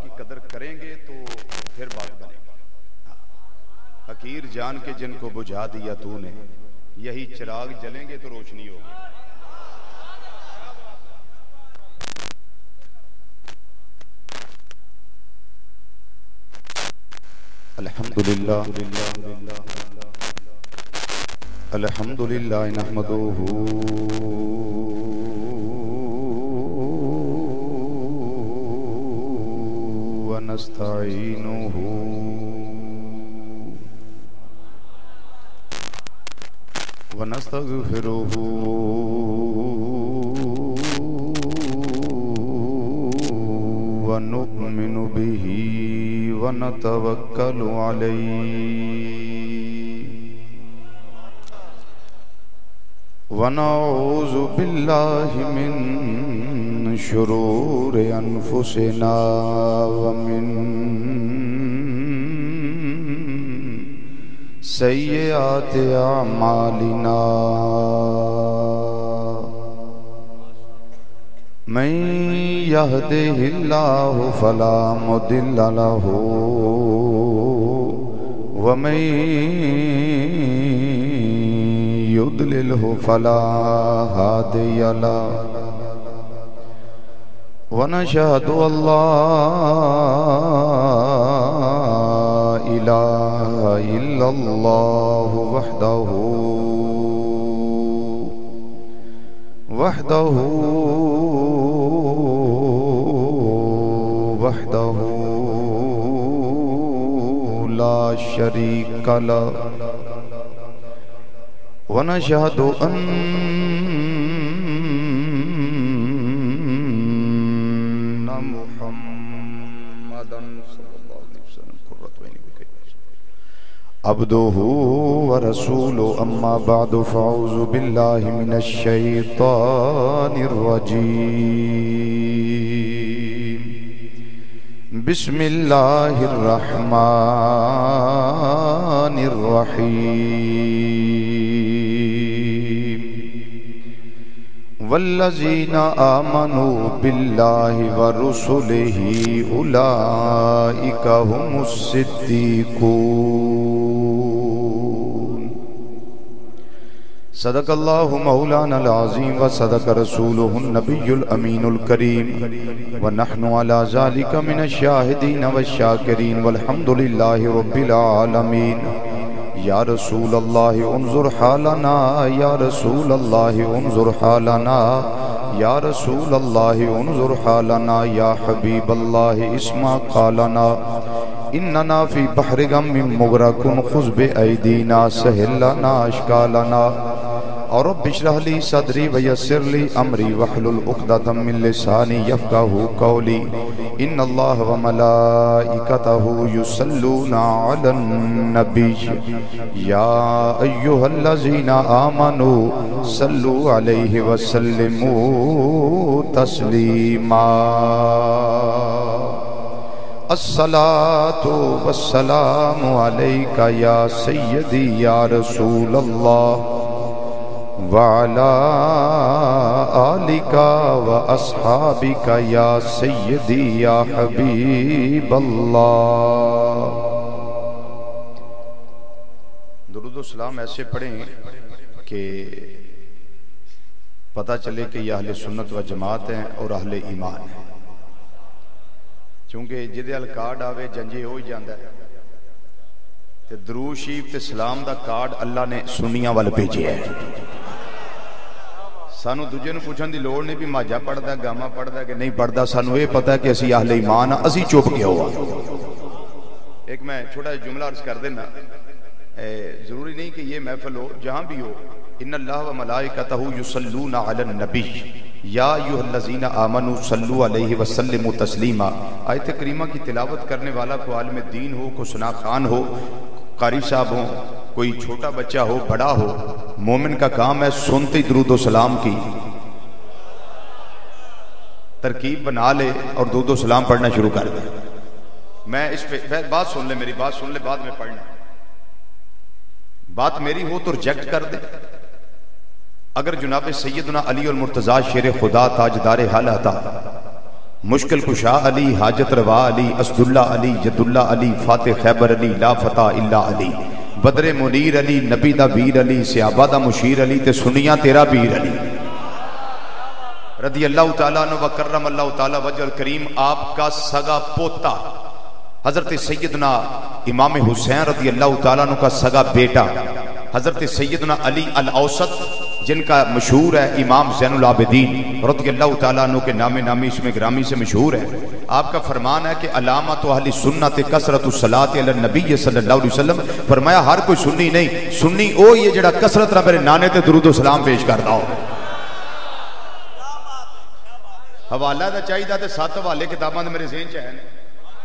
کی قدر کریں گے تو پھر بات بنے گی. حقیر جان کے جن کو بجھا دیا تو نے, یہی چراغ جلیں گے تو روشنی ہوگی. الحمدللہ الحمدللہ نحمدہ ونستعینہ ونستغفرہ ونؤمن بہ ونتوکل علیہ ونعوذ باللہ من شرور انفسنا ومن سیئات اعمالنا من یہدہ اللہ فلا مضل لہ ومن یضللہ فلا ہادی لہ ونشہد ان لا الہ الا اللہ وحدہ لا شریک لہ ونشہد ان عبدہ ورسولہ اما بعد فاعوذ باللہ من الشیطان الرجیم بسم اللہ الرحمن الرحیم والذین آمنوا باللہ ورسلہ اولئک هم الصدیقون. صدق اللہ مولانا العظیم وصدق رسولہ النبی الامین الکریم ونحن علی ذالک من الشاہدین والشاکرین والحمدللہ رب العالمین. یا رسول اللہ انظر حالنا یا رسول اللہ انظر حالنا یا رسول اللہ انظر حالنا یا حبیب اللہ اسمع قالنا اننا فی بحر غم مغرق خذ بایدینا سہل لنا اشکالنا اور رب اشرح لی صدری ویسر لی امری واحلل عقدۃ من لسانی یفقہوا قولی. ان اللہ وملائکتہ یصلون علی النبی یا ایھا الذین آمنوا صلوا علیہ وسلموا تسلیما. الصلاۃ والسلام علیک یا سیدی یا رسول اللہ وعلى آلك وأصحابك يا سيدي يا حبيب الله. درود و سلام ایسے پڑھیں کہ پتہ چلے کہ یہ اہل سنت و جماعت ہیں اور اہل ایمان ہیں. چونکہ جدے الکارڈ آوے جنجے ہو جاندہ ہے تے درود شریف تے سلام دا کارڈ اللہ نے سنیاں وال بھیجے ہے. سانو دوجے نو پوچھن دی لوڑ نہیں بھی ماجا پڑھدا ہے گاما پڑھدا ہے کہ نہیں پڑھدا. سانو یہ پتہ ہے کہ اسی اہل ایمان ہیں, اسی چپ گیا ہوا. ایک میں چھوٹا جملہ عرض کر دینا, ضروری نہیں کہ یہ محفل ہو, جہاں بھی ہو. ان اللہ و ملائکتہ یصلون علی النبی یا ایھا الذین آمنوا صلوا علیہ وسلموا تسلیما. آیت کریمہ کی تلاوت کرنے والا کو عالم دین ہو, کو ثنا خان ہو, قاری صاحب ہو, کوئی چھوٹا بچہ ہو, بڑا ہو, مومن کا کام ہے سنتے درود و سلام کی ترکیب بنا لے اور درود و سلام پڑھنا شروع کر دے. میں اس پہ بات سن لے, میری بات سن لے, بعد میں پڑھنا. بات میری ہو تو ریجیکٹ کر دے. اگر جناب سیدنا علی المرتضیٰ شیر خدا تاجدار حال عطا مشکل کشا علی، حاجت روا علی، اسد اللہ علی، ید اللہ علی، فاتح خیبر علی، لا فتح الا علی، بدر منیر علی، نبی دا ویر علی، صحابہ دا مشیر علی تے سنیاں تیرا پیر علی رضی اللہ تعالیٰ عنہ و کرم اللہ تعالیٰ وجہ الکریم۔ آپ کا سگا پوتا حضرت سیدنا امام حسین رضی اللہ تعالیٰ عنہ کا سگا بیٹا حضرت سیدنا علی الاوسط، جن کا مشہور ہے امام زین العابدین رضی اللہ تعالیٰ عنہ کے نام نامی اس میں گرامی سے مشہور ہے۔ آپ کا فرمان ہے کہ علامت اہل سنت کثرت الصلاۃ علی النبی صلی اللہ علیہ وسلم، فرمایا ہر کوئی سنی نہیں، سنی او یہ جڑا کثرت نہ میرے نانے تے درود و سلام پیش کردا ہو۔ حوالہ دا چاہیے تے 7 حوالے کتاباں دے میرے ذہن چ ہیں،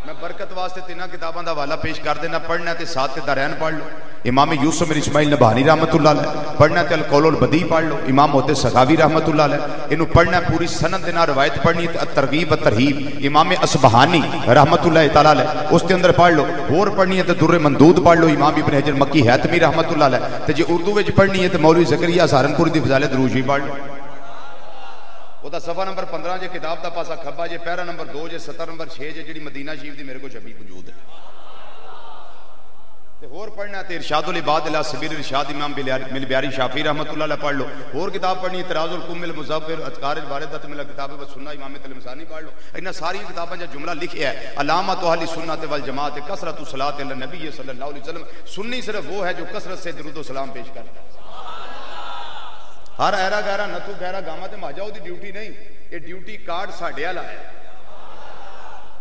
میں برکت واسطے 3 کتاباں دا حوالہ پیش کر دینا، پڑھنا تے 7 دارین پڑھ لو، امام یوسف بن اسماعیل نبہانی رحمت اللہ علیہ، پڑھنا تے القول البدیع پڑھ لو، امام محدث سخاوی رحمت اللہ علیہ، انہوں پڑھنا پوری سند دینا، روایت پڑھنی ترغیب ترہیب امام اصبہانی رحمت اللہ تعالی علیہ اس کے اندر پڑھ لو، اور پڑھنی ہے تے در مندود پڑھ لو امام ابن حجر مکی حاتمی رحمت اللہ علیہ، تے جے اردو وچ پڑھنی ہے تے مولوی زکریا سہارنپوری دی فضائل دروشی پڑھ لو، وہ دا صفحہ نمبر 15 جے کتاب دا پاسا کھبا جے، پیرا نمبر 2 جے، سطر نمبر 6 جے، جڑی مدینہ شریف دی میرے کو چھپی موجود ہے۔ تے اور پڑھنا تے ارشاد العباد الی سبیل ارشاد امام ملبیاری شافعی رحمۃ اللہ علیہ پڑھ لو، اور کتاب پڑھنی اعتراض القم المظفر اذکار الواردۃ من الکتاب والسنہ امام تلمسانی پڑھ لو، انہاں ساری کتاباں جو جملہ لکھیا ہے علامت اہل سنت والجماعت کثرت الصلاۃ علی النبی صلی اللہ علیہ وسلم، سنی صرف وہ ہے جو کثرت سے درود و سلام پیش کرتا ہے۔ ہر ایرا گہرا نتو گہرا گاما تے ماجا دی ڈیوٹی نہیں، یہ ڈیوٹی کارڈ ساڈے والا ہے،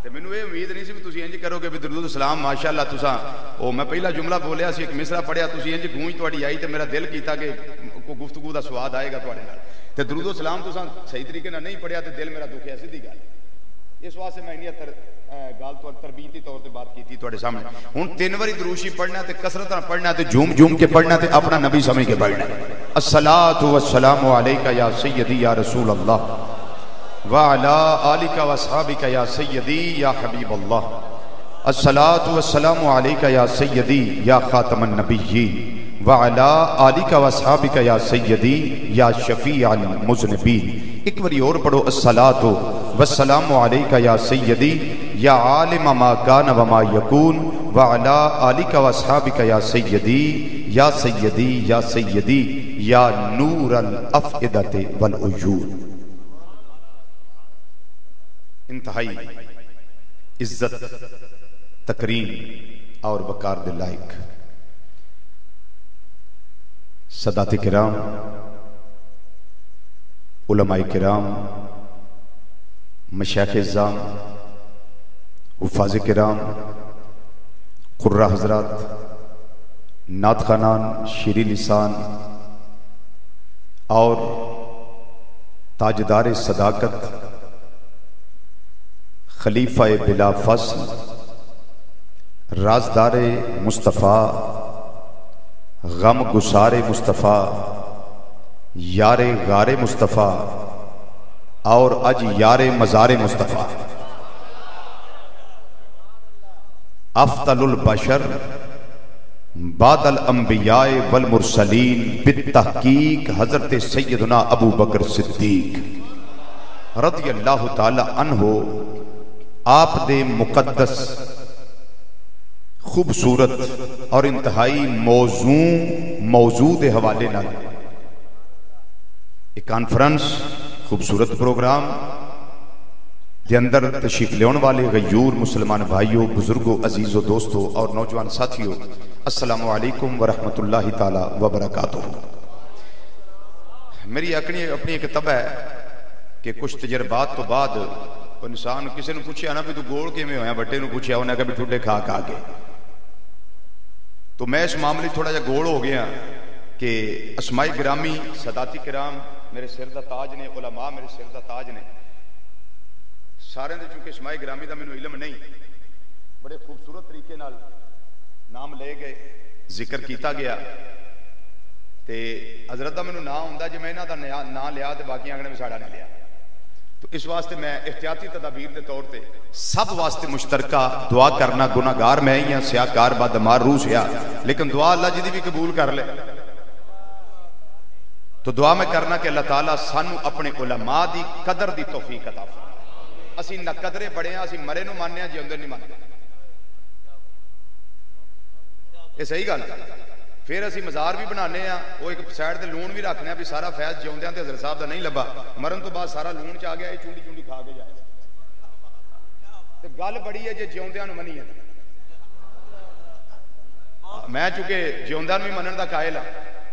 تے مینوں یہ امید نہیں سی بھی تسی انج کرو گے بھی درود السلام ماشاءاللہ تساں او میں پہلا جملہ بولیا سی ایک مصرع پڑھیا تسی انج گونج تواڈی آئی تے میرا دل کیتا کہ کوئی گفتگو دا سواد آئے گا تواڈے نال، تے درود السلام تساں صحیح طریقے نال نہیں پڑھیا تے دل میرا دکھیا، سیدھی گل، اس واسطے میں انہی گل تو تربیتی طور تے بات کیتی تواڈے سامنے۔ ہن 3 واری دروشی پڑھنا تے کثرت نال پڑھنا تے جھوم جھوم کے پڑھنا تے اپنا نبی سمجھ کے پڑھنا۔ الصلاۃ والسلام علیک یا سیدی یا رسول اللہ وعلی آلک واصحابک یا سیدی یا حبیب اللہ، الصلاۃ والسلام علیک یا سیدی یا خاتم النبیین وعلی آلک واصحابک یا سیدی یا شفیع المذنبین۔ ایک باری اور پڑھو، الصلاۃ والسلام علیک یا سیدی یا عالم ما کان وما یکون وعلی آلک واصحابک یا سیدی یا سیدی یا سیدی یا نور الافئدۃ والعیون۔ انتہائی عزت تکریم اور وقار دے لائق سادات کرام، علماء کرام، مشایخ اعظام، حفاظ کرام، قرہ حضرات، نعت خوانان، شیریں لسان اور تاجدار صداقت، خلیفہ بلا فصل، رازدار مصطفیٰ، غم گسار مصطفیٰ، یار غار مصطفیٰ اور اج یار مزار مصطفیٰ، افضل البشر بعد الانبیاء والمرسلین بالتحقیق حضرت سیدنا ابو بکر صدیق رضی اللہ تعالی عنہ، آپ دے مقدس خوبصورت اور انتہائی موضوع دے حوالے نال ایک کانفرنس خوبصورت پروگرام دے اندر تشریف لیون والے غیور مسلمان بھائیوں، بزرگوں، عزیزوں، دوستوں اور نوجوان ساتھیوں، السلام علیکم ورحمت اللہ تعالی وبرکاتہ۔ میری اپنی ایک طبع ہے کہ کچھ تجربات تو بعد انسان کسی نے پوچھا نا بھی تو گول کے میں ہویا، بٹے نے پوچھا انہیں کہا بھی ٹھوڈے کھا کے، تو میں اس معاملے تھوڑا جا گول ہو گیا کہ اسماء گرامی، ساداتی کرام میرے سر دا تاج نے، علماء میرے سر دا تاج نے، سارے دے چونکہ اسماء گرامی دا مینوں علم نہیں، بڑے خوبصورت طریقے نال نام لے گئے، ذکر کیتا گیا، تے حضرت دا مینوں نام ہوندا جے میں انہاں دا نام لیا تے باقی آگنے میں ساڑا نہیں لیا، تو اس واسطے میں احتیاطی تدابیر دے طور تے سب واسطے مشترکہ دعا کرنا، گناہگار میں ہی ہاں، سیاہ کار بدمار روح سیاہ، لیکن دعا اللہ جی دی بھی قبول کر لے، تو دعا میں کرنا کہ اللہ تعالیٰ سانو اپنے علماء دی قدر دی توفیق عطا فرمائے۔ اسی نقدرے بڑے ہیں، اسی مرے نو ماننے ہیں، جیوندے نہیں ماننے. یہ صحیح گل ہے. پھر اسی مزار بھی بنانے ہیں، وہ ایک سائڈ تے لون بھی رکھنے ہیں بھی سارا فیض جیوندیاں تے حضرت صاحب دا نہیں لبا، مرن تو بعد سارا لون چ آ گیا، یہ چونڈی چونڈی کھا کے جائے. تے گل بڑی ہے جے جیوندیاں نو منی ہے. میں چونکہ جیوندیاں نو بھی منن دا قائل ہاں،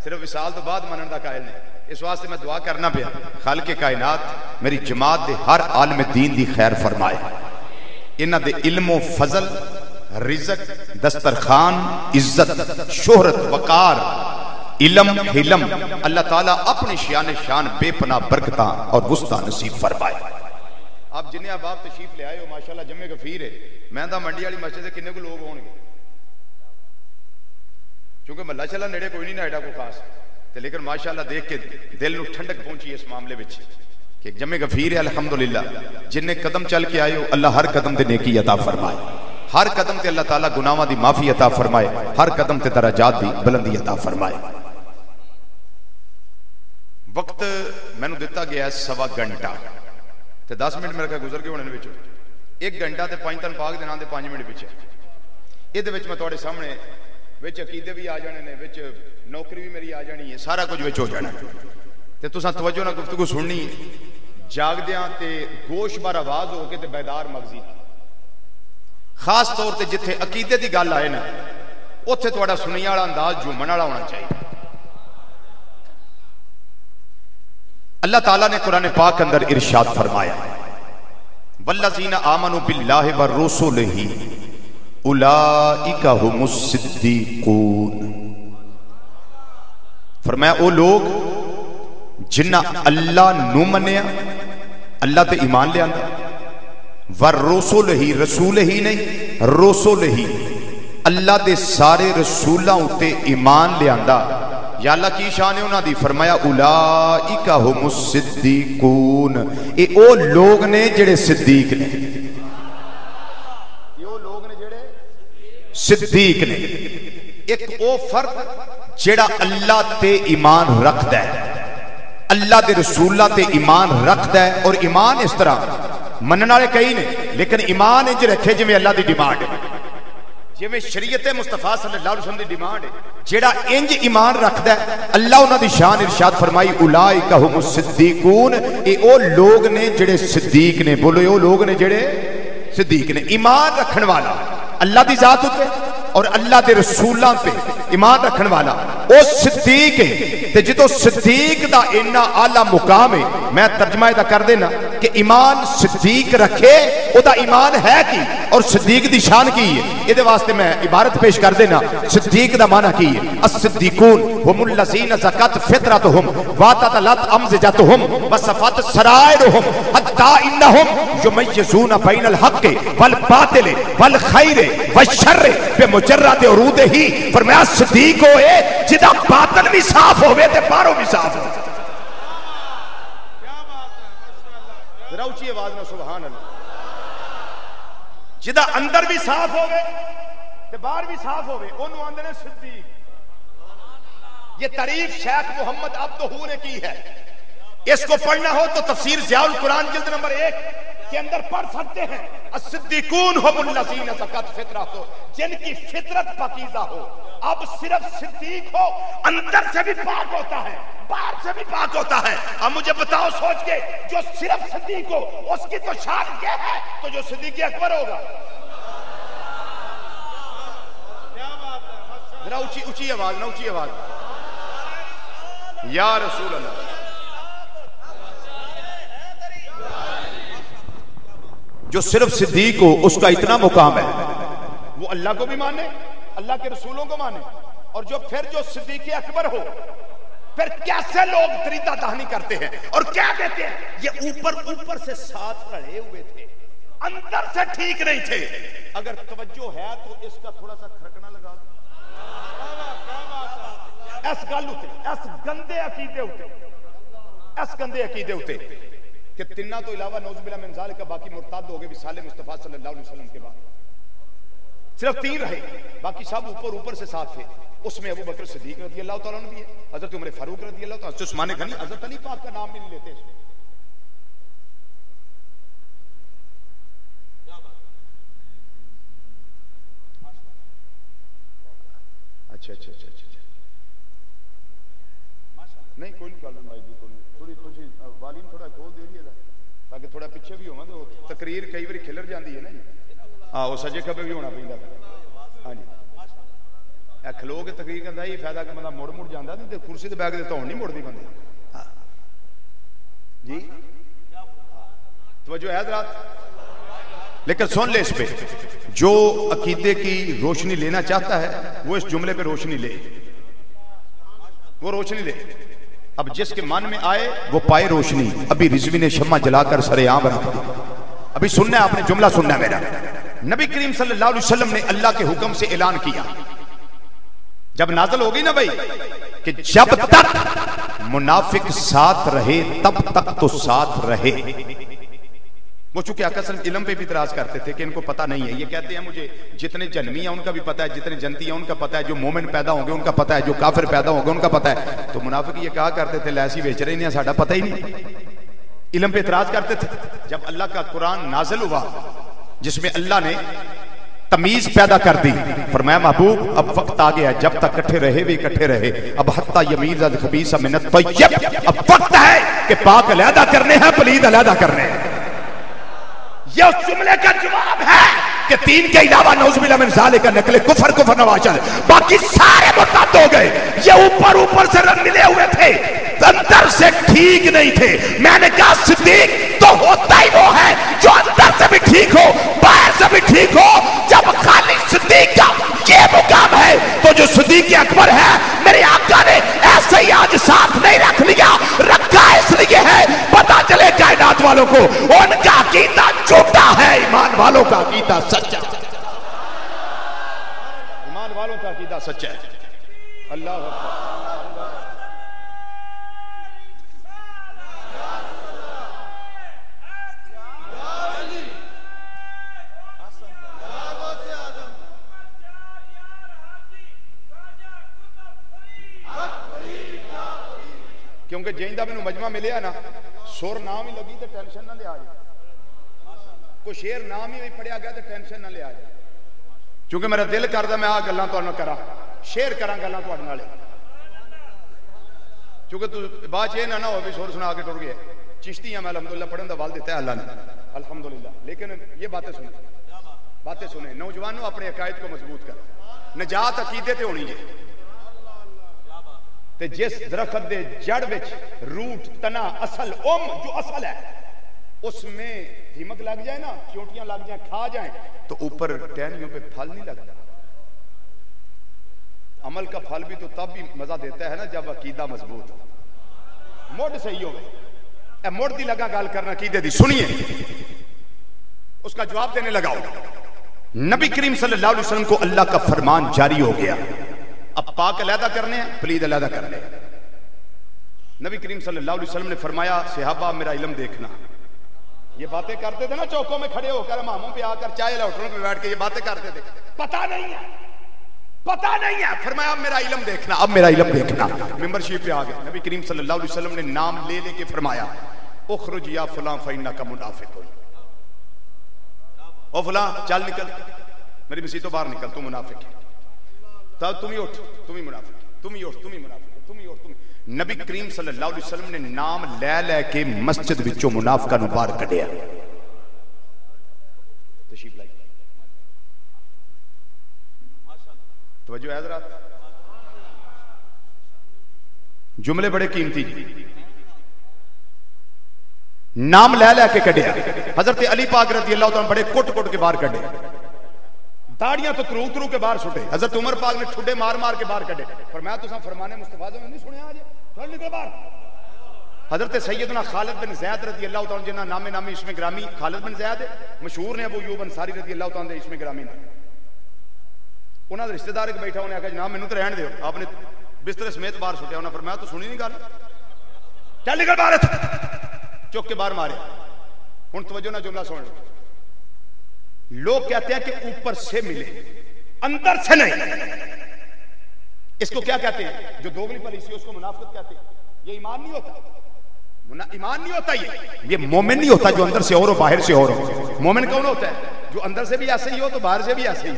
صرف وصال تو بعد منن دا قائل نہیں. اس واسطے میں دعا کرنا پیا خالق کائنات میری جماعت دے ہر عالم دین دی خیر فرمائے، انہاں دے علم و فضل، رزق، دسترخوان، عزت، شہرت، وقار، علم، حلم، اللہ تعالیٰ اپنی شان بے پناہ برکتاں اور وسطیٰ نصیب فرمائے. آپ جنہیں احباب تشریف لے آئے ہو ماشاءاللہ جمع غفیر ہے. میں دا منڈی والی مسجد سے کنے کو لوگ ہون گے، چونکہ محلہ چلا نیڑے کوئی نہیں نہ ایڈا کو خاص، لیکن ماشاءاللہ دیکھ کے دل نو ٹھنڈک پہنچی اس معاملے وچ کہ جمع غفیر ہے. الحمدللہ جن قدم چل کے آئے ہو اللہ ہر قدم تے نیکی عطا فرمائے، ہر قدم تے اللہ تعالیٰ گناہاں دی معافی عطا فرمائے، ہر قدم تے درجات دی بلندی عطا فرمائے. وقت میں نو دیتا گیا ہے 1.25 گھنٹہ تے 10 منٹ میرے کا گزر کے ہونے وچ 1 گھنٹہ تے 5 تن پاک دے نام دے 5 منٹ وچ اے دے وچ میں تواڈے سامنے وچ عقیدے بھی آ جانے نے، وچ نوکری بھی میری آ جانی ہے، سارا کچھ وچ ہو جانا تے تساں توجہ نہ گفتگو سننی جاگدیاں تے گوش بار آواز ہو کے تے بیدار مغزی. خاص طور تے جتھے عقیدے دی گل آئے نا اوتھے تہاڈا سننے والا انداز جھومن والا ہونا چاہیے. اللہ تعالیٰ نے قرآن پاک اندر ارشاد فرمایا والذین آمنوا باللہ ورسولہ اولئک هم الصدیقون. فرمایا او لوگ جنہ اللہ نو منیا، اللہ تے ایمان لے آندا، ورسول ہی رسول ہی نہیں رسول ہی اللہ دے سارے رسولاں اتے ایمان لے آندا. یا اللہ کی شان ہے انہاں دی؟ فرمایا اولئک هم الصدیقون، اے او لوگ نے جڑے صدیق نے، یہ او لوگ نے جڑے صدیق نے. ایک او فرد جڑا اللہ تے ایمان رکھدا ہے، اللہ دے رسولاں تے ایمان رکھدا ہے. اور ایمان اس طرح منن والے کئی نے، لیکن ایمان انج رکھے جویں اللہ دی ڈیمانڈ ہے، جویں شریعت مصطفیٰ صلی اللہ علیہ وسلم دی ڈیمانڈ ہے. جیڑا انج ایمان رکھدا ہے اللہ انہاں دی شان ارشاد فرمائی اولئک هم الصدیقون، اے او لوگ نے جڑے صدیق نے. بولو اے او لوگ نے جڑے صدیق نے. ایمان رکھن والا اللہ دی ذات تے اور اللہ دے رسولاں تے ایمان رکھن والا او صدیق ہے. تے جدو صدیق دا اتنا اعلی مقام ہے، میں ترجمہ دا کر دینا کہ ایمان صدیق رکھے او دا ایمان ہے کی اور صدیق دی شان کی ہے. یہ دے واسطے میں عبارت پیش کر دینا. صدیق دا معنی کی ہے الصدیقون هم الذین زکت فطرتهم واتدلت امزجتهم وصفت سرائرهم حتی انهم یمیزون بین الحق والباطل والخیر والشر بمجرد عروض ہی. فرمایا صدیق ہوئے جدا باطن بھی صاف ہوئے تے باہروں بھی صاف ہوئے. ذرا اونچی آواز میں سبحان اللہ. جدا اندر بھی صاف ہوئے تے باہر بھی صاف ہوئے انہوں اندر صدیق. یہ تعریف شیخ محمد عبدہو نے کی ہے. اس کو پڑھنا ہو تو تفسیر ضیاء القرآن جلد نمبر 1 کے اندر پڑھ سکتے ہیں. الصدیقون هم الذین زکت فطرتهم، جن کی فطرت پاکیزہ ہو. اب صرف صدیق ہو اندر سے بھی پاک ہوتا ہے باہر سے بھی پاک ہوتا ہے. اب مجھے بتاؤ سوچ کے، جو صرف صدیق ہو اس کی تو شان یہ ہے تو جو صدیق اکبر ہوگا. ذرا اونچی آواز نہ اونچی آواز. یا رسول اللہ. جو صرف صدیق ہو اس کا اتنا مقام ہے وہ اللہ کو بھی مانے، اللہ کے رسولوں کو مانے. اور جو پھر جو صدیق اکبر ہو پھر کیسے لوگ دریدہ دہنی کرتے ہیں اور کیا کہتے ہیں یہ اوپر سے ساتھ رڑے ہوئے تھے اندر سے ٹھیک نہیں تھے. اگر توجہ ہے تو اس کا تھوڑا سا کھڑکنا لگا دو. اس گل ہوتے اس گندے عقیدے ہوتے کہ تنہ تو علاوہ نعوذ باللہ من ذالک باقی مرتد ہو گئے وصال مصطفیٰ صلی اللہ علیہ وسلم کے بعد. صرف 3 رہے، باقی سب اوپر سے ساتھ تھے. اس میں ابو بکر صدیق رضی اللہ تعالیٰ عنہ بھی ہے، حضرت عمر فاروق رضی اللہ تعالیٰ، حضرت عثمان غنی، حضرت علی پاک کا نام بھی نہیں لیتے. اچھا اچھا اچھا اچھا نہیں کوئی نہیں کال بھائی تھوڑی تھی والیم تھوڑا کھول دے رہی ہے تاکہ تھوڑا پیچھے بھی ہوا تو تقریر کئی بار کھلر جاتی ہے نا جی ہاں وہ سجے کبھی بھی ہونا پہ ہاں جی کھلو کے تقریر کرتا یہ فائدہ کہ بندہ مڑ جانا تو کرسی بہ کے تو نہیں مڑتی بندے جی توجہ ہے حضرات لیکن سن لے اس پہ جو عقیدے کی روشنی لینا چاہتا ہے وہ اس جملے پہ روشنی لے وہ روشنی لے اب جس کے من میں آئے وہ پائے روشنی ابھی رضوی نے شمع جلا کر سر عام بنا ابھی سننا ہے آپ نے جملہ سننا ہے میرا نبی کریم صلی اللہ علیہ وسلم نے اللہ کے حکم سے اعلان کیا جب نازل ہوگی نا بھائی کہ جب تک منافق ساتھ رہے تب تک تو ساتھ رہے وہ چونکہ اکثر علم پہ بھی اعتراض کرتے تھے کہ ان کو پتہ نہیں ہے یہ کہتے ہیں مجھے جتنے جنمی ہیں ان کا بھی پتہ ہے جتنے جنتی ہیں ان کا پتہ ہے جو مومن پیدا ہوں گے ان کا پتہ ہے جو کافر پیدا ہوں گے ان کا پتہ ہے تو منافق یہ کہا کرتے تھے لیسی بیچ رہے نہیں ساڈا پتہ ہی نہیں علم پہ اعتراض کرتے تھے جب اللہ کا قرآن نازل ہوا جس میں اللہ نے تمیز پیدا کر دی فرمایا محبوب اب وقت آ گیا جب تک کٹھے رہے بھی کٹھے رہے اب حتی یمیز الخبیث من الطیب اب وقت ہے کہ پاک علیحدہ کرنے ہیں پلید علیحدہ کرنے ہیں یہ اس جملے کا جواب ہے کہ تین کے علاوہ نعوذ باللہ من ذالک نقل کفر کفر نواشد باقی سارے مرتد ہو گئے یہ اوپر سے رنگ ملے ہوئے تھے اندر سے ٹھیک نہیں تھے میں نے کہا صدیق تو ہوتا ہی وہ ہے جو اندر سے بھی ٹھیک ہو باہر سے بھی ٹھیک ہو جب خالی صدیق کا یہ مقام ہے تو جو صدیق اکبر ہے میرے آقا نے ایسے ہی آج ساتھ نہیں رکھ لیا رکھا اس لیے ہے پتا چلے کائنات والوں کو ان کا عقیدہ جھوٹا ہے ایمان والوں کا عقیدہ سچا ایمان والوں کا عقیدہ سچا ہے اللہ اکبر کیونکہ جیندہ میں مجمع ملے ہے نا سور نام ہی لگی تو ٹینشن نہ لے آئے کوئی شیر نام ہی پڑھیا گیا تو ٹینشن نہ لے آئے کیونکہ میرا دل کردہ میں آ گلاں تو نہ کرا شیر کراں گلاں تو اڑنا لے کیونکہ تو بات یہ نہ ہو بھی سور سنا کے ٹر گئے چشتی ہیں میں الحمدللہ پڑھن دا وال دیتا ہے اللہ نے الحمدللہ لیکن یہ باتیں سنیں نوجوانوں اپنے عقائد کو مضبوط کر نجات عقیدے تے ہونی ہے تے جس درخت دے جڑ وچ روٹ تنا اصل جو اصل ہے اس میں دیمک لگ جائے نا چونٹیاں لگ جائیں کھا جائیں تو اوپر ٹہنیوں پہ پھل نہیں لگتا عمل کا پھل بھی تو تب بھی مزہ دیتا ہے نا جب عقیدہ مضبوط ہو موڈ صحیح ہو اے موڈ دی لگا گال کرنا عقیدے دی سنیے اس کا جواب دینے لگا نبی کریم صلی اللہ علیہ وسلم کو اللہ کا فرمان جاری ہو گیا اب پاک علیحدہ کرنے ہیں پلید علیحدہ کرنے ہیں نبی کریم صلی اللہ علیہ وسلم نے فرمایا صحابہ میرا علم دیکھنا یہ باتیں کرتے تھے نا چوکوں میں کھڑے ہو کر ماموں پہ آ کر چائے لوٹروں پہ بیٹھ کے یہ باتیں کرتے تھے پتہ نہیں ہے فرمایا اب میرا علم دیکھنا ممبر شریف پہ آ گئے نبی کریم صلی اللہ علیہ وسلم نے نام لے کے فرمایا اخرج یا فلاں فإنک منافق او فلاں چل نکل میری مسیح تو باہر نکل تو منافق ہے تب تم ہی اٹھ تم ہی منافق تم ہی اٹھ تم ہی منافق تم ہی اٹھ تم نبی کریم صلی اللہ علیہ وسلم نے نام لے کے مسجد وچوں منافقاں نوں باہر کڈیا تشریف لائی توجہ ہے حضرات جملے بڑے قیمتی نام لے کے کڈیا حضرت علی پاک رضی اللہ تعالیٰ بڑے کٹ کے باہر کڈے داڑیاں تو ترو کے باہر چھوٹے حضرت عمر پاک نے ٹھڈے مار کے باہر کڈے فرمایا تو فرمانے مصطفیٰ میں نہیں سنیا آج چل نکل باہر حضرت سیدنا خالد بن زید رضی اللہ تعالیٰ جنہ نامی اس میں گرامی خالد بن زید مشہور نے ابو ایوب انصاری رضی اللہ تعالیٰ اس میں گرامی نے انہاں دے رشتہ دار ایک بیٹھا انہیں کہا جناب مینوں تے رہن دیو آپ نے بستر سمیت باہر چھٹیا انہاں فرمایا تو سنی نہیں گل چل نکل باہر چوک کے باہر مارے ہن توجہ نہ جملہ سن لوگ کہتے ہیں کہ اوپر سے ملے اندر سے نہیں اس کو کیا کہتے ہیں جو دوگلی پالیسی اس کو منافقت کہتے ہیں یہ ایمان نہیں ہوتا ایمان نہیں ہوتا یہ مومن نہیں ہوتا جو اندر سے اور ہو باہر سے اور ہو مومن کون ہوتا ہے جو اندر سے بھی ایسے ہی ہو تو باہر سے بھی ایسے ہی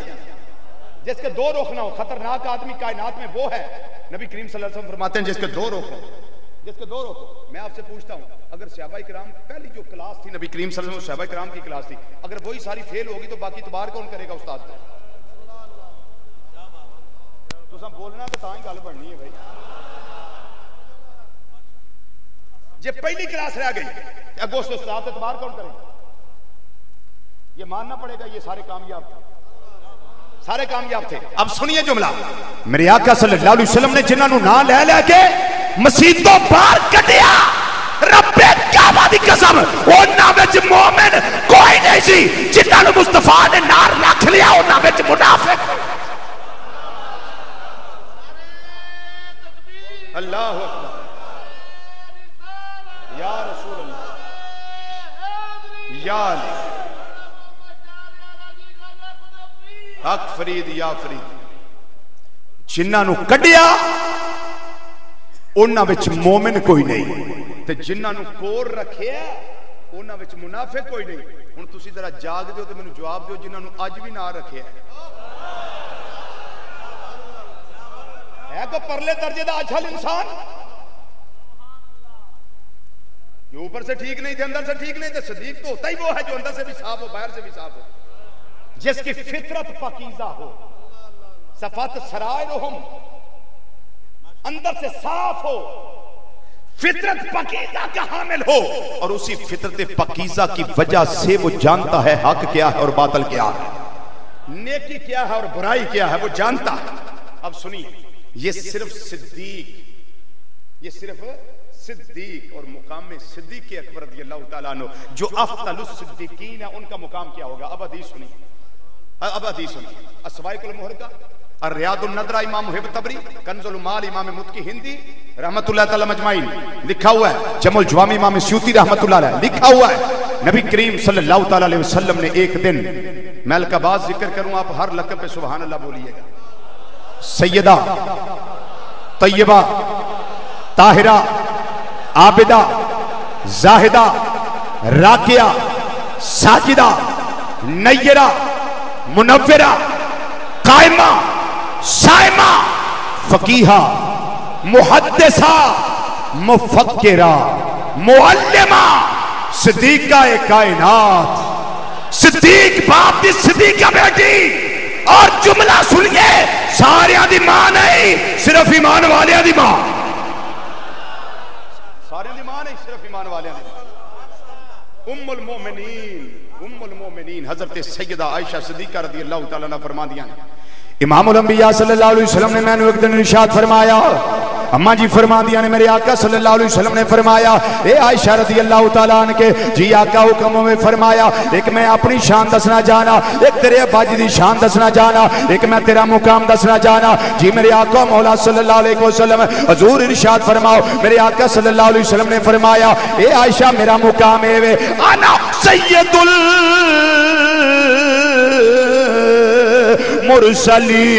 جس کے دو رخ نہ ہو. خطرناک آدمی کائنات میں وہ ہے, نبی کریم صلی اللہ علیہ وسلم فرماتے ہیں, جس کے دو رخ ہوں. جس کے دو رخ ہوں. میں آپ سے پوچھتا ہوں, اگر صحابہ کرام پہلی جو کلاس تھی نبی کریم صلی اللہ علیہ وسلم صحابہ کرام کی کلاس تھی, اگر وہی ساری فیل ہوگی تو باقی اعتبار کون کرے گا استاد کا؟ تو سب بولنا تو تاں ہی گل بننی ہے بھائی. جب پہلی کلاس رہ گئی اگوں سے استاد اعتبار کون کرے گا؟ یہ ماننا پڑے گا یہ سارے کامیاب تھے. اب سنیے جملہ, میرے آقا صلی اللہ علیہ وسلم نے جنہاں نو نام لے لے کے مسیتوں باہر کٹیا, رب کعبہ دی قسم انہاں وچ مومن کوئی نہیں سی. جنہاں نو مصطفیٰ نے نار رکھ لیا انہاں وچ منافق. اللہ اکبر, یا رسول اللہ, یا علی حق فرید یا فرید. جنہاں نو کڈیا انہاں وچ مومن کوئی نہیں, تے جنہاں نو کور رکھیا انہاں وچ منافق کوئی نہیں. ہن تسی ذرا جاگ دیو تے مینوں جواب دیو, جنہاں نو اج بھی نہ رکھیا ہے کوئی پرلے درجے دا اجھل انسان, یہ اوپر سے ٹھیک نہیں تھے اندر سے ٹھیک نہیں تھے. صدیق تو ہوتا ہی وہ ہے جو اندر سے بھی صاف ہو باہر سے بھی صاف ہو, جس کی فطرت پاکیزہ ہو, صفات سرائرہم اندر سے صاف ہو, فطرت پاکیزہ کا حامل ہو, اور اسی فطرت پاکیزہ کی وجہ سے وہ جانتا ہے حق کیا ہے اور باطل کیا ہے, نیکی کیا ہے اور برائی کیا ہے, وہ جانتا ہے. اب سنیے, یہ صرف صدیق اور مقام صدیق اکبر رضی اللہ تعالیٰ عنہ جو افضل الصدیقین ہے, ان کا مقام کیا ہوگا. اب حدیث سنیے, السوائق المحرقہ, الریاض النظرہ امام محب طبری, کنز المال امام متقی ہندی رحمت اللہ تعالی مجمعین لکھا ہوا ہے, جمع الجوام امام سیوطی رحمت اللہ علیہ لکھا ہوا ہے. نبی کریم صلی اللہ تعالی علیہ وسلم نے ایک دن, میں القباس ذکر کروں, آپ ہر لقب پہ سبحان اللہ بولیے گا. سیدہ طیبہ طاہرہ عابدہ زاہدہ راکعہ ساجدہ نیرہ منورہ قائمہ سائمہ فقیہہ محدثہ مفکرہ معلمہ صدیقہ کائنات, صدیق باپ دی صدیقہ بیٹی. اور جملہ سنیے, سارے دی ماں نہیں, صرف ایمان والے دی ماں. سارے دی ماں نہیں, صرف ایمان والے دی ماں. ام المومنین حضرت سیدہ عائشہ صدیقہ رضی اللہ تعالیٰ عنہ فرما دیا نے, امام الانبیاء صلی اللہ علیہ وسلم نے میں نے ایک دن ارشاد فرمایا, اماں جی فرما دیا نے, میرے آقا صلی اللہ علیہ وسلم نے فرمایا, اے عائشہ رضی اللہ تعالیٰ عنہ کے جی آقا حکموں میں فرمایا, ایک میں اپنی شان دسنا جانا, ایک تیرے ابا جی دی شان دسنا جانا, ایک میں تیرا مقام دسنا جانا. جی میرے آقا مولا صلی اللہ علیہ وسلم حضور ارشاد فرماؤ. میرے آقا صلی اللہ علیہ وسلم نے فرمایا, اے عائشہ میرا مقام ہے انا سید المرسلین.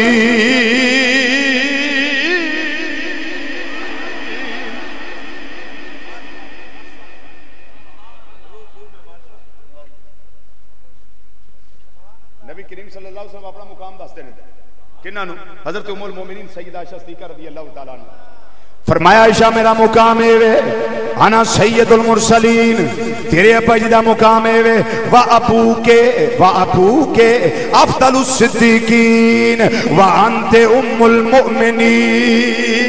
نبی کریم صلی اللہ علیہ وسلم اپنا مقام دستے ہیں کنہاں نو, حضرت ام المومنین سیدہ عائشہ صدیقہ رضی اللہ تعالیٰ عنہ. فرمایا عائشہ میرا مقام ہے انا سید المرسلین, تیرے ابا جی دا مقام ہے و ابو کے افضل الصدیقین و انت ام المؤمنین.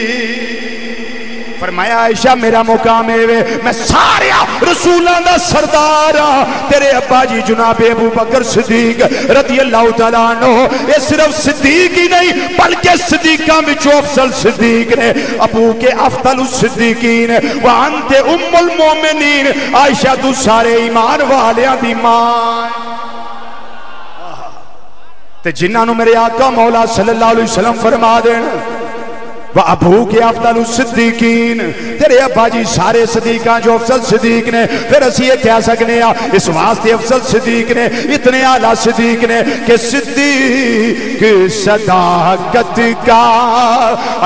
فرمایا عائشہ میرا مقام ہے میں سارے رسولاں دا سردار ہاں, تیرے ابا جی جناب ابو بکر صدیق رضی اللہ تعالیٰ عنہ یہ صرف صدیق ہی نہیں بلکہ صدیقاں وچوں افضل صدیق نے, ابو کے افضل الصدیقین وانت ام المومنین. عائشہ تو سارے ایمان والیاں دی ماں. تے جنہاں نو میرے آقا مولا صلی اللہ علیہ وسلم فرما دین وَأَبُوكِ أَفْضَلُ الصِّدِّقِينَ, تیرے ابا جی سارے صدیقاں جو افضل صدیق نے. پھر اسی یہ کہہ سکنے اس واسطے افضل صدیق نے, اتنے اعلیٰ صدیق نے کہ صدیق صداقت کا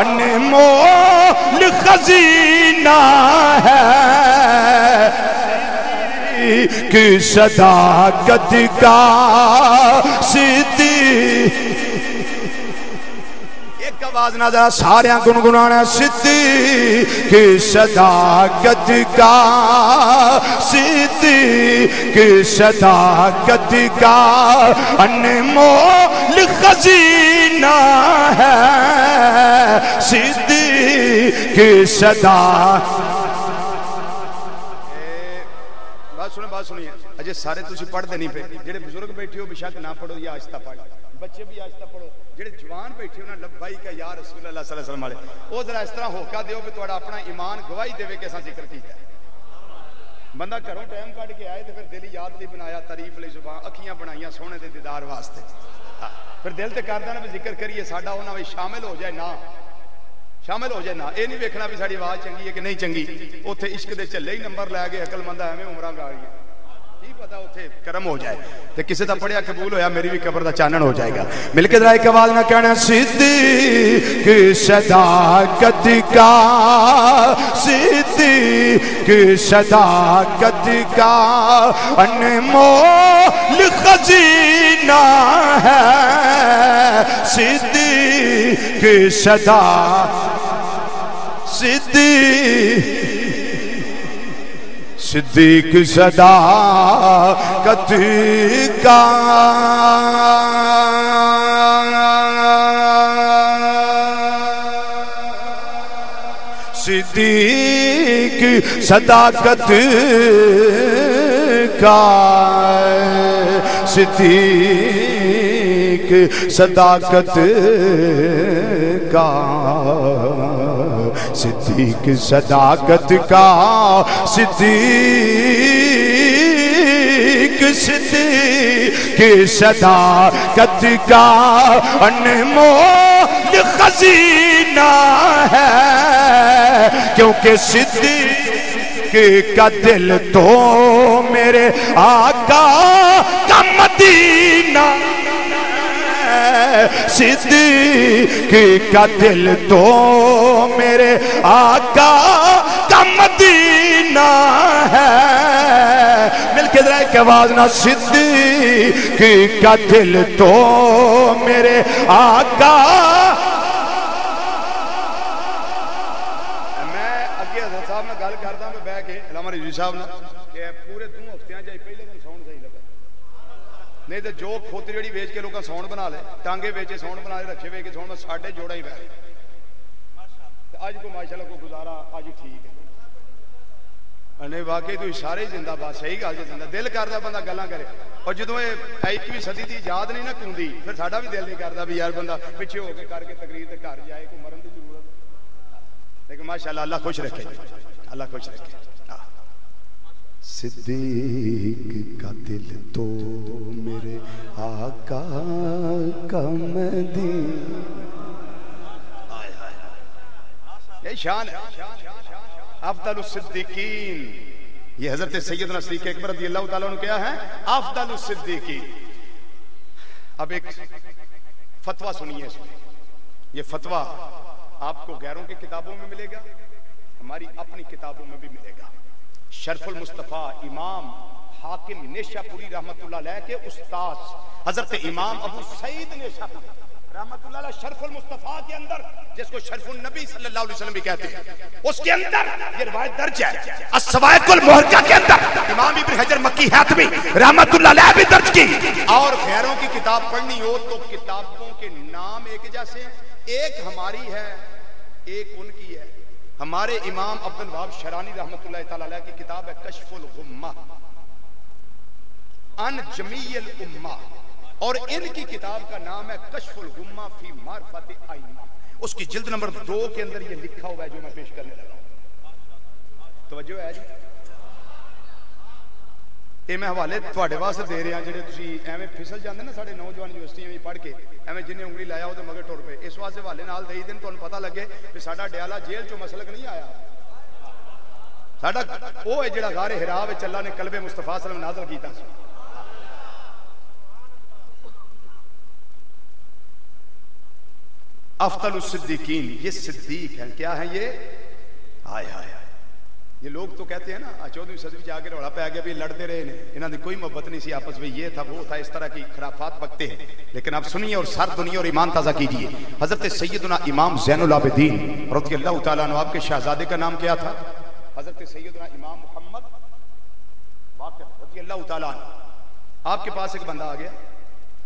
انمول خزینہ ہے, کہ صداقت کا صدیق ایک آواز نہ ذرا سارے گنگنانا صدیق صداقت کا صدیق صداقت کا انمول خزینہ ہے صدیق صداقت بات سنیے اجے سارے تسی پڑھتے نہیں پہ جڑے بزرگ بیٹھے ہو بشک نہ پڑھو یا آہستہ پڑھ بچے بھی آہستہ پڑھو جڑے جوان بیٹھے ہو نا لبیک یا رسول اللہ صلی اللہ علیہ وسلم والے او ذرا اس طرح ہوکا دیو کہ تہاڈا اپنا ایمان گواہی دے کہ اساں ذکر کیتا ہے بندہ گھروں ٹائم کڈ کے آئے تے پھر دل یاد نہیں بنایا تعریف لئی زبان اکھیاں بنائیاں سونے دے دیدار واسطے پھر دل تے کردا نا بھی ذکر کریے ساڈا انہاں وچ شامل ہو جائے نا شامل ہو جائے نا اے نہیں ویکھنا بھی ساڈی آواز چنگی ہے کہ نہیں چنگی اوتھے عشق دے چلے ہی نمبر لے گئے عقل مند ایویں عمراں گا گئی کی پتہ اوتھے کرم ہو جائے تے کسے دا پڑھیا قبول ہویا میری بھی قبر دا چانن ہو جائے گا مل کے ذرا ایک آواز نہ کہنا صدیق صداقت کا صدیق صداقت کا انمول خزینہ ہے صدیق صدیق صداقت کا صدیق صداقت کا صدیق صداقت کا صدیق صداقت کا صدیق صداقت کا انمول خزینہ ہے کیونکہ صدیق کا دل تو میرے آقا کا مدینہ صدیق کا دل تو میرے آقا کا مدینہ ہے مل کے ذرا ایک آواز نہ صدیق کا دل تو میرے آقا میں اگے حضرت صاحب نے گل کردا میں بیٹھ کے علامہ رضوی صاحب نے کہ پورے 2 ہفتیاں جائے پہلے دن ساؤنڈ صحیح لگا نہیں تو جو کھوتری جڑی ویچ کے لوگاں ساؤنڈ بنا لے ٹانگے ویچے ساؤنڈ بنا لے رکھے وے کے ساؤنڈ میں ساڈے جوڑا ہی بیٹھ آج کو ماشاءاللہ کو گزارا آج ٹھیک ہے نہیں واقعی تو سارے زندہ بات صحیح گل زندہ دل کردا بندہ گلاں کرے اور جدوں اے 21ویں صدی دی یاد نہیں نہ کیوندی پھر ساڈا بھی دل نہیں کردا بھی یار بندہ پیچھے ہو کے کر کے تقریر تے گھر جائے کوئی مرن دی ضرورت لیکن ماشاءاللہ اللہ خوش رکھے اللہ خوش رکھے صدیق کا دل تو میرے آقا کا مدینہ یہ شان ہے افضل الصدیقین یہ حضرت سیدنا صدیق اکبر رضی اللہ تعالیٰ عنہ کیا ہے افضل الصدیقین اب ایک فتوہ سنیے اس میں یہ فتوہ آپ کو غیروں کی کتابوں میں ملے گا ہماری اپنی کتابوں میں بھی ملے گا شرف المصطفیٰ امام حاکم نیشہ پوری رحمت اللہ علیہ کے استاذ حضرت امام ابو سعید نیشہ پوری رحمت اللہ علیہ شرف المصطفیٰ کے اندر جس کو شرف النبی صلی اللہ علیہ وسلم بھی کہتے ہیں اس کے اندر یہ روایت درج ہے السوائق المحرقہ کے اندر امام ابن حجر مکی حاتمی رحمت اللہ علیہ بھی درج کی اور غیروں کی کتاب پڑھنی ہو تو کتابوں کے نام ایک جیسے ایک ہماری ہے ایک ان کی ہے ہمارے امام عبد الوہاب شرانی رحمت اللہ تعالی علیہ کی کتاب ہے کشف الغمہ ان جمیع الامہ اور ان کی کتاب کا نام ہے کشف الغمہ فی معرفت ائمہ اس کی جلد نمبر 2 کے اندر یہ لکھا ہوا ہے جو میں پیش کرنے لگا ہوں توجہ ہے جی یہ میں حوالے تواڈے واسطے دے رہا جڑے تسی ایویں پھسل جاندے نا ساڈے نوجوان یونیورسٹیاں وچ پڑھ کے ایویں جنہیں انگلی لایا او تے مگر ٹر پے اس واسطے حوالے نال دئی دین تانوں پتہ لگے کہ ساڈا ڈیالہ جیل چوں مسلک نہیں آیا ساڈا او ہے جڑا غار حرا وچ اللہ نے قلب مصطفیٰ صلی اللہ علیہ وسلم نازل کیتا سی افضل الصدیقین یہ صدیق ہیں کیا ہیں یہ ہائے ہائے یہ لوگ تو کہتے ہیں نا 14ویں صدی جا کے روڑا پہ آ گیا بھی لڑتے رہے ہیں، انہوں نے کوئی محبت نہیں سی آپس میں، یہ تھا وہ تھا، اس طرح کی خرافات بکتے ہیں. لیکن آپ سنیے اور سر دنیا اور ایمان تازہ کیجئے. حضرت سیدنا امام زین العابدین رضی اللہ تعالیٰ عنہ، آپ کے شہزادے کا نام کیا تھا؟ حضرت سیدنا امام محمد باقر رضی اللہ تعالیٰ عنہ. آپ کے پاس ایک بندہ آ گیا،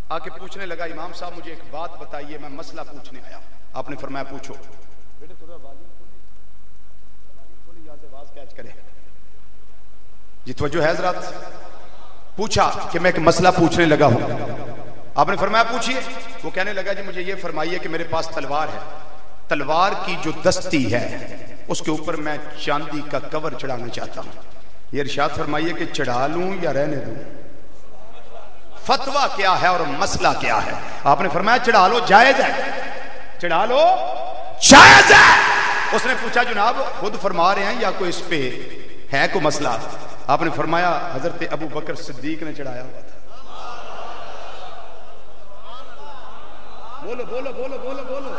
آ کے پوچھنے لگا امام صاحب مجھے ایک بات بتائیے، میں مسئلہ پوچھنے آیا. آپ نے فرمایا پوچھو. بیٹے تھوڑا کرے جی توجہ ہے حضرات. پوچھا کہ میں ایک مسئلہ پوچھنے لگا ہوں. آپ نے فرمایا پوچھئے. وہ کہنے لگا جی مجھے یہ فرمائیے کہ میرے پاس تلوار ہے، تلوار کی جو دستی ہے اس کے اوپر میں چاندی کا کور چڑھانا چاہتا ہوں. یہ ارشاد فرمائیے کہ چڑھا لوں یا رہنے دوں؟ فتویٰ کیا ہے اور مسئلہ کیا ہے؟ آپ نے فرمایا چڑھا لو، جائز ہے. چڑھا لو جائز ہے. اس نے پوچھا جناب خود فرما رہے ہیں یا کوئی اس پہ ہے کوئی مسئلہ؟ آپ نے فرمایا حضرت ابو بکر صدیق نے چڑھایا ہوا تھا. بولو بولو بولو بولو بولو.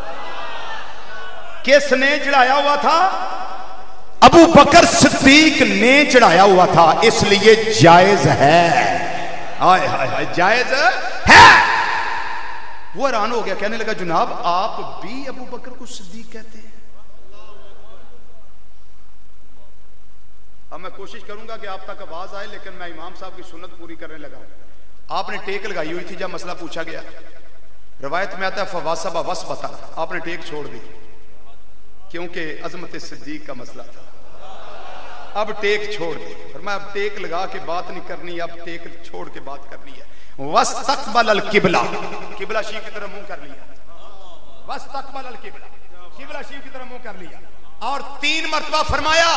کس نے چڑھایا ہوا تھا؟ ابو بکر صدیق نے چڑھایا ہوا تھا، اس لیے جائز ہے. آئے ہائے ہائے جائز ہے. وہ حیران ہو گیا، کہنے لگا جناب آپ بھی ابو بکر کو صدیق کہتے ہیں؟ اب میں کوشش کروں گا کہ آپ تک آواز آئے، لیکن میں امام صاحب کی سنت پوری کرنے لگا ہوں. آپ نے ٹیک لگائی ہوئی تھی جب مسئلہ پوچھا گیا. روایت میں آتا ہے فواسبہ وسبتا، آپ نے ٹیک چھوڑ دی کیونکہ عظمت صدیق کا مسئلہ تھا. اب ٹیک چھوڑ دی. فرمایا اب ٹیک لگا کے بات نہیں کرنی، اب ٹیک چھوڑ کے بات کرنی ہے. واستقبل القبلہ، قبلہ شریف کی طرف منہ کر لیا. واستقبل القبلہ، قبلہ شریف کی طرف منہ کر لیا. اور 3 مرتبہ فرمایا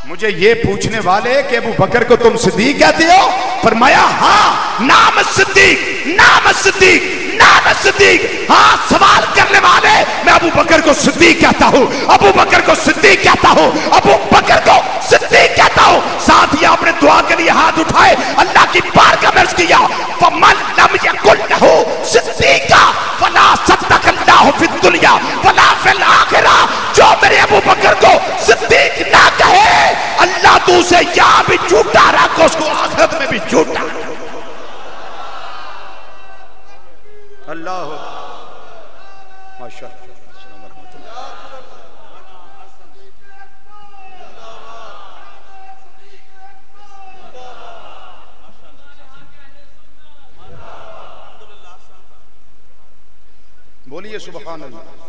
مجھے یہ پوچھنے والے کہ ابو بکر کو تم صدیق کہتے ہو؟ فرمایا ہاں نام صدیق، نام صدیق، نام صدیق. ہاں سوال کرنے والے میں ابو بکر کو صدیق کہتا ہوں، ابو بکر کو صدیق کہتا ہوں، ابو بکر کو صدیق کہتا ہوں. ساتھ ہی آپ نے دعا کے لیے ہاتھ اٹھائے، اللہ کی بارگاہ میں عرض کیا فمن لم یکن لہ صدیقا فلا صدق اللہ فی الدنیا ولا فی الآخرہ. جو میرے ابو بکر کو صدیق نہ کہے اللہ تو اسے یہاں بھی جھوٹا رکھ، اس کو آخرت میں بھی جھوٹا. اللہ ماشاءاللہ. السلام ورحمۃ اللہ. بولیے سبحان اللہ.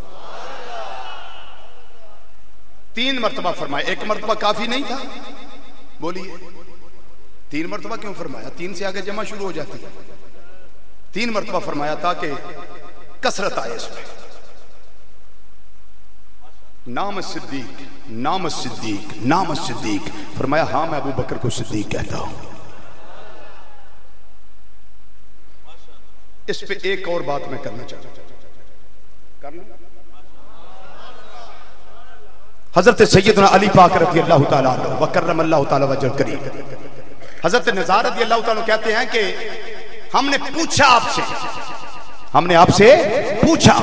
3 مرتبہ فرمایا، 1 مرتبہ کافی نہیں تھا. بولیے 3 مرتبہ کیوں فرمایا؟ 3 سے آگے جمع شروع ہو جاتی ہے. 3 مرتبہ فرمایا تاکہ کثرت آئے اس میں. نام صدیق، نام صدیق، نام صدیق. فرمایا ہاں میں ابو بکر کو صدیق کہتا ہوں. اس پہ ایک اور بات میں کرنا چاہتا ہوں. کر لوں؟ حضرت سیدنا علی پاک رضی اللہ تعالیٰ عنہ وکرم اللہ تعالیٰ وجہ کریم، حضرت نزار رضی اللہ تعالیٰ کہتے ہیں کہ ہم نے پوچھا آپ سے، ہم نے آپ سے پوچھا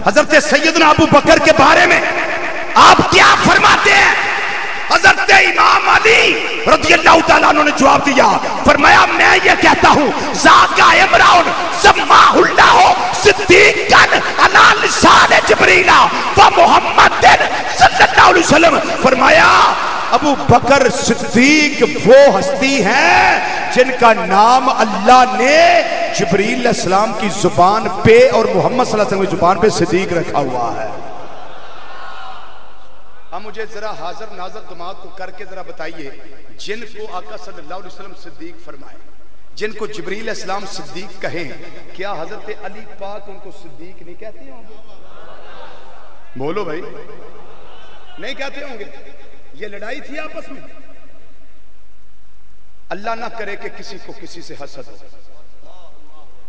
حضرت سیدنا ابو بکر کے بارے میں آپ کیا فرماتے ہیں؟ حضرت امام علی رضی اللہ تعالیٰ عنہ نے جواب دیا، فرمایا میں یہ کہتا ہوں ذاکا امرؤن سماہ اللہ صدیقاً علی لسان جبریل و محمد صلی اللہ علیہ وسلم. فرمایا ابو بکر صدیق وہ ہستی ہیں جن کا نام اللہ نے جبریل علیہ السلام کی زبان پہ اور محمد صلی اللہ علیہ وسلم کی زبان پہ صدیق رکھا ہوا ہے. اب مجھے ذرا حاضر ناظر دماغ کو کر کے ذرا بتائیے، جن کو آقا صلی اللہ علیہ وسلم صدیق فرمائے، جن کو جبریل علیہ السلام صدیق کہیں، کیا حضرت علی پاک ان کو صدیق نہیں کہتے ہوں گے؟ بولو بھائی، نہیں کہتے ہوں گے؟ یہ لڑائی تھی آپس میں. اللہ نہ کرے کہ کسی کو کسی سے حسد ہو.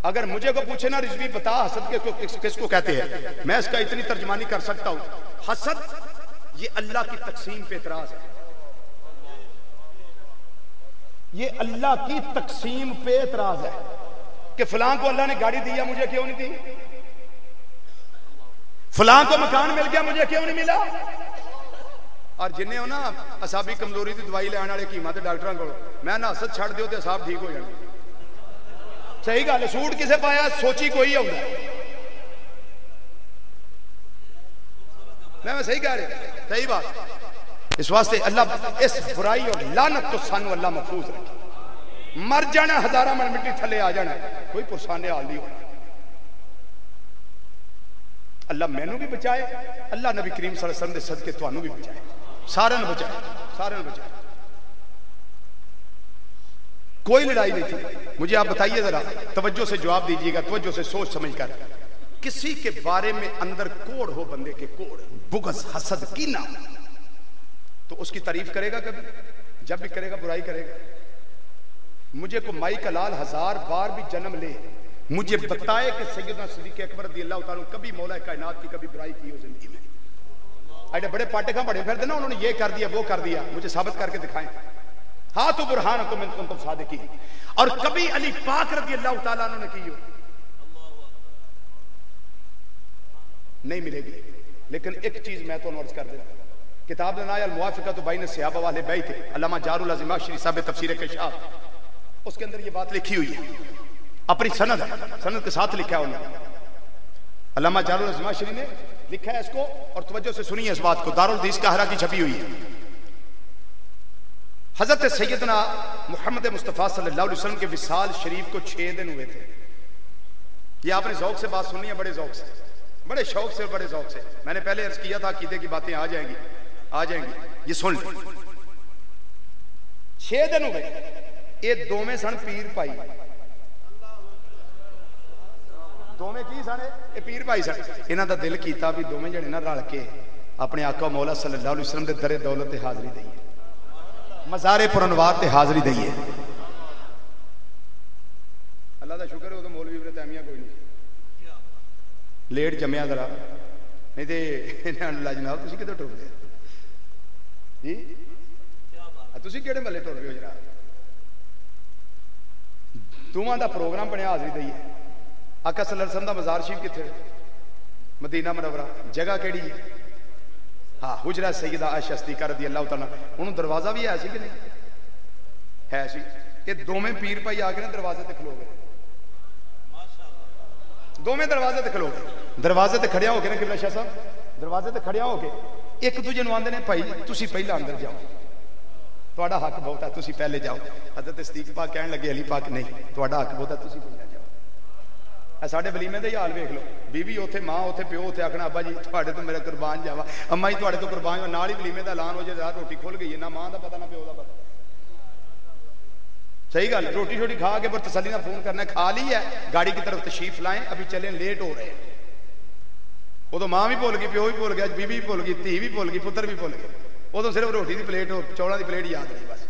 اگر مجھے کو پوچھے نا رضوی بتا حسد کس کو کہتے ہیں، میں اس کا اتنی ترجمانی کر سکتا ہوں. حسد یہ اللہ کی تقسیم پہ اعتراض ہے. یہ اللہ کی تقسیم پہ اعتراض ہے کہ فلاں کو اللہ نے گاڑی دیا مجھے کیوں نہیں دی، فلاں کو مکان مل گیا مجھے کیوں نہیں ملا. اور جنہیں ہو نا اصابی کمزوری کی دوائی لین والے حکیماں تے ڈاکٹراں کول میں نہ حسد چھڑ دیو تے اصاب ٹھیک ہو جانے صحیح گل ہے سوٹ کسے پایا سوچی کوئی آؤں میں صحیح کہہ رہے صحیح بات اس واسطے اللہ اس برائی اور لعنت تو سانو اللہ محفوظ رکھے مر جانا ہزارہ من مٹی تھلے آ جانا کوئی پرسانے حال نہیں ہونا اللہ مینوں بھی بچائے اللہ نبی کریم صلی اللہ علیہ وسلم دے صدقے تانوں بھی بچائے سارے نے بچائے کوئی لڑائی نہیں تھی مجھے آپ بتائیے ذرا توجہ سے جواب دیجیے گا توجہ سے سوچ سمجھ کر کسی کے بارے میں اندر کوڑ ہو بندے کے کوڑ بغض حسد کینہ تو اس کی تعریف کرے گا کبھی جب بھی کرے گا برائی کرے گا مجھے کو مائی کا لال 1000 بار بھی جنم لے مجھے بتائے کہ سیدنا صدیق اکبر رضی اللہ تعالیٰ کبھی مولا کائنات کی کبھی برائی کی ہو زندگی میں ایڈے بڑے پاٹے کا بڑے پھر دینا انہوں نے یہ کر دیا وہ کر دیا مجھے ثابت کر کے دکھائیں ہاں تو برہانکم ان کنتم صادقین اور کبھی علی پاک رضی اللہ تعالیٰ نے کی ہو نہیں ملے گی لیکن ایک چیز میں تو عرض کر دیتا کتاب لنایا الموافقۃ بین الصحابہ والے بیت علامہ جار العظماشری صاحب تفسیر کشاف اس کے اندر یہ بات لکھی ہوئی ہے اپنی سند کے ساتھ لکھا ہے انہوں نے علامہ جار العظماشری نے لکھا ہے اس کو اور توجہ سے سنیے اس بات کو دارالحدیث قاہرہ کی چھپی ہوئی ہے حضرت سیدنا محمد مصطفیٰ صلی اللہ علیہ وسلم کے وصال شریف کو 6 دن ہوئے تھے یہ آپ نے ذوق سے بات سننی ہے بڑے ذوق سے بڑے شوق سے بڑے ذوق سے میں نے پہلے عرض کیا تھا عقیدے کی باتیں آ جائیں گی یہ سن لیں 6 دن ہو گئے یہ دوویں سن پیر پائی دوویں کی سن یہ پیر پائی سن انہاں دا دل کیتا بھی دوویں جنے نہ رل کے اپنے آقا مولا صلی اللہ علیہ وسلم دے در دولت تے حاضری دئیے مزار پرانوار تے حاضری دئیے اللہ دا شکر ہے وہ تو مولوی ابن تیمیہ کوئی نہیں لیٹ جمیا ذرا نہیں تے اللہ جناب تسی کدھر ٹر گئے جی تسی کیڑے ملے ٹر گئے ہو جناب دوواں دا پروگرام بنیا حاضری دئیے آقا صلی اللہ علیہ وسلم دا مزار شریف کتنے مدینہ منورہ جگہ کیڑی ہے ہاں حجرہ سیدہ عائشہ صدیقہ رضی اللہ تعالیٰ انہوں دروازہ بھی ہے سی کہ نہیں ہے سی یہ دوویں پیر پائی آ کے دروازے تے کھلو گئے دوویں دروازے تے کھلو گئے دروازے تے کھڑیا ہو کے نا قبلہ شاہ صاحب دروازے تے کھڑیا ہو کے ایک دوجے نوں آندے نے بھائی تسی پہلا اندر جاؤ تہاڈا حق بہت ہے تسی پہلے جاؤ حضرت صدیق پاک کہن لگے علی پاک نہیں تہاڈا حق بہت ہے تسی پہلا جاؤ اے ساڈے ولیمے دے حال ویکھ لو بیوی اوتھے ماں اوتھے پیو اوتھے آکھنا ابا جی تہاڈے تو میرا قربان جاوا اما جی تہاڈے تو قربان جاوا نال ہی ولیمے دا اعلان ہو جائے یار روٹی کھل گئی ہے نہ ماں دا پتہ نہ پیو دا پتہ صحیح گل روٹی شوٹی کھا کے پر تسلی نہ فون کرنا ہے کھا لی ہے گاڑی کی طرف تشریف لائیں ابھی چلیں لیٹ ہو رہے ہیں وہ تو ماں بھی بھول گئی پیو بھی بھول گیا بیوی بھی بھول گئی دھی بھی بھول گئی پتر بھی بھول گیا وہ تو صرف روٹی دی پلیٹ ہو چوڑا دی پلیٹ یاد رہی بس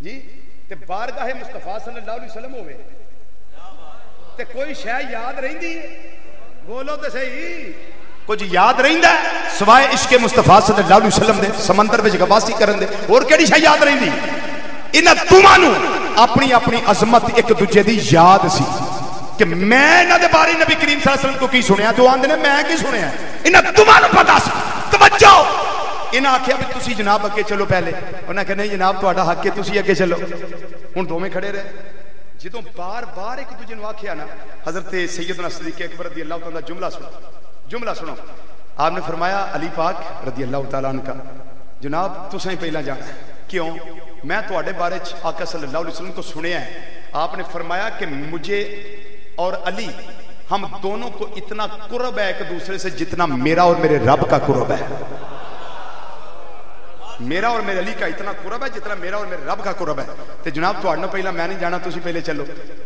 جی تے بارگاہ مصطفیٰ صلی اللہ علیہ وسلم ہوئے تے کوئی شے یاد رہندی ہے بولو تے صحیح کچھ یاد رہندا ہے سوائے عشق مصطفیٰ صلی اللہ علیہ وسلم دے سمندر وچ غواصی کرن دے اور کیڑی شے یاد رہندی انہاں تمہاں نوں اپنی اپنی عظمت ایک دوجے دی یاد سی کہ میں انہاں دے بارے نبی کریم صلی اللہ علیہ وسلم کو کی سنیا تو آندے نے میں کی سنیا انہاں تمہاں نوں پتہ سی توجہ انہاں آکھیا بھی تسی جناب اگے چلو پہلے انہاں کہ نہیں جناب تہاڈا حق ہے تسی اگے چلو ہن دوویں کھڑے رہے جدوں بار بار ایک دوجے نوں آکھیا نا حضرت سیدنا صدیق اکبر رضی اللہ تعالیٰ جملہ سنو آپ نے فرمایا علی پاک رضی اللہ تعالیٰ عنہ کا جناب تسیں پہلا جانا ہے کیوں میں تواڈے بارے آقا صلی اللہ علیہ وسلم کو سنیا ہے آپ نے فرمایا کہ مجھے اور علی ہم دونوں کو اتنا قرب ہے ایک دوسرے سے جتنا میرا اور میرے رب کا قرب ہے میرا اور میرے علی کا اتنا قرب ہے جتنا میرا اور میرے رب کا قرب ہے تو جناب تواڈے پہلا میں نہیں جانا تسی پہلے چلو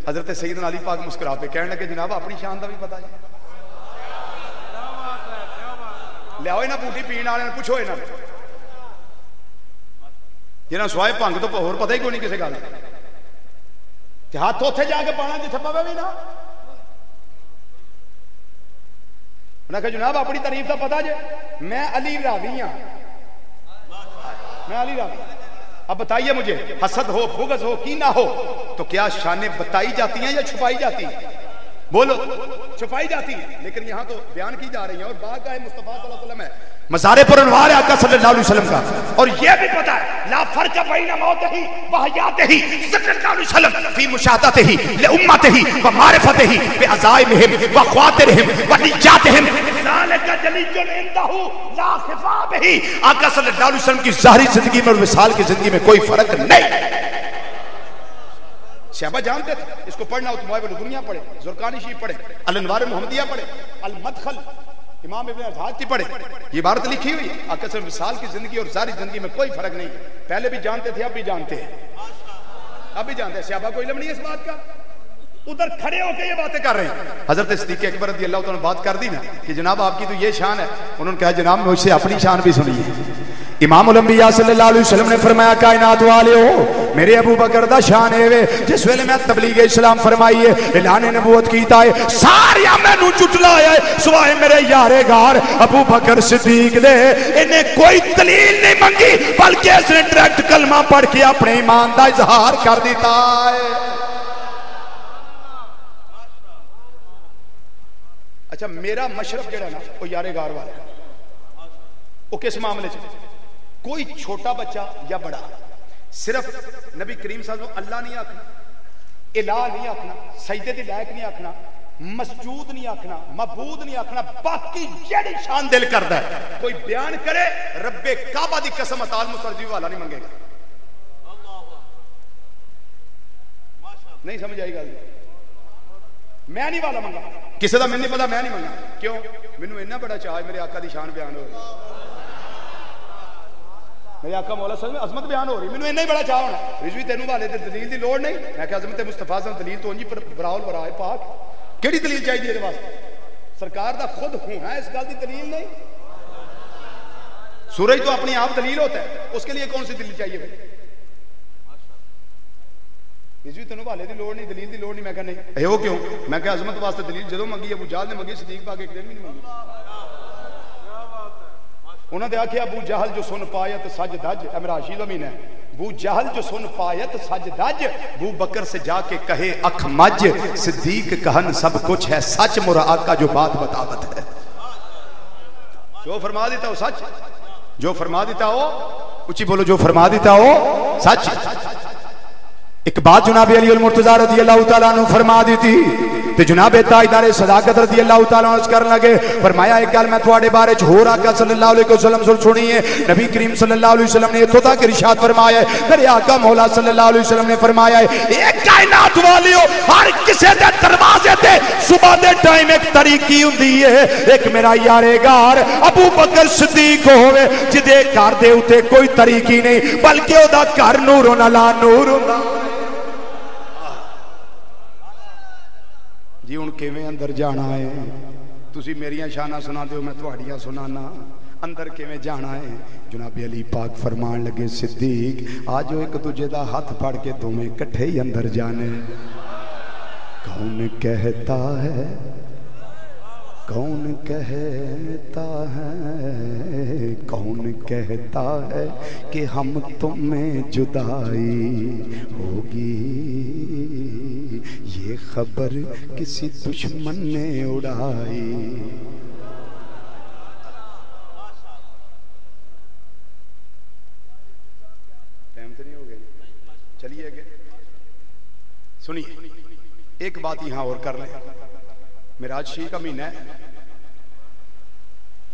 حضرت سیدنا علی پاک مسکرا پہ کہنے لگے جناب اپنی شان دا بھی پتہ ہے لیاؤ انہاں بوٹی پین والے پوچھو انہاں جنہاں سوائے بھنگ تو ہور پتہ ہی کوئی نہیں کسے گل تے ہاتھ اوتھے جا کے پانا جتھے پاوے بھی نا انہاں کہ جناب اپنی تعریف دا پتہ جے میں علی راوی ہاں میں علی راوی اب بتائیے مجھے حسد ہو بغض ہو کینہ ہو تو کیا شانیں بتائی جاتی ہیں یا چھپائی جاتی ہیں بولو چھپائی جاتی ہیں لیکن یہاں تو بیان کی جا رہی ہیں اور بارگاہ مصطفیٰ صلی اللہ علیہ وسلم ہے مزار پر انوار ہے آقا صلی اللہ علیہ وسلم کا. اور یہ بھی پتا ہے لا فرق بین موتہ و حیاتہ صلی اللہ علیہ وسلم فی مشاہدتہ لامتہ و معرفتہ بعزائمہم و خواطرہم و نیاتہم ذالک جلی عندہ لا خفا بہ. آقا صلی اللہ علیہ وسلم کی ظاہری زندگی میں اور وصال کی زندگی میں کوئی فرق نہیں. صحابہ جانتے تھے. اس کو پڑھنا ہو تو موائب الدنیا پڑھے, زرقانی شریف پڑھے, الانوار محمدیہ پڑھے, المدخل امام ابن اجاج کی پڑھے. یہ عبارت لکھی ہوئی ہے. آقا صلی اللہ علیہ وسلم وصال کی زندگی اور ظاہری زندگی میں کوئی فرق نہیں. پہلے بھی جانتے تھے, اب بھی جانتے ہیں, اب بھی جانتے ہیں. صحابہ کو علم نہیں ہے اس بات کا, ادھر کھڑے ہو کے یہ باتیں کر رہے ہیں. حضرت صدیق اکبر رضی اللہ تعالیٰ نے بات کر دی نا کہ جناب آپ کی تو یہ شان ہے. انہوں نے کہا جناب مجھ سے اپنی شان بھی سنیے. امام الانبیاء صلی اللہ علیہ وسلم نے فرمایا کائنات والے ہو میرے ابو بکر دا شان ہے وے جس ویلے میں تبلیغ اسلام فرمائی ہے اعلان نبوت کیتا ہے سارے مینوں چٹلایا ہے سوائے میرے یارے گار ابو بکر صدیق دے. انہیں کوئی دلیل نہیں منگی بلکہ اس نے ڈائریکٹ کلمہ پڑھ کے اپنے ایمان دا اظہار کر دیتا ہے. اچھا میرا مشرف جڑا نا وہ یارے گار والا ہے. وہ کس معاملے سے؟ کوئی چھوٹا بچہ یا بڑا صرف نبی کریم صلی اللہ علیہ وسلم اللہ نہیں آکھنا, الہ نہیں آکھنا, سجدے دی لائق نہیں آکھنا, مسجود نہیں آکھنا, معبود نہیں آکھنا. باقی جڑی شان دل کردا ہے کوئی بیان کرے رب کعبہ دی قسم اتال مسترجی والا نہیں منگے گا. نہیں سمجھ آئی گل؟ میں نہیں والا منگا کسی دا, میں نہیں پتا, میں نہیں منگا. کیوں؟ مینوں اتنا بڑا چاہ میرے آقا دی شان بیان ہو رہی, میرے آقا مولا صلی اللہ علیہ وسلم عظمت بیان ہو رہی, مینوں اتنا ہی بڑا چاہ ہونا. رضوی تینوں والے تے دلیل دی لوڑ نہیں. میں کہ عظمت مصطفیٰ صلی اللہ علیہ وسلم دلیل تو انجی پر براول برائے پاک کیڑی دلیل چاہیے دے واسطے؟ سرکار دا خود ہونا ہے, اس گل دی دلیل نہیں. سورج تو اپنی آپ دلیل ہوتا ہے, اس کے لیے کون سی دلیل چاہیے بھائی؟ رضوی تینوں والے دی لوڑ نہیں, دلیل دی لوڑ نہیں. میں کہ نہیں. اے وہ کیوں؟ میں کہ عظمت واسطے دلیل جدوں منگی ابو جہل نے منگی, صدیق پاک ایک دن بھی نہیں منگی. انہوں نے آخیا ابو جہل جو سن پایت سج دج, میرا راشد امین ہے, ابو جہل جو سن پایت سج دج, ابو بکر سے جا کے کہے اکھ مج, صدیق کہن سب کچھ ہے سچ, مرا آقا جو بات بتاوت ہے. جو فرما دیتا ہو سچ, جو فرما دیتا ہو اچھی بولو, جو فرما دیتا ہو سچ. ایک بات جناب علی المرتضی رضی اللہ تعالیٰ عنہ فرما دی تھی تے جناب تاجدار صداقت رضی اللہ تعالیٰ عنہ کرنے لگے. فرمایا ایک گل میں تواڈے بارے چ ہور آقا صلی اللہ علیہ وسلم سنی ہے. نبی کریم صلی اللہ علیہ وسلم نے اتھوں تک ارشاد فرمایا ہے, میرے آقا مولا صلی اللہ علیہ وسلم نے فرمایا ہے ایک کائنات والیو ہر کسے دے دروازے تے صبح دے ٹائم ایک طریقی ہوندی ہے. ایک میرا یارے گار ابو بکر صدیق ہوے جدے گھر دے اوتے کوئی طریقی نہیں بلکہ او دا گھر نور علی نور ہوندا. جی ہوں کیویں اندر جانا ہے؟ تسی میریاں شانہ سنا دیو, میں تواڈیاں سنانا. اندر کیویں جانا ہے؟ جناب علی پاک فرمان لگے صدیق آجو ایک دوجے دا ہاتھ پھڑ کے دوویں کٹھے ہی اندر جانے. کون کہتا ہے, کون کہتا ہے, کون کہتا ہے کہ ہم تم میں جدائی ہوگی, یہ خبر کسی دشمن نے اڑائی. ٹائم تو نہیں ہو گیا, چلیے گے. سنیے ایک بات یہاں اور کر لیں. معراج شریف کا مہینہ ہے,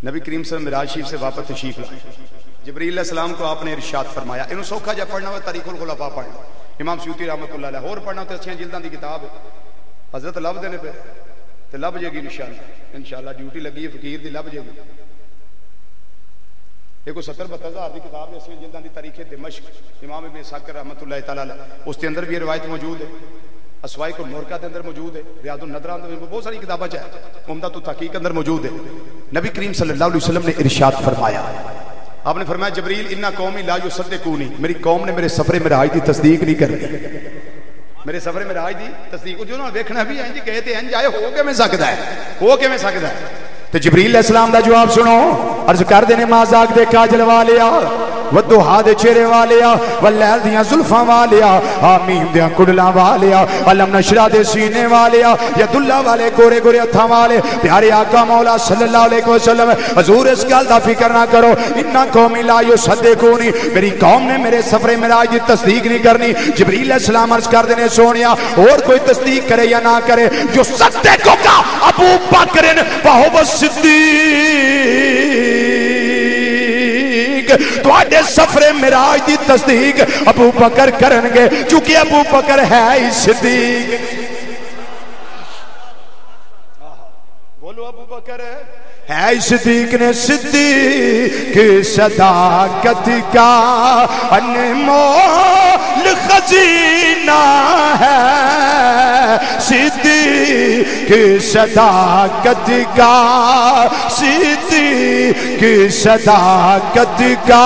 نبی کریم صلی اللہ علیہ وسلم معراج شریف سے واپس تشریف لائے. جبریل علیہ السلام کو آپ نے ارشاد فرمایا, انہوں سوکھا جا پڑھنا ہوا تاریخ الخلفاء پڑھنا, امام سیوطی رحمۃ اللہ علیہ, اور پڑھنا تو اچھیاں جلداں دی کتاب ہے, حضرت لب دینے پہ تے لب جائے گی انشاءاللہ ڈیوٹی لگی ہے فقیر دی, لب جائے گی. ایک 70-72 ہزار دی کتاب ہے, اس میں جلداں دی تاریخ دمشق امام ابن اسحاق رحمۃ اللہ تعالی علیہ, اس کے اندر بھی روایت موجود ہے. اسوائق المورکہ کے اندر موجود ہے, ریاض النظرہ اندر بہت ساری کتابیں چاہے, عمدۃ التحقیق اندر موجود ہے. نبی کریم صلی اللہ علیہ وسلم نے ارشاد فرمایا, آپ نے فرمایا جبریل انا قومی لا یصدقونی, میری قوم نے میرے سفر معراج دی تصدیق نہیں کرنی. میرے سفر معراج دی تصدیق جو انہوں نے دیکھنا بھی انج کہے تے انج آئے ہو کے میں سکدا ہے, ہو کے میں سکدا ہے. تو جبریل علیہ السلام دا جواب سنو, عرض کر دینے مازاق دے کاجل والیا ودوہا دے چہرے والیا واللیل دیاں زلفاں والیا آمین دیاں کڑلاں والیا علم نشرہ دے سینے والیا ید اللہ والے گورے گورے اتھا والے پیارے آقا مولا صلی اللہ علیہ وسلم حضور اس گل دا فکر نہ کرو انہا قومی لا یصدقونی میری قوم نے میرے سفر معراج دی تصدیق نہیں کرنی جبریل علیہ السلام عرض کر دینے سونیا اور کوئی تصدیق کرے یا نہ کرے جو صدقوں کا ابو بکر وہو الصدیق تو آدھے سفر معراج دی تصدیق ابو بکر کرنگے چونکہ ابو بکر ہے ہی صدیق بولو ابو بکر ہے صدیق نے صدیق صداقت کا انمول خزینہ ہے صدیق صداقت کا صدیق صداقت کا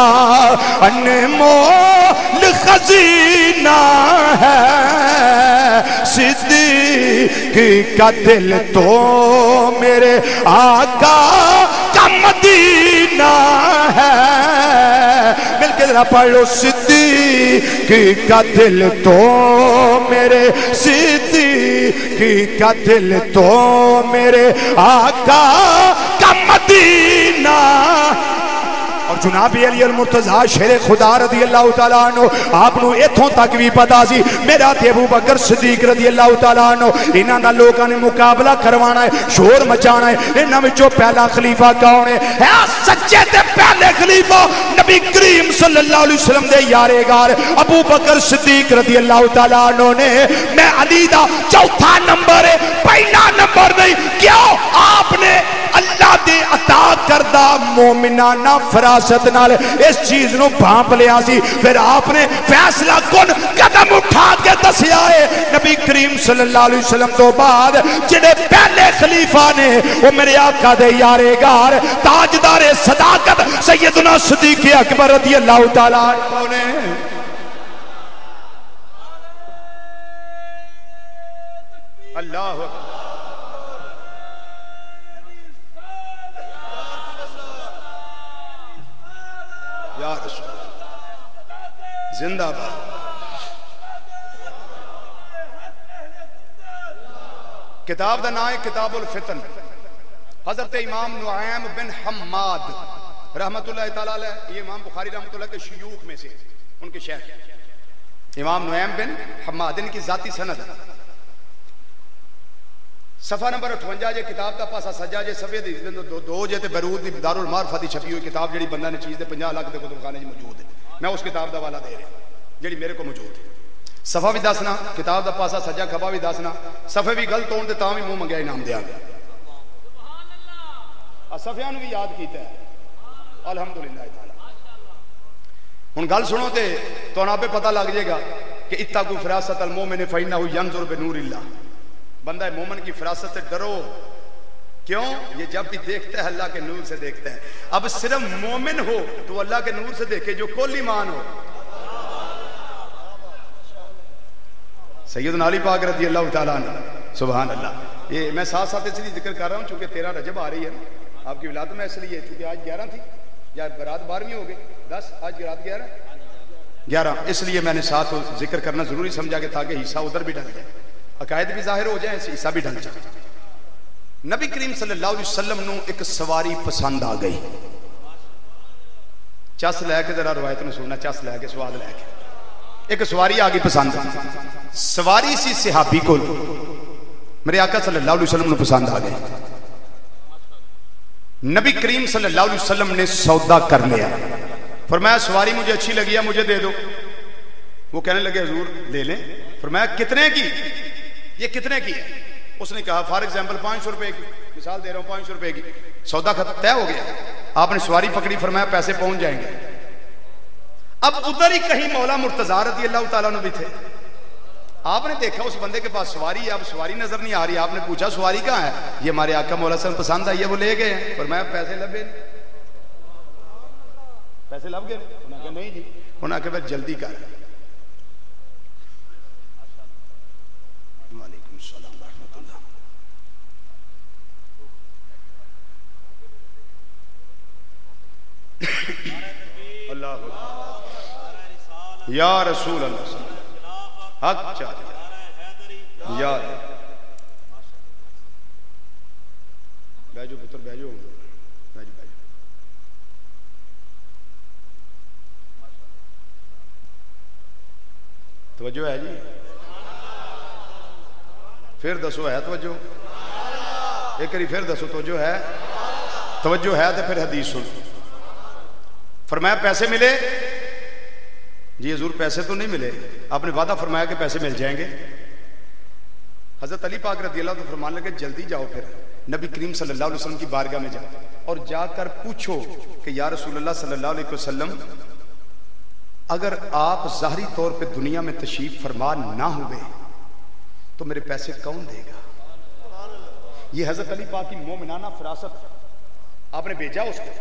انمول خزینہ ہے صدیق کا دل تو میرے آقا کا مدینہ ہے مل کے ذرا پڑھ لو صدیق کا دل تو میرے صدیق کا دل تو میرے آقا کا مدینہ اور جناب علی المرتضیٰ شیر خدا رضی اللہ تعالیٰ عنہ آپ نو ایتھوں تک بھی پتا سی میرا تے ابو بکر صدیق رضی اللہ تعالیٰ عنہ انہاں دا لوگاں نے مقابلہ کروانا ہے شور مچانا ہے انہاں وچوں پہلا خلیفہ کون ہے سچے تے پہلے خلیفہ نبی کریم صلی اللہ علیہ وسلم دے یارے گار ابو بکر صدیق رضی اللہ تعالیٰ عنہ نے میں علی دا چوتھا نمبر ہے پہلا نمبر نہیں کیوں آپ نے اللہ دے عطا کردہ مومنانہ فراست نال اس چیز نو بھانپ لیا سی پھر آپ نے فیصلہ کن قدم اٹھا کے دسیا ہے نبی کریم صلی اللہ علیہ وسلم تو بعد جنہیں پہلے خلیفہ نے وہ میرے آقا دے یارے گار تاجدار صداقت سیدنا صدیق اکبر رضی اللہ تعالیٰ عنہ نے اللہ اکبر یا رسول زندہ باد کتاب دا نام ہے کتاب الفتن حضرت امام نعیم بن حماد رحمت اللہ تعالیٰ علیہ یہ امام بخاری رحمت اللہ کے شیوخ میں سے ان کے شیخ امام نعیم بن حماد ان کی ذاتی سند صفحہ نمبر 58 جے کتاب دا پاسا سجا جے صفحے دی دو جے تے بیروت دی دار المعارف دی چھپی ہوئی کتاب جڑی بندہ نے چیز دے 50 لاکھ دے کتب خانے میں موجود ہے میں اس کتاب دا والا دے رہا جڑی میرے کو موجود ہے صفحہ بھی دسنا کتاب دا پاسا سجا کھبا بھی دسنا صفحے بھی غلط ہون تے تاں بھی منہ منگیا انعام دیا گیا صفحیاں نو بھی یاد کیتا ہے الحمدللہ تعالی ہن گل سنو تے تہاں پہ پتہ لگ جائے گا کہ اتقوا فراست المؤمن فإنه ينظر بنور اللہ بندہ مومن کی فراست سے ڈرو کیوں یہ جب بھی دیکھتا ہے اللہ کے نور سے دیکھتا ہے اب صرف مومن ہو تو اللہ کے نور سے دیکھے جو کل ایمان ہو سیدنا علی پاک رضی اللہ تعالیٰ عنہ سبحان اللہ یہ میں ساتھ ساتھ اس لیے ذکر کر رہا ہوں چونکہ 13 رجب آ رہی ہے آپ کی ولادت میں اس لیے چونکہ آج 11 تھی یا برات 12ویں ہو گئی 10 آج رات 11 اس لیے میں نے ساتھ ذکر کرنا ضروری سمجھا کہ تاکہ حصہ ادھر بھی ڈل جائے عقائد بھی ظاہر ہو جائیں حصہ بھی ڈھل جائے نبی کریم صلی اللہ علیہ وسلم نو ایک سواری پسند آ گئی چس لے کے ذرا روایت نو سننا چس لے کے سواد لے کے ایک سواری آ گئی پسند سواری سی صحابی کو میرے آقا صلی اللہ علیہ وسلم نو پسند آ گئی نبی کریم صلی اللہ علیہ وسلم نے سودا کر لیا فرمایا سواری مجھے اچھی لگی ہے مجھے دے دو وہ کہنے لگے حضور لے لیں فرمایا کتنے کی یہ کتنے کی ہے اس نے کہا فار ایگزامپل 500 روپے کی مثال دے رہا ہوں 500 روپے کی سودا طے ہو گیا آپ نے سواری پکڑی فرمایا پیسے پہنچ جائیں گے اب ادھر ہی کہیں مولا مرتضیٰ رضی اللہ تعالیٰ عنہ بھی تھے آپ نے دیکھا اس بندے کے پاس سواری ہے اب سواری نظر نہیں آ رہی آپ نے پوچھا سواری کہاں ہے یہ ہمارے آقا مولا صلی اللہ علیہ وسلم پسند آئی ہے وہ لے گئے ہیں فرمایا پیسے لب گئے پیسے لب گئے انہوں نے کہا نہیں جی انہوں نے کہا پھر جلدی کر اللہ یا رسول اللہ حق چاہیے یا بیجو پتر بیجو توجہ ہے جی پھر دسو ہے توجہ ایک کری پھر دسو توجہ ہے تو پھر حدیث سن فرمایا پیسے ملے جی حضور پیسے تو نہیں ملے آپ نے وعدہ فرمایا کہ پیسے مل جائیں گے حضرت علی پاک رضی اللہ عنہ فرمانے لگے جلدی جاؤ پھر نبی کریم صلی اللہ علیہ وسلم کی بارگاہ میں جاؤ اور جا کر پوچھو کہ یا رسول اللہ صلی اللہ علیہ وسلم اگر آپ ظاہری طور پہ دنیا میں تشریف فرما نہ ہوئے تو میرے پیسے کون دے گا؟ یہ حضرت علی پاک کی مومنانہ فراست آپ نے بھیجا اس کو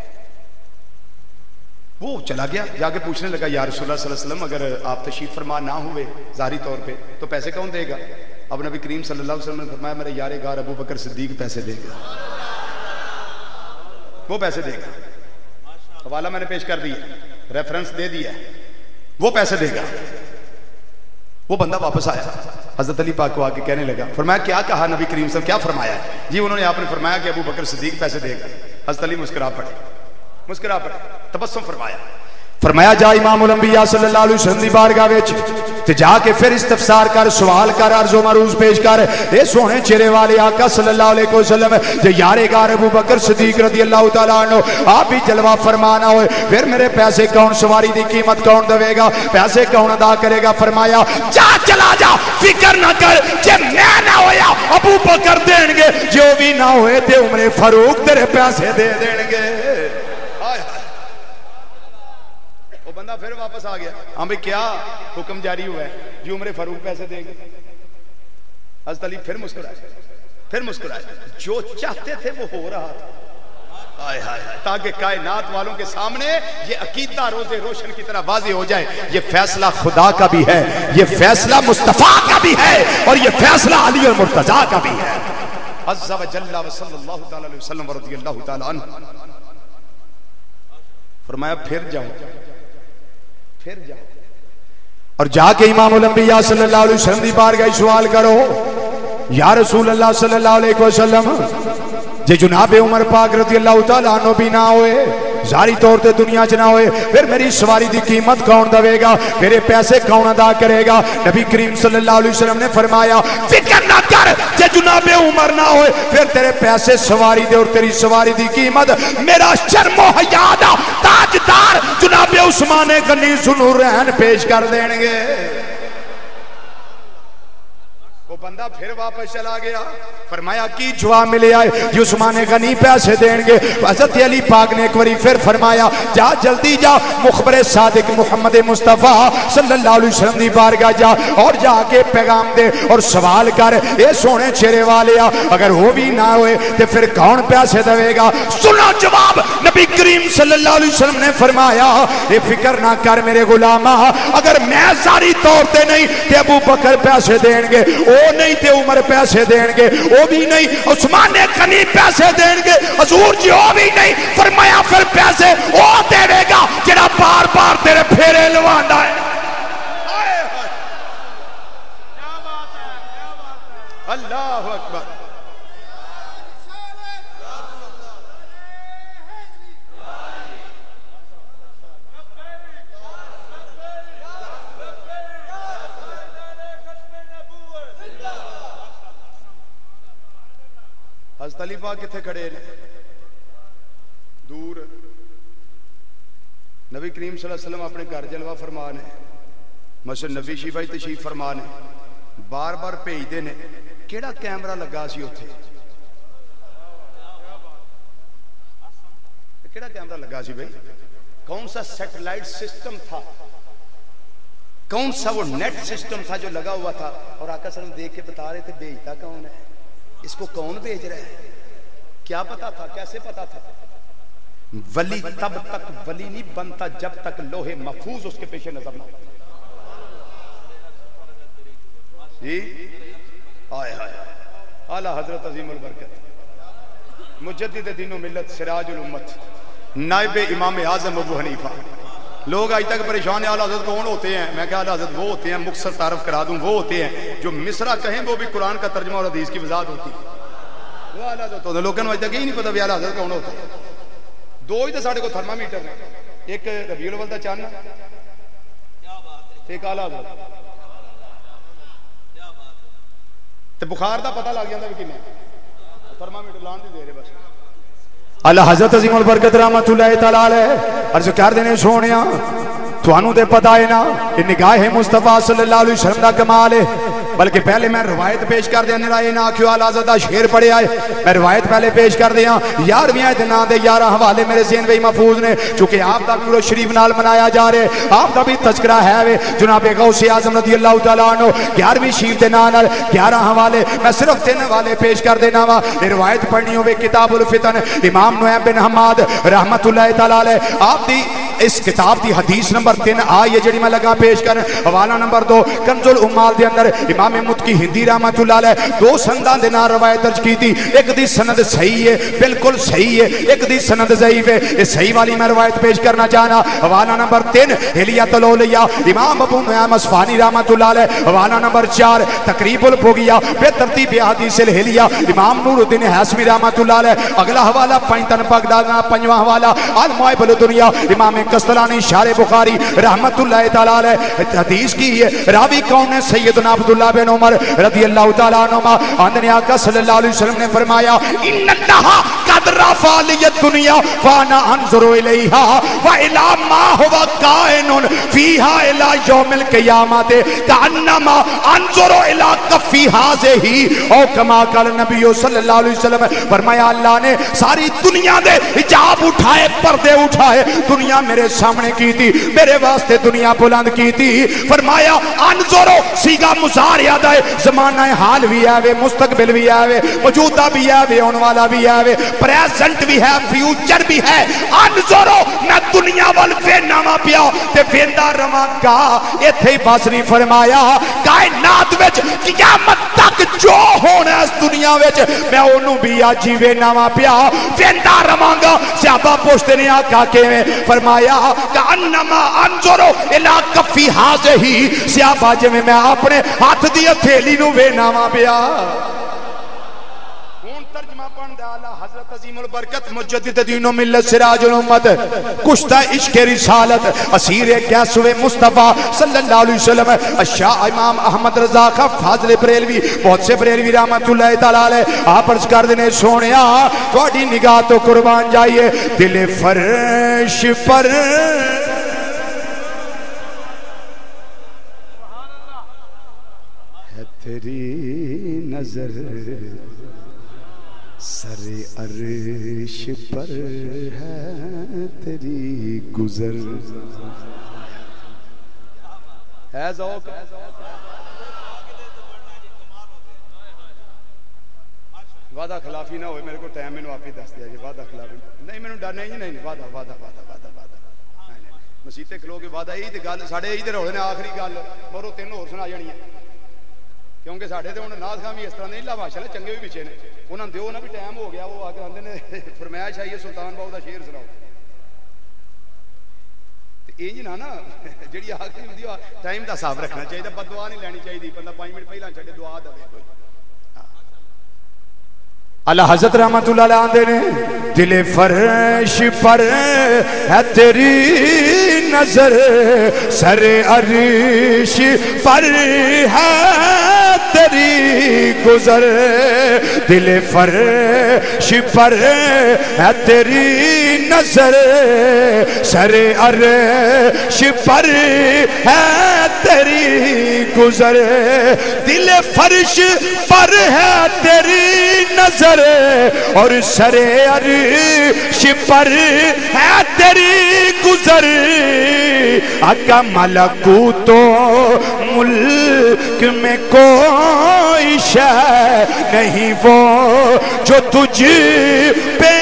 وہ چلا گیا جا کے پوچھنے لگا یا رسول اللہ صلی اللہ علیہ وسلم اگر آپ تشریف فرما نہ ہوئے ظاہری طور پہ تو پیسے کون دے گا؟ اب نبی کریم صلی اللہ علیہ وسلم نے فرمایا میرے یار غار ابو بکر صدیق پیسے دے گا وہ پیسے دے گا حوالہ میں نے پیش کر دیا ریفرنس دے دیا وہ پیسے دے گا وہ بندہ واپس آیا حضرت علی پاک کو آ کے کہنے لگا فرمایا کیا کہا نبی کریم صلی اللہ علیہ وسلم کیا فرمایا جی انہوں نے آپ نے فرمایا کہ ابو بکر صدیق پیسے دے گا حضرت علی مسکرا پڑے تبسم فرمایا جا امام الانبیاء صلی اللہ علیہ وسلم دی بارگاہ وچ تے جا کے پھر استفسار کر سوال کر عرض و معروض پیش کر اے سونے چہرے والے آقا صلی اللہ علیہ وسلم جے یار غار ابو بکر صدیق رضی اللہ تعالیٰ عنہ آپ بھی جلوہ فرمانا ہوئے پھر میرے پیسے کون سواری دی قیمت کون دے گا پیسے کون ادا کرے گا فرمایا جا چلا جا فکر نہ کر جے میں نہ ہویا ابو بکر دین گے جو بھی نہ ہوئے تے عمر فاروق تیرے پیسے دے دین گے بندہ پھر واپس آ گیا ہاں بھئی کیا حکم جاری ہوا ہے جی عمر فاروق پیسے دے گے حضرت علی پھر مسکرائے جو چاہتے تھے وہ ہو رہا تھا تاکہ کائنات والوں کے سامنے یہ عقیدہ روزے روشن کی طرح واضح ہو جائے یہ فیصلہ خدا کا بھی ہے یہ فیصلہ مصطفیٰ کا بھی ہے اور یہ فیصلہ علی اور مرتضیٰ کا بھی ہے عز و جل و صلی اللہ تعالی علیہ وسلم ورضی اللہ تعالی عنہ فرمایا پھر جاؤ اور جا کے امام الانبیاء صلی اللہ علیہ وسلم دی بارگاہ سوال کرو یا رسول اللہ صلی اللہ علیہ وسلم جے جناب عمر پاک رضی اللہ تعالیٰ عنہ بھی نہ ہوئے ظاہری طور تے دنیا چ نہ ہوئے پھر میری سواری دی قیمت کون دے گا میرے پیسے کون ادا کرے گا نبی کریم صلی اللہ علیہ وسلم نے فرمایا فکر نہ کر جے جناب عمر نہ ہوئے پھر تیرے پیسے سواری دے اور تیری سواری دی قیمت میرا شرم و حیا دا تاجدار جناب عثمان غنی ذوالنورین پیش کر دیں گے وہ بندہ پھر واپس چلا گیا فرمایا کی جواب ملے آئے یہ عثمان غنی پیسے دیں گے حضرت علی پاک نے ایک واری پھر فرمایا جا جلدی جا مخبر صادق محمد مصطفیٰ صلی اللہ علیہ وسلم دی بارگاہ جا اور جا کے پیغام دے اور سوال کر اے سونے چہرے والے اگر وہ بھی نہ ہوئے تو پھر کون پیسے دے گا سنو جواب نبی کریم صلی اللہ علیہ وسلم نے فرمایا اے فکر نہ کر میرے غلامہ اگر میں ظاہری طور تے نہیں تے ابو بکر پیسے دیں گے وہ نہیں تے عمر پیسے دیں گے وہ بھی نہیں عثمان غنی پیسے دیں گے حضور جی وہ بھی نہیں فرمایا پھر پیسے وہ دے گا جڑا بار بار تیرے پھیرے لواندا ہے اللہ اکبر حضرت علی پاک کتھے کھڑے ہیں دور نبی کریم صلی اللہ علیہ وسلم اپنے گھر جلوہ فرمانے مسجد نبی شریف تشریف فرمانے بار بار بھیج دینے کیڑا کیمرہ لگا سی اوتھے کیڑا کیمرہ لگا سی بھائی کون سا سیٹلائٹ سسٹم تھا کون سا وہ نیٹ سسٹم تھا جو لگا ہوا تھا اور آقا صلی اللہ علیہ وسلم دیکھ کے بتا رہے تھے بھیجتا کون ہے اس کو کون بھیج رہا ہے کیا پتا تھا کیسے پتا تھا ولی تب تک ولی نہیں بنتا جب تک لوح محفوظ اس کے پیش نظر نہ جی آئے اعلیٰ حضرت عظیم البرکت مجدد دین و ملت سراج الامت نائب امام اعظم ابو حنیفہ. لوگ آج تک پریشان ہیں اعلیٰ حضرت کون ہوتے ہیں؟ میں کہا اعلیٰ حضرت وہ ہوتے ہیں، مختصر تعارف کرا دوں، وہ ہوتے ہیں جو مصرع کہیں وہ بھی قرآن کا ترجمہ اور حدیث کی وضاحت ہوتی ہے. وہ اعلیٰ حضرت ہوتے ہیں. لوگوں نے آج تک یہی نہیں پتا بھی اعلیٰ حضرت کون ہوتا ہے. دو ہی تو ساڑھے کو تھرما میٹر ہیں، ایک ربیع الاول دا چاند ایک اعلیٰ حضرت. تو بخار دا پتہ لگ جاتا ہے کہ تھرما میٹر لان دی دے رہے بس. اللہ حضرت عظیم البرکت رحمت اللہ تعالی علیہ عرض کر دینے سونیا تھانوں تے پتہ ہے نا کہ نگاہ مصطفیٰ صلی اللہ علیہ وسلم دا کمال ہے. بلکہ پہلے میں روایت پیش کر دیا نرائے نا کیوں اعلیٰ حضرت دا شعر پڑے آئے. میں روایت پہلے پیش کر دیا 11ویں آیت نا دے 11 حوالے میرے ذہن وہی محفوظ نے چونکہ آپ دا قرآن شریف نال منایا جا رہے. آپ دا بھی تذکرہ ہے وے جناب غوث اعظم رضی اللہ تعالیٰ عنہ 11ویں شریف دے نال 11 حوالے. میں صرف 3 حوالے پیش کر دینا وا. یہ روایت پڑھنی ہوئے کتاب الفتن امام نعیم بن حماد رحمت اللہ تعالیٰ علیہ. آپ دی اس کتاب دی حدیث نمبر 3 آئی ہے جڑی میں لگا پیش کر. حوالہ نمبر 2 کنز الامال دے اندر امام متقی ہندی رحمت اللہ علیہ 2 سنداں دے نال روایت درج کی تھی. ایک دی سند صحیح ہے بالکل صحیح ہے، ایک دی سند ضعیف ہے. اس صحیح والی میں روایت پیش کرنا چاہنا. حوالہ نمبر 3 حلیۃ الاولیاء امام ابو نعیم اصفہانی رحمت اللہ علیہ. حوالہ نمبر 4 تقریب البغیہ بے ترتیب احادیث الحلیہ امام نور الدین ہاشمی رحمت اللہ علیہ. اگلا حوالہ 5 تن بغداد 5واں حوالہ المعیب الدنیا امام قسطلانی شارح بخاری رحمت اللہ تعالی علیہ. حدیث کی ہے راوی کون ہے؟ سیدنا عبداللہ بن عمر رضی اللہ تعالیٰ عنہما. آندنے آقا صلی اللہ علیہ وسلم نے فرمایا ان اللہ قد رفع لی الدنیا وانا انظر الیہا والى ما هو کائن فیہا الى یوم القیامت کانما انظر الى کفی ہذہ او کما قال نبی صلی اللہ علیہ وسلم. فرمایا اللہ نے ساری دنیا دے حجاب اٹھائے پردے اٹھائے دنیا میرے سامنے کی تھی، میرے واسطے دنیا بلند کی تھی. فرمایا انظرو سیگا مضارع ہے، زمانہ حال بھی ہے، مستقبل بھی ہے، موجودہ بھی ہے، آنے والا بھی ہے، پریزنٹ بھی ہے، فیوچر بھی ہے. انظرو میں دنیا وال وینا وا پیا تے ویندا رواں گا. ایتھے ہی بس نہیں فرمایا کائنات وچ قیامت تک جو ہونا اس دنیا وچ میں اونوں بھی اج ہی وینا وا پیا ویندا رواں گا. صحابہ پوچھتے نے آقا کیویں؟ فرمایا کانما انظرو الی کفی ہذہ. صحابہ جویں میں اپنے ہاتھ دی ہتھیلی نو وینا وا پیا. ہن ترجمہ پڑھ دے اعلی حضرت عظیم البرکت مجدد دین و ملت سراج الامت کشتہ عشق رسالت اسیر گیسو مصطفیٰ صلی اللہ علیہ وسلم شاہ امام احمد رضا خان فاضل بریلوی بہت سے بریلوی رحمت اللہ تعالیٰ علیہ. آپ عرض کر دینے سونیا تھوڑی نگاہ تو قربان جائیے دل فرش پر تیری نظر سر عرش پر ہے تیری گزر. ہے ذوق وعدہ خلافی نہ ہوئے. میرے کو ٹائم میں آپ ہی دس دیا جی وعدہ خلافی نہیں میں ڈر نہیں وعدہ وعدہ وعدہ وعدہ وعدہ مسیطے کھلو کے وعدہ یہی تے گل ساڑھے یہی تے روڑے نے آخری گل مرو 3 اور سنا جانی ہے کیونکہ ساڑھے تے انہوں ناز خان بھی اس طرح نہیں اللہ ماشاءاللہ چنگے بھی پیچھے نے انہوں نے دیو نا بھی ٹائم ہو گیا وہ آگے آندے نے فرمائش آئیے سلطان باؤ دا شعر سناؤ. یہ نا نا جڑی آخری ہوندی ٹائم دا حساب رکھنا چاہیے بد دعا نہیں لینی چاہیے بندہ 5 منٹ پہلا چھڑے دعا دے کوئی. اللہ حضرت رحمت اللہ علیہ آندے نے دل فرش پر ہے تیری نظر سر عرش پر ہے تیری گزر. دل فرش پر ہے تیری نظر سر عرش پر ہے تیری گزر. دل فرش پر ہے تیری نظر اور سر عرش پر ہے تیری گزر. آقا ملکوت و ملک میں کوئی شے نہیں وہ جو تجھ پہ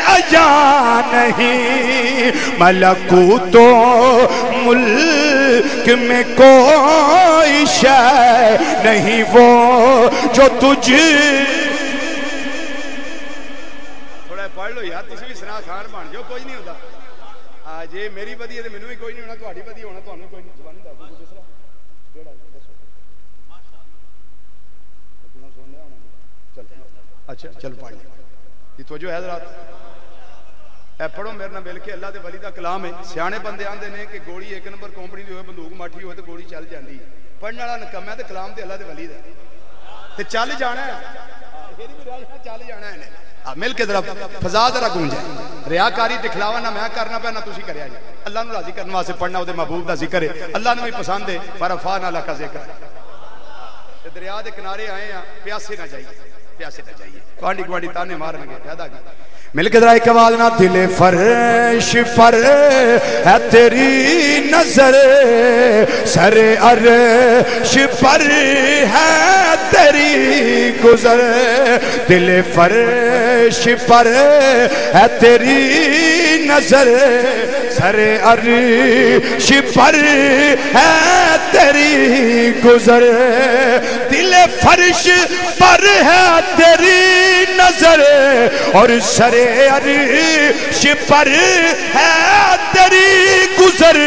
عیاں نہیں. ملکوت و ملک میں کوئی شے نہیں وہ جو تجھ پڑھ لو یار تسی بھی سنا خان بن جو کوئی نہیں ہوتا جی میری بدی ہے تو مینوں بھی کوئی نہیں ہونا تہاڈی بدی ہونا تہانوں کوئی نہیں زبانی دس دو دوسرا کیڑا دسو تساں سن لیا ہونا چل اچھا چل پڑھ لے یہ توجہ ہے حضرات اے پڑھو میرے نال مل کے اللہ دے ولی دا کلام ہے سیانے بندے آندے نے کہ گولی ایک نمبر کمپنی دی ہوئے بندوق ماٹھی ہوئے تو گولی چل جاندی پڑھنے والا نکم ہے تے کلام تے اللہ دے ولی دا تے چل جانا ہے چل جانا ہے مل کے ذرا فضا ذرا گونجے ریاکاری دکھلاوا نہ میں کرنا پیا نہ تسی کریا جی اللہ نو راضی کرنے واسطے پڑھنا او دے محبوب دا ذکر ہے اللہ نو بھی پسند ہے فرفعنا لک ذکر تے دریا دے کنارے آئے ہیں پیاسے نہ جائیے کوانڈی کوانڈی تانے مارن گے پیدا کی مل کے ذرا ایک آواز نہ دل فرش پر ہے تیری نظر سر عرش پر ہے تیری گزر دل فرش پر ہے تیری نظر سر عرش پر ہے تیری گزر دل فرش پر ہے تیری نظر اور سر عرش پر ہے تیری گزر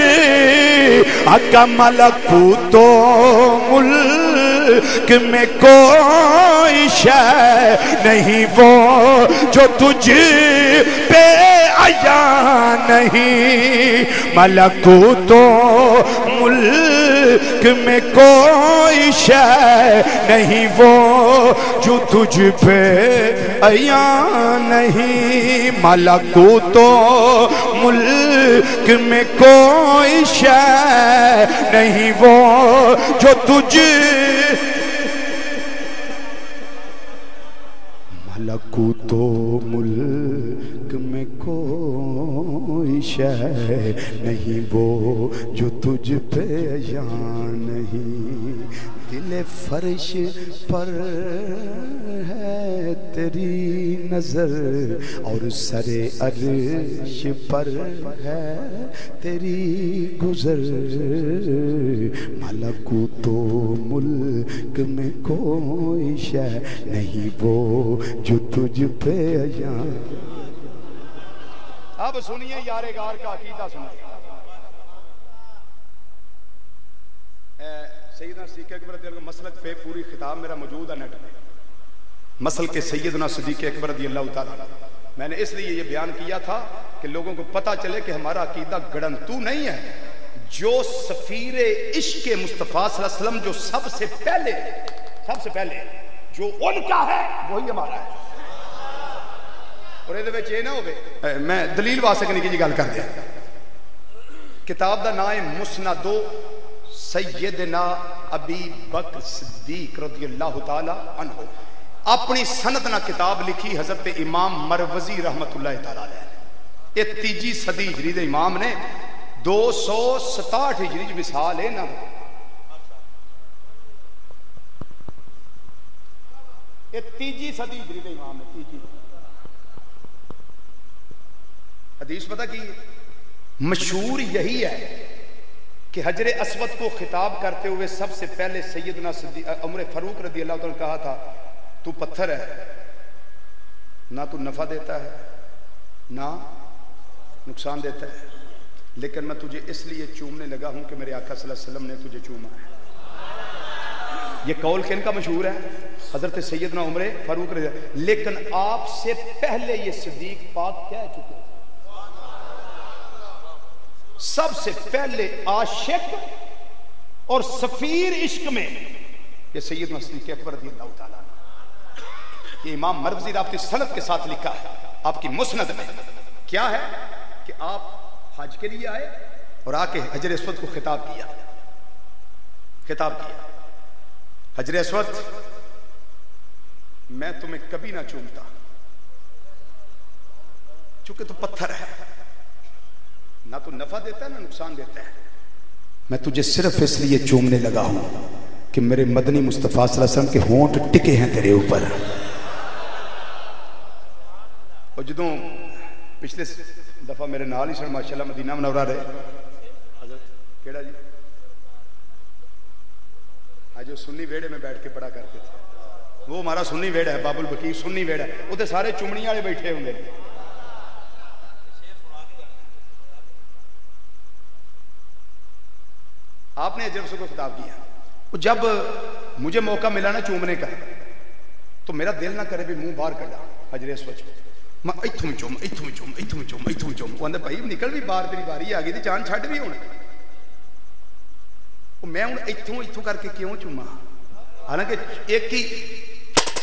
آقا ملکوت و ملک میں کوئی شے نہیں وہ جو تجھ پہ آیا نہیں ملکوت و ملک میں کوئی شے نہیں وہ جو تجھ پہ آیا نہیں ملکوت و ملک میں کوئی شے نہیں وہ جو تجھ ملکوت و ملک میں کوئی شے نہیں وہ جو تجھ پہ یہاں نہیں دل فرش پر ہے تیری نظر اور سر عرش پر ہے تیری گزر ملکوت و ملک میں کوئی شے نہیں وہ جو تجھ پہ یہاں اب سنیے یار غار کا عقیدہ سنیے سیدنا صدیق اکبر رضی اللہ عنہ مسلک پہ پوری خطاب میرا موجود ہے نیٹ میں مسلک کے سیدنا صدیق اکبر رضی اللہ تعالیٰ میں نے اس لیے یہ بیان کیا تھا کہ لوگوں کو پتہ چلے کہ ہمارا عقیدہ گڑنتو نہیں ہے جو سفیر عشق مصطفیٰ صلی اللہ علیہ وسلم جو سب سے پہلے جو ان کا ہے وہی ہمارا ہے اور یہ نہ ہوئے میں دلیل واسطے کی جی گل کر دیا کتاب دا نام ہے مسند سیدنا ابی بکر صدیق رضی اللہ تعالی عنہ اپنی سند نہ کتاب لکھی حضرت امام مروزی رحمت اللہ تعالی علیہ یہ 3 صدی ہجری دے امام نے 267 ہجری وصال ہے نا یہ 3 صدی ہجری دے امام ہے 3 حدیث پتہ کی مشہور یہی ہے کہ حجر اسود کو خطاب کرتے ہوئے سب سے پہلے سیدنا عمر فاروق رضی اللہ عنہ نے کہا تھا تو پتھر ہے نہ تو نفع دیتا ہے نہ نقصان دیتا ہے لیکن میں تجھے اس لیے چومنے لگا ہوں کہ میرے آقا صلی اللہ علیہ وسلم نے تجھے چوما ہے یہ قول کن کا مشہور ہے حضرت سیدنا عمر فاروق رضی اللہ لیکن آپ سے پہلے یہ صدیق پاک کہہ چکے سب سے پہلے عاشق اور سفیر عشق میں یہ سیدنا صدیق اکبر رضی اللہ تعالیٰ یہ امام مروزی رابطی سند کے ساتھ لکھا ہے آپ کی مسند میں کیا ہے کہ آپ حج کے لیے آئے اور آ کے حجر اسود کو خطاب کیا حجر اسود میں تمہیں کبھی نہ چومتا چونکہ تو پتھر ہے نہ تو نفع دیتا ہے نہ نقصان دیتا ہے میں تجھے صرف اس لیے چومنے لگا ہوں کہ میرے مدنی مصطفیٰ صلی اللہ علیہ وسلم کے ہونٹ ٹکے ہیں تیرے اوپر اور جدوں پچھلے دفعہ میرے نال ہی سن ماشاءاللہ مدینہ منورہ رہے حضرت کیڑا جی آج جو سنی ویڑے میں بیٹھ کے پڑھا کرتے تھے وہ ہمارا سنی ویڑا ہے باب البقیع سنی ویڑا ہے وہ تو سارے چمڑی والے بیٹھے ہوں گے آپ نے حجر اسود کو خطاب کیا. جب مجھے موقع ملا نا چومنے کا تو میرا دل نہ کرے بھی منہ باہر کڈا حجر اسود کو. میں اتوں چوم اتوں چوم اتوں چوم اتوں چوم. وہ آدھا بھائی نکل بھی باہر, تیری باری آ گئی تھی, جان چھڈ بھی ہونا. میں ہوں اتوں اتوں کر کے کیوں چوما؟ حالانکہ ایک ہی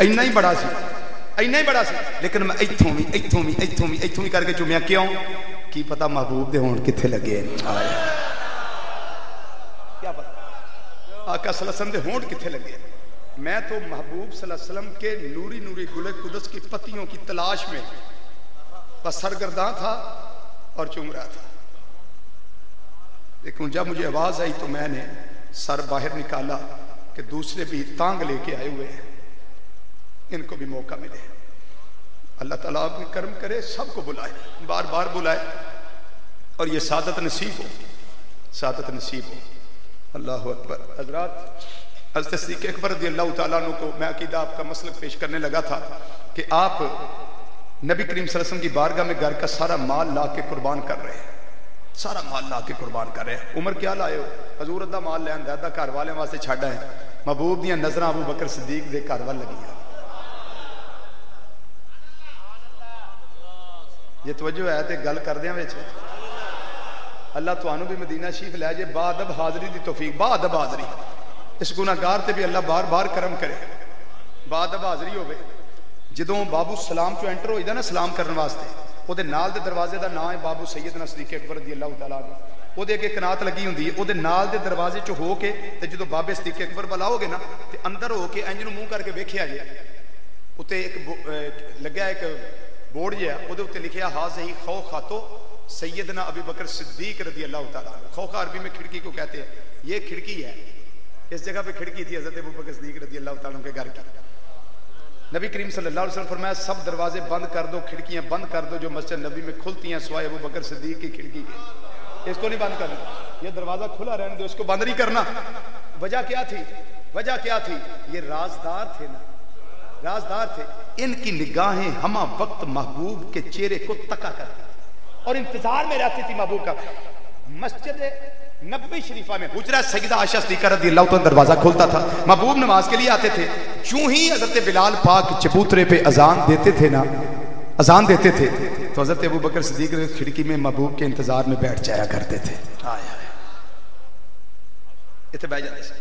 اینا ہی بڑا سی, اینا ہی بڑا سی, لیکن میں اتوں بھی اتوں بھی اتوں بھی اتوں بھی کر کے چومیا. کیوں؟ کی پتا محبوب دے ہون کتنے لگے, کیا پتا آقا صلی اللہ علیہ وسلم دے ہون کتنے لگے. میں تو محبوب صلی اللہ علیہ وسلم کے نوری نوری گل قدس کی پتیوں کی تلاش میں بس سرگرداں تھا اور چوم رہا تھا. لیکن جب مجھے آواز آئی تو میں نے سر باہر نکالا کہ دوسرے بھی تانگ لے کے آئے ہوئے ہیں, ان کو بھی موقع ملے. اللہ تعالیٰ آپ کی کرم کرے, سب کو بلائے, بار بار بلائے, اور یہ سعادت نصیب ہو, سعادت نصیب ہو. اللہ اکبر. حضرات, حضرت صدیق اکبر رضی اللہ تعالیٰ عنہ کو میں عقیدہ آپ کا مسلک پیش کرنے لگا تھا کہ آپ نبی کریم صلی اللہ علیہ وسلم کی بارگاہ میں گھر کا سارا مال لا کے قربان کر رہے ہیں, سارا مال لا کے قربان کر رہے ہیں. عمر کیا لائے ہو؟ حضور ادھا مال لے آندا, گھر والے واسطے چھڈا ہے. محبوب دیاں نظراں ابو بکر صدیق دے گھر وال لگیاں. یہ توجہ ہے تے گل کردیاں وچ اللہ تانوں بھی مدینہ شریف لے جے با ادب حاضری دی توفیق, با ادب حاضری. اس گناہگار تے بھی اللہ بار بار کرم کرے, با ادب حاضری ہوے. جدوں بابو سلام چو انٹر ہوئی دا نا سلام کرن واسطے, او دے نال دے دروازے دا نام ہے بابو سیدنا صدیق اکبر رضی اللہ تعالیٰ عنہ. او دے اگے کنات لگی ہوندی ہے, او دے نال دے دروازے چو ہو کے تے جدوں بابے صدیق اکبر بلاؤ گے نا تے اندر ہو کے انج نو منہ کر کے ویکھیا جے, اوتے ایک لگیا ایک بورڈ جہا, او دے اوتے لکھیا ہاذہی خوخاتو سیدنا ابی بکر صدیق رضی اللہ تعالیٰ عنہ. خوخا عربی میں کھڑکی کو کہتے ہیں, یہ کھڑکی ہے. اس جگہ پہ کھڑکی تھی حضرت ابو بکر صدیق رضی اللہ تعالیٰ عنہ کے گھر کی. نبی کریم صلی اللہ علیہ وسلم فرمایا سب دروازے بند کر دو, کھڑکیاں بند کر دو جو مسجد نبی میں کھلتی ہیں سوائے ابو بکر صدیق کی کھڑکی کے. اس کو نہیں بند کرنا, یہ دروازہ کھلا رہنے دو, اس کو بند نہیں کرنا. وجہ کیا تھی؟ وجہ کیا تھی؟ یہ رازدار تھے نا, رازدار تھے. ان کی نگاہیں ہمہ وقت محبوب کے چہرے کو تکا کرتی اور انتظار میں رہتی تھی محبوب کا. مسجد نبوی شریفہ میں حجرہ سیدہ عائشہ صدیقہ رضی اللہ تعالیٰ دروازہ کھولتا تھا, محبوب نماز کے لیے آتے تھے. چوں ہی حضرت بلال پاک چبوترے پہ اذان دیتے تھے نا, اذان دیتے تھے تو حضرت ابو بکر صدیق کھڑکی میں محبوب کے انتظار میں بیٹھ جایا کرتے تھے. اتنے بیٹھ جاتے تھے.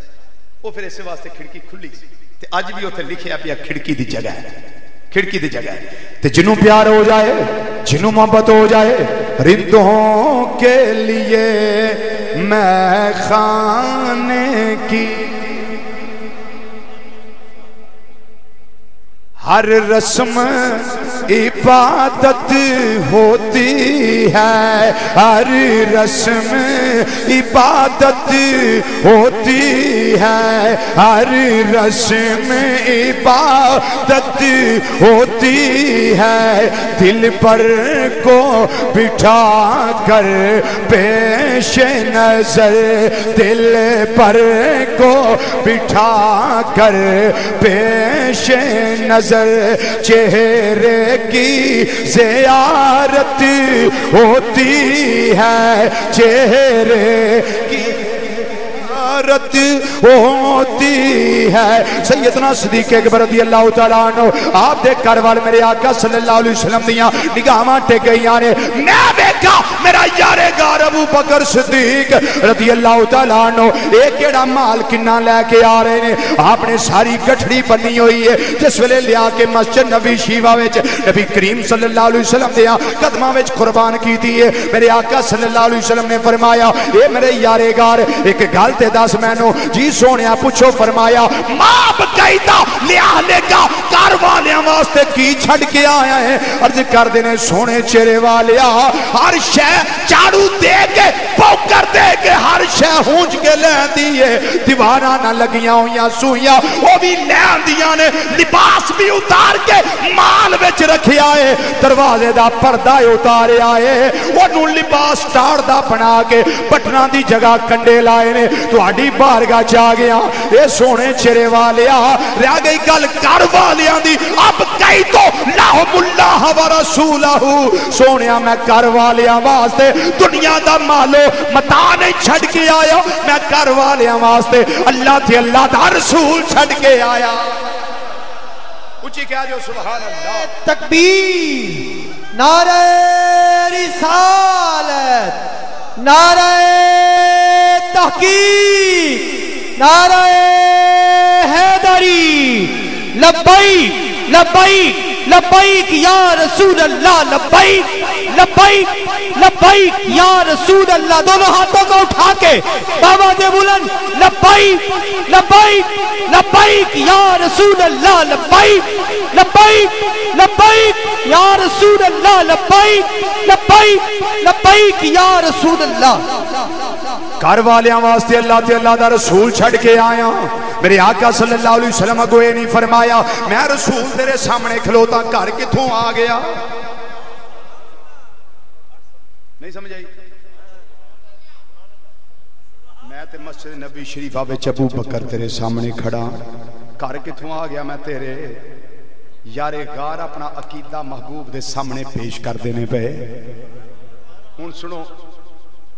وہ پھر اسے واسطے کھڑکی کھلی سی تے اج بھی اتنے لکھیا پیا کھڑکی دی جگہ ہے, کھڑکی دی جگہ ہے. تے جنوں پیار ہو جائے, جنوں محبت ہو جائے, رندوں کے لیے میں خانے کی ہر رسم عبادت ہوتی ہے, ہر رسم عبادت ہوتی ہے, ہر رسم عبادت ہوتی ہے. دل پر کو بٹھا کر پیش نظر, دل پر کو بٹھا کر پیش نظر چہرے کی زیارت ہوتی ہے, چہرے کی زیارت ہوتی ہے. سیدنا صدیق اکبر رضی اللہ تعالیٰ عنہ آپ دے گھر وال میرے آقا صلی اللہ علیہ وسلم دیاں نگاہاں ٹک گئیاں نے. میں ویکھا میرا یارے گھر ابو بکر صدیق رضی اللہ تعالیٰ عنہ ایک کیڑا مال کنا لے کے آ رہے نے. آپ نے ساری گٹھڑی بنی ہوئی ہے, جس ویلے لیا کے مسجد نبی شیوا وچ نبی کریم صلی اللہ علیہ وسلم دیاں قدماں وچ قربان کیتی ہے. میرے آقا صلی اللہ علیہ وسلم نے فرمایا اے میرے یارے گھر ایک گل تے دس مینوں. جی سونیا پوچھو. فرمایا ماں بقیدہ لیا لے گا گھر والیاں واسطے کی چھڑ کے آیا ہے. عرض کر دینے سونے چہرے والیا ہر شے جھاڑو دے کے پوکر دے کے ہر شے ہونج کے لے دیئے. دیوارہ نہ لگیاں ہویاں سویاں وہ بھی لے دیاں نے, لباس بھی اتار کے مال وچ رکھے آئے, دروازے دا پردہ اتارے آئے, انہوں لباس ٹاڑ دا بنا کے بٹنا دی جگہ کنڈے لائے نے. تو آڈی بارگاہ چاہ گیا اے سونے چرے والیا رہ گئی گل کر والیاں دی. اب کئی تو لہم اللہ و رسولہ, سونیا میں کر والیاں واسطے دنیا دا مالو متا نہیں چھڑ کے آیا، میں گھر والیاں واسطے اللہ تے اللہ دا رسول چھڑ کے آیا. اچھی کہہ جو سبحان اللہ. تکبیر، نعرہ رسالت، نعرہ تحقیق، نعرہ حیدری. لبیک لبیک لبیک یا رسول اللہ، لبیک لبیک لبیک یا رسول اللہ. دونوں ہاتھوں کو اٹھا کے بابا دے بلند، لبیک لبیک لبیک یا رسول اللہ، لبیک لبیک لبیک یا رسول اللہ، لبیک لبیک لبیک یا رسول اللہ. گھر والیاں واسطے اللہ تے اللہ دا رسول چھڑ کے آیا. میرے آقا صلی اللہ علیہ وسلم کو یہ نہیں فرمایا میں رسول تیرے سامنے کھلوتا گھر کتھوں آ گیا. نہیں سمجھ آئی؟ میں تے مسجد نبی شریفہ وچ ابو بکر تیرے سامنے کھڑا، گھر کتھوں آ گیا میں تیرے؟ یار غار اپنا عقیدہ محبوب دے سامنے پیش کر دینے پہ. ہن سنو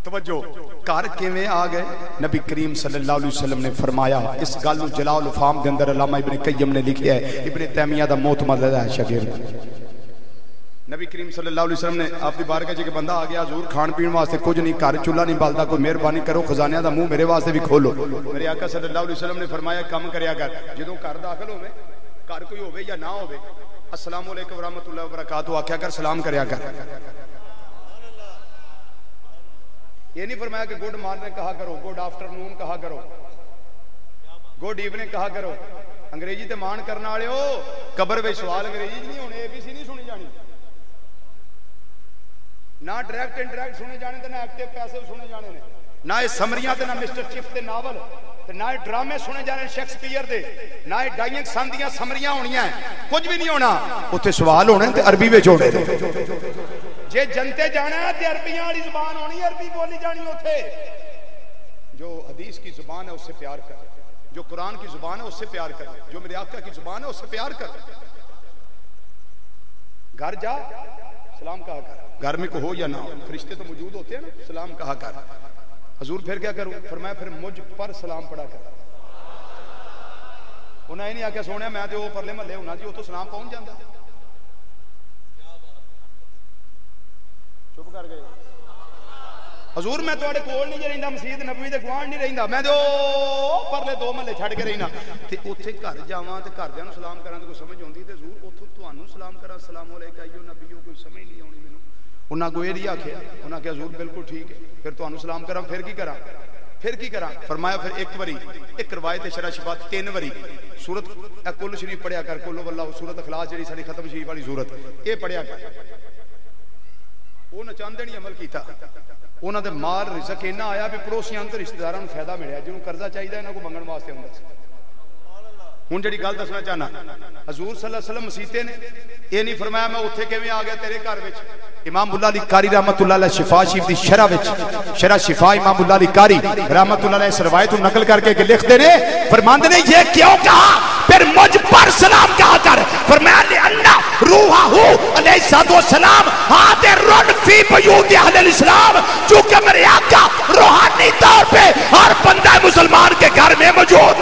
توجہ، گھر کیویں آ گئے؟ نبی کریم صلی اللہ علیہ وسلم نے فرمایا، اس گل نو جلاء الافہام دے اندر علامہ ابن قیم نے لکھیا ہے، ابن تیمیہ دا معتمد ہے شاگرد. نبی کریم صلی اللہ علیہ وسلم نے آپ دی بارگاہ کہ بندہ آ گیا حضور کھان پین واسطے کچھ نہیں، گھر چولہا نہیں بلدا، کوئی مہربانی کرو خزانیاں دا منہ میرے واسطے بھی کھولو. میرے آقا صلی اللہ علیہ وسلم نے فرمایا کم کریا کر، جدوں گھر داخل ہوے، گھر کوئی ہوے یا نہ ہوے، السلام علیکم ورحمۃ اللہ وبرکاتہ آکھیا کر، سلام کریا کر. یہ نہیں فرمایا کہ گڈ مارننگ کہا کرو، گڈ آفٹر نون کہا کرو، گڈ ایوننگ کہا کرو. انگریزی تے مان کرنے والے ہو، قبر وچ سوال انگریزی نہیں ہونے، اے بی سی نہیں سنی جانی، نہ ڈائریکٹ انڈائریکٹ سنے جانے تے نہ ایکٹیو پیسے سنے جانے نے، نہ سمریاں تے نہ مسٹر چف تے ناول تے نہ ڈرامے سنے جانے شیکسپیئر دے، نہ ڈائنگ سن دیاں سمریاں ہونیاں، کچھ بھی نہیں ہونا. اوتھے سوال ہونے تے عربی وچ ہونے. جے جنتے جانا ہے تے عربیاں والی زبان ہونی، عربی بولی جانی اوتھے. جو حدیث کی زبان ہے اس سے پیار کر، جو قرآن کی زبان ہے اس سے پیار کر، جو میرے آقا کی زبان ہے اس سے پیار کر. گھر جا سلام کہا کر، گھر میں کو ہو یا نہ ہو، فرشتے تو موجود ہوتے ہیں نا، سلام کہا کر. حضور پھر کیا کروں؟ فرمایا پھر مجھ پر سلام پڑھا کر. انہیں یہ نہیں آکھیا سونے میں تے وہ پرلے محلے ہونا جی وہ تو سلام پہنچ جاتا. چپ کر گئے. حضور میں تواڈے کول نہیں رہندا، مسجد نبوی دے گوان نہیں رہندا، میں تے او پرلے دو محلے چھڈ کے رہنا تے اوتھے گھر جاواں تے گھردیاں نوں سلام کراں تے کوئی سمجھ ہوندی تے حضور اوتھوں تانوں سلام کراں السلام علیکم ایو نبیو، کوئی سمجھ نہیں آونی مینوں. انہاں کو یہ نہیں آکھیا، انہاں کہ حضور بالکل ٹھیک ہے، پھر تانوں سلام کراں پھر کی کراں؟ پھر کی کراں؟ فرمایا پھر ایک واری، ایک روایت شرح شفاعت 3 واری سورت کل شریف پڑھیا کر، کل واللہ سورت اخلاص جڑی ساری ختم شریف والی سورت یہ پڑھیا کر. وہ نہ چاندے نہیں عمل کیتا، انہاں دے مال رزق اینا آیا بھی پڑوسیاں تے رشتہ داراں نوں فائدہ ملیا، جنوں قرضہ چاہیدا انہاں کو منگن واسطے ہوندا سی. ہن جڑی گل دسنا چاہنا، حضور صلی اللہ علیہ وسلم مسیتے نے یہ نہیں فرمایا میں اوتھے کیویں آ گیا تیرے گھر وچ. امام اللہ علی قاری رحمت اللہ علیہ شفا شریف دی شرح وچ، شرح شفا امام اللہ علی قاری رحمت اللہ علیہ اس روایت کو نقل کر کے لکھتے نے، فرماندے نے یہ کیوں کہا پھر مجھ پر سلام کہا کر؟ فرمایا لأن روحہ علیہ السلام حاضر فی بیوت اہل الاسلام، چونکہ میرے آقا روحانی طور پہ ہر بندہ مسلمان کے گھر میں موجود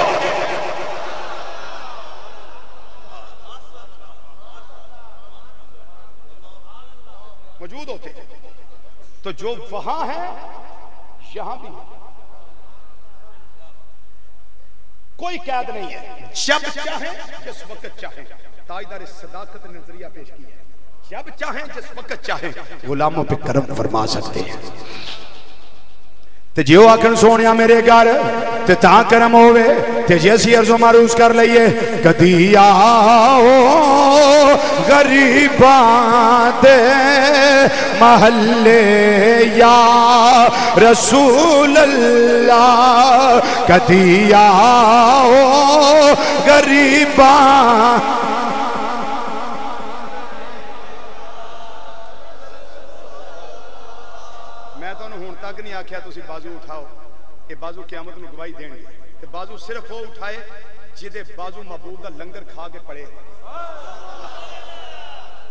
ہوتے ہیں. تو جو وہاں ہے یہاں بھی کوئی قید نہیں ہے، جب چاہیں جس وقت چاہیں. تاجدار صداقت نے نظریہ پیش کیا ہے، جب چاہیں جس وقت چاہیں غلاموں پہ کرم فرما سکتے ہیں. تے جیو آکھن سونیا میرے گھر تے تاں کرم ہوئے تے جیسی عرض و معروض کر لئیے. کدی آؤ غریباں دے محلے یا رسول اللہ، کدی آؤ غریباں. نہیں آکھیا تسی بازو اٹھاؤ، کہ بازو قیامت میں گواہی دین گے، کہ بازو صرف وہ اٹھائے جدے بازو محبوب دا لنگر کھا کے پڑے.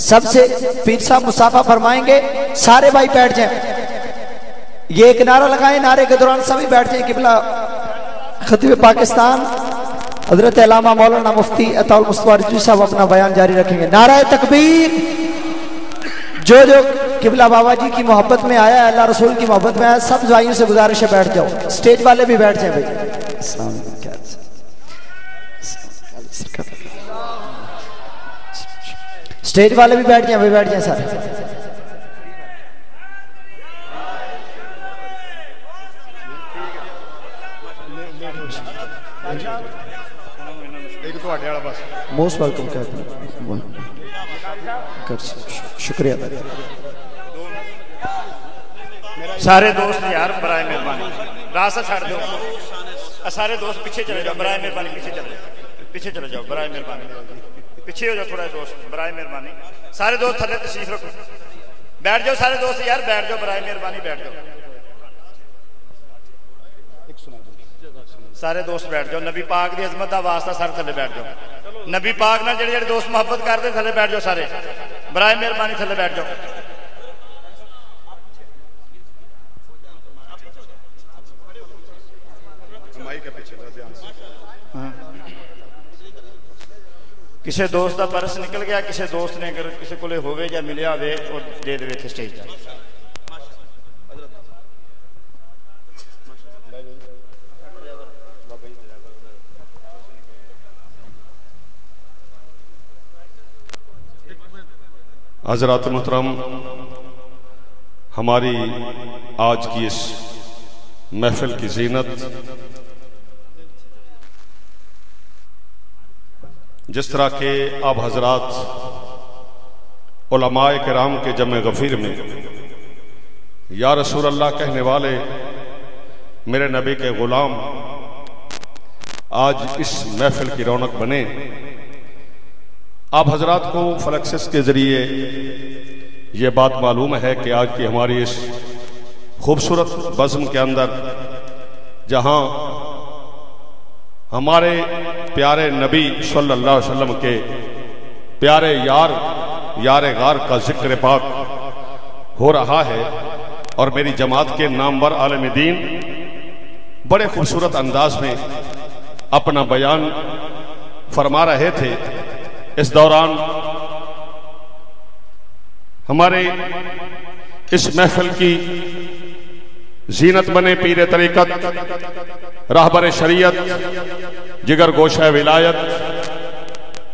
سب سے پیر صاحب مصافحہ فرمائیں گے، سارے بھائی بیٹھ جائیں، یہ ایک نعرہ لگائیں، نعرے کے دوران سبھی بیٹھ جائیں۔ قبلہ خطیب پاکستان حضرت علامہ مولانا مفتی عطا المصطفیٰ رضوی صاحب اپنا بیان جاری رکھیں گے۔ نعرہ تکبیر۔ جو قبلہ بابا جی کی محبت میں آیا ہے، اللہ رسول کی محبت میں آیا، سب بھائیوں سے گزارش ہے بیٹھ جاؤ، اسٹیج والے بھی بیٹھ جائیں بھائی۔ اسٹیج والے بھی بیٹھ جائیں بھائی، بیٹھ جائیں سارے۔ موسٹ ویلکم کہتے ہیں، شکریہ۔ سارے دوست یار برائے مہربانی راستہ چھاڑ دو، سارے دوست پیچھے چلے جاؤ برائے مہربانی، پیچھے چلے جاؤ، پیچھے چلے جاؤ برائے مہربانی، پیچھے ہو جاؤ تھوڑا دوست برائے مہربانی، سارے دوست تھلے تشریف رکھو، بیٹھ جاؤ سارے دوست یار، بیٹھ جاؤ برائے مہربانی، بیٹھ جاؤ سارے دوست، بیٹھ جاؤ، نبی پاک دی عظمت دا واسطہ سارے تھلے بیٹھ جاؤ، نبی پاک نہ جڑے جڑے دوست محبت کرتے تھلے بیٹھ جاؤ سارے برائے مہربانی، تھلے بیٹھ جاؤ۔ کسی دوست دا پرس نکل گیا، کسی دوست نے اگر کسی کو لے ہوئے یا ملیا ہوئے اور دے دے تھے سٹیج جا۔ حضرات محترم، ہماری آج کی اس محفل کی زینت جس طرح کہ آپ حضرات علماء کرام کے جمع غفیر میں یا رسول اللہ کہنے والے میرے نبی کے غلام آج اس محفل کی رونق بنے، آپ حضرات کو فلکسس کے ذریعے یہ بات معلوم ہے کہ آج کی ہماری اس خوبصورت بزم کے اندر جہاں ہمارے پیارے نبی صلی اللہ علیہ وسلم کے پیارے یار غار کا ذکر پاک ہو رہا ہے، اور میری جماعت کے نامور عالم دین بڑے خوبصورت انداز میں اپنا بیان فرما رہے تھے، اس دوران ہمارے اس محفل کی زینت بنے پیر طریقت، راہبر شریعت، جگر گوشہ ولایت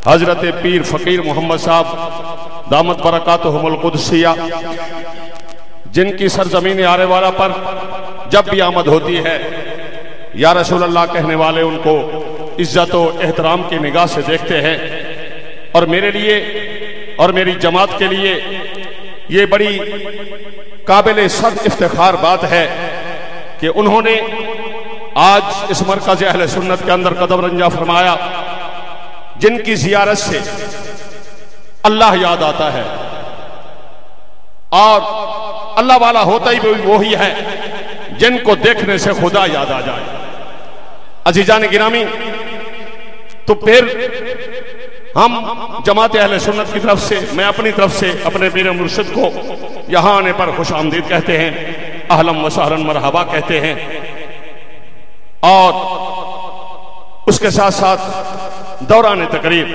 حضرت پیر فقیر محمد صاحب دامت برکاتہم القدسیہ، جن کی سرزمین آرے والا پر جب بھی آمد ہوتی ہے یا رسول اللہ کہنے والے ان کو عزت و احترام کی نگاہ سے دیکھتے ہیں، اور میرے لیے اور میری جماعت کے لیے یہ بڑی قابل صد افتخار بات ہے کہ انہوں نے آج اس مرکز اہل سنت کے اندر قدم رنجہ فرمایا، جن کی زیارت سے اللہ یاد آتا ہے، اور اللہ والا ہوتا ہی وہی ہے جن کو دیکھنے سے خدا یاد آ جائے۔ عزیزان گرامی، تو پھر ہم جماعت اہل سنت کی طرف سے، میں اپنی طرف سے اپنے پیر مرشد کو یہاں آنے پر خوش آمدید کہتے ہیں، اہلا و سہلا مرحبا کہتے ہیں، اور اس کے ساتھ ساتھ دوران تقریب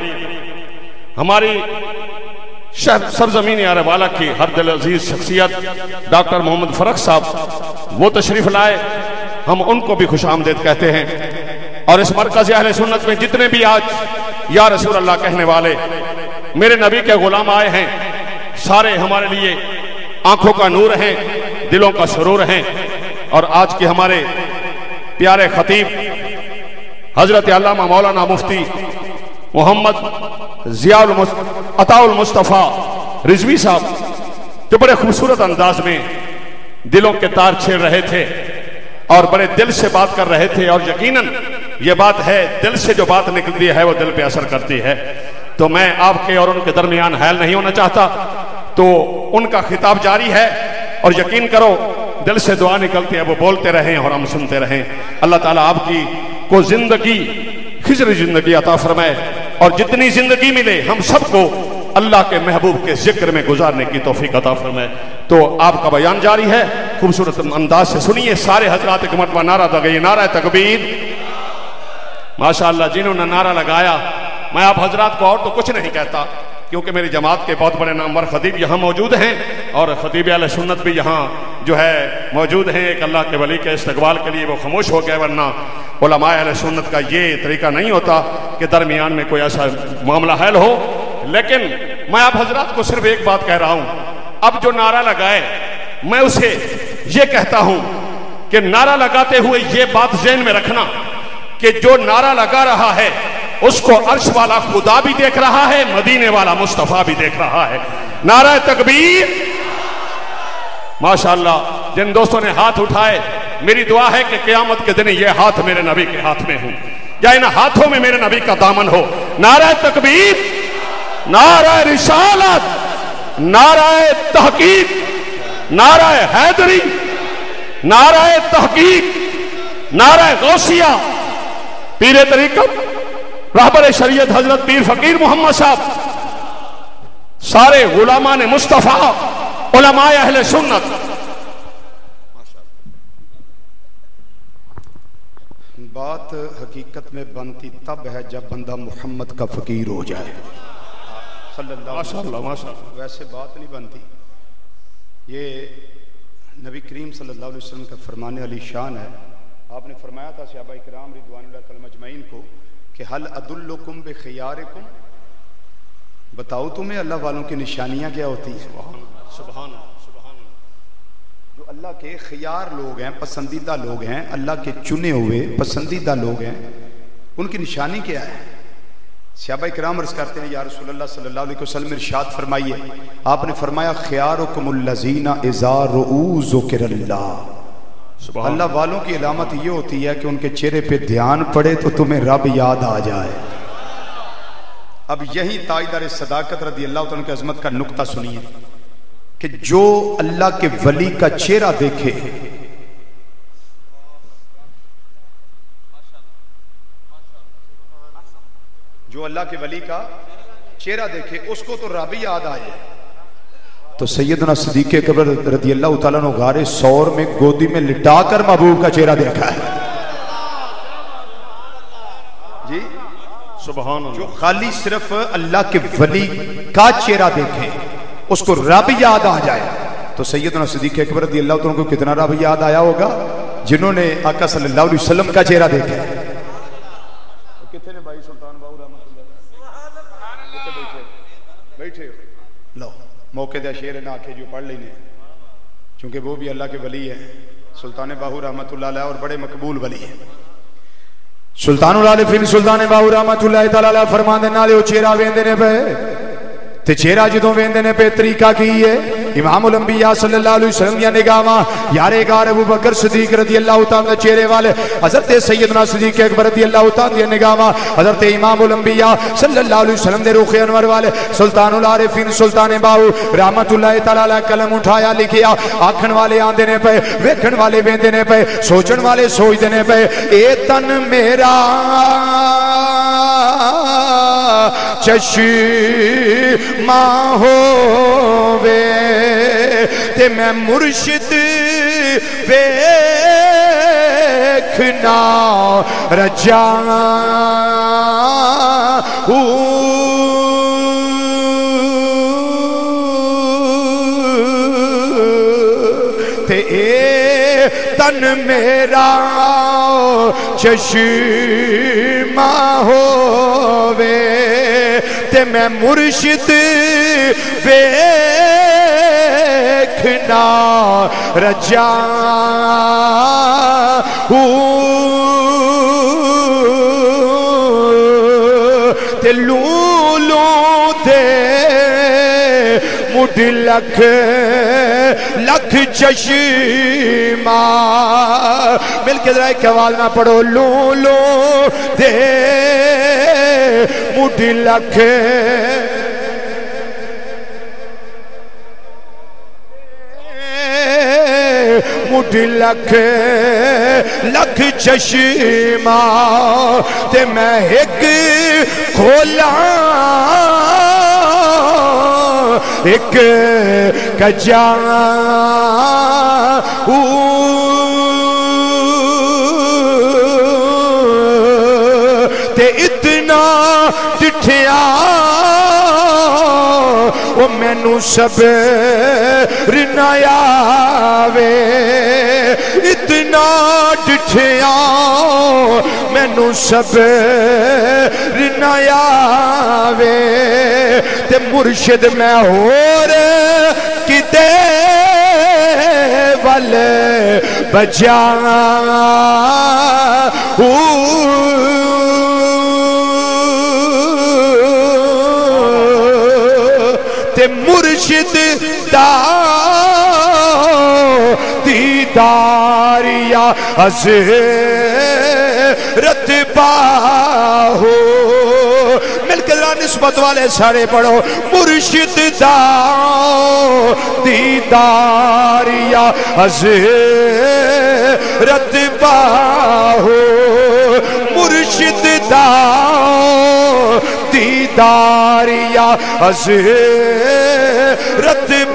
ہماری سرزمین آرے والا کی ہر دل عزیز شخصیت ڈاکٹر محمد فرق صاحب وہ تشریف لائے، ہم ان کو بھی خوش آمدید کہتے ہیں، اور اس مرکز اہل سنت میں جتنے بھی آج یا رسول اللہ کہنے والے میرے نبی کے غلام آئے ہیں، سارے ہمارے لیے آنکھوں کا نور ہیں، دلوں کا سرور ہیں، اور آج کے ہمارے پیارے خطیب حضرت علامہ مولانا مفتی محمد عطا المصطفیٰ رضوی صاحب جو بڑے خوبصورت انداز میں دلوں کے تار چھیڑ رہے تھے اور بڑے دل سے بات کر رہے تھے، اور یقیناً یہ بات ہے دل سے جو بات نکلتی ہے وہ دل پہ اثر کرتی ہے، تو میں آپ کے اور ان کے درمیان حائل نہیں ہونا چاہتا، تو ان کا خطاب جاری ہے، اور یقین کرو دل سے دعا نکلتی ہے، وہ بولتے رہیں اور ہم سنتے رہیں۔ اللہ تعالیٰ آپ کی کو زندگی خضر زندگی عطا فرمائے، اور جتنی زندگی ملے ہم سب کو اللہ کے محبوب کے ذکر میں گزارنے کی توفیق عطا فرمائے۔ تو آپ کا بیان جاری ہے، خوبصورت انداز سے سنیے، سارے حضرات ایک مرتبہ نعرہ لگائیے، نعرہ تکبیر۔ ماشاءاللہ جنہوں نے نعرہ لگایا، میں آپ حضرات کو اور تو کچھ نہیں کہتا کیونکہ میری جماعت کے بہت بڑے نامور خطیب یہاں موجود ہیں اور خطیب اہل سنت بھی یہاں جو ہے موجود ہیں۔ ایک اللہ کے ولی کے استقبال کے لیے وہ خاموش ہو گئے، ورنہ علماء اہل سنت کا یہ طریقہ نہیں ہوتا کہ درمیان میں کوئی ایسا معاملہ حل ہو۔ لیکن میں آپ حضرات کو صرف ایک بات کہہ رہا ہوں، اب جو نعرہ لگائے میں اسے یہ کہتا ہوں کہ نعرہ لگاتے ہوئے یہ بات ذہن میں رکھنا کہ جو نعرہ لگا رہا ہے اس کو عرش والا خدا بھی دیکھ رہا ہے، مدینے والا مصطفیٰ بھی دیکھ رہا ہے۔ نعرہ تکبیر۔ ماشاءاللہ جن دوستوں نے ہاتھ اٹھائے، میری دعا ہے کہ قیامت کے دن یہ ہاتھ میرے نبی کے ہاتھ میں ہوں یا ان ہاتھوں میں میرے نبی کا دامن ہو۔ نعرہ تکبیر، نعرہ رسالت، نعرہ تحقیق، نعرہ حیدری، نعرہ تحقیق، نعرہ غوثیہ، پیر طریقت رہبر شریعت حضرت پیر فقیر محمد صاحب، سارے غلامان مصطفیٰ، علماء اہل سنت۔ بات حقیقت میں بنتی تب ہے جب بندہ محمد کا فقیر ہو جائے صلی اللہ علیہ وسلم، ویسے بات نہیں بنتی۔ یہ نبی کریم صلی اللہ علیہ وسلم کا فرمانے علی شان ہے۔ آپ نے فرمایا تھا صحابہ کرام رضوان اللہ تعالی مجمعین کو کہ حل ادلکم بخیارکم، بتاؤ تمہیں اللہ والوں کی نشانیاں کیا ہوتی ہیں؟ سبحان جو اللہ کے خیار لوگ ہیں، پسندیدہ لوگ ہیں، اللہ کے چنے ہوئے پسندیدہ لوگ ہیں، ان کی نشانی کیا ہے؟ صحابہ کرام عرض کرتے ہیں یا رسول اللہ صلی اللہ علیہ وسلم ارشاد فرمائیے۔ آپ نے فرمایا خیارکم الذین اذا رؤوا ذکر اللہ، اللہ والوں کی علامت یہ ہوتی ہے کہ ان کے چہرے پہ دھیان پڑے تو تمہیں رب یاد آ جائے۔ اب یہی تاجدار صداقت رضی اللہ تعالیٰ کی عظمت کا نقطہ سنیے کہ جو اللہ کے ولی کا چہرہ دیکھے، جو اللہ کے ولی کا چہرہ دیکھے اس کو تو رب یاد آئے۔ تو سیدنا صدیق اکبر رضی اللہ تعالیٰ نے غار ثور میں گودی میں لٹا کر محبوب کا چہرہ دیکھا ہے جی۔ سبحان اللہ۔ جو خالی صرف اللہ کے ولی کا چہرہ دیکھے اس کو رب یاد آ جائے، تو سیدنا صدیق اکبر رضی اللہ تعالیٰ کو کتنا رب یاد آیا ہوگا جنہوں نے آقا صلی اللہ علیہ وسلم کا چہرہ دیکھا ہے۔ کتنے نے بھائی سلطان باہو رحمت اللہ بیٹھے ہو؟ لو موقع دے شعر نہ آکھے جو پڑھ لینے، چونکہ وہ بھی اللہ کے ولی ہے، سلطان باہو رحمت اللہ علیہ اور بڑے مقبول ولی ہیں۔ سلطان العارفین سلطان باہو رحمت اللہ تعالی فرماندے نالے او چہرہ ویندے نے پے تے چہرہ جدوں ویندے نے پے طریقہ کی ہے امام الانبیاء صلی اللہ علیہ وسلم یا نگاہاں یارے گار ابو بکر صدیق رضی اللہ تعالی چہرے والے حضرت سیدنا صدیق اکبر رضی اللہ تعالی نگاہاں حضرت امام الانبیاء صلی اللہ علیہ وسلم دے رخ انور والے سلطان العارفین سلطان باہو رحمت اللہ تعالی قلم اٹھایا لکھیا، آکھن والے آندے نے پے، ویکھن والے ویندے نے پے، سوچن والے سوچدے نے پے، اے تن میرا چشمہ ہووے تے میں مرشد ویکھنا رجا تے اے تن میرا چشمہ ہووے تے میں مرشد ویکھنا رجا تے لولوں تے مڈ لکھ لکھ چشمہ، مل کے ذرا ایک آواز نہ پڑھو، لولوں تے مڈ لکھ مڈ لکھ لکھ چشمہ تے میں ایک کھولا ایک کجا تے اتنا ڈٹھیا وہ مینوں صبر نہ آوے اتنا ڈٹھیا مینوں صبر نہ آوے تے مرشد میں ہور کدے ول بجا تے مرشد دا دیدار یا حضرت باہو مل کے نسبت والے سارے پڑھو مرشد دا دیدار یا حضرت باہو مرشد دا دیدار یا حضرت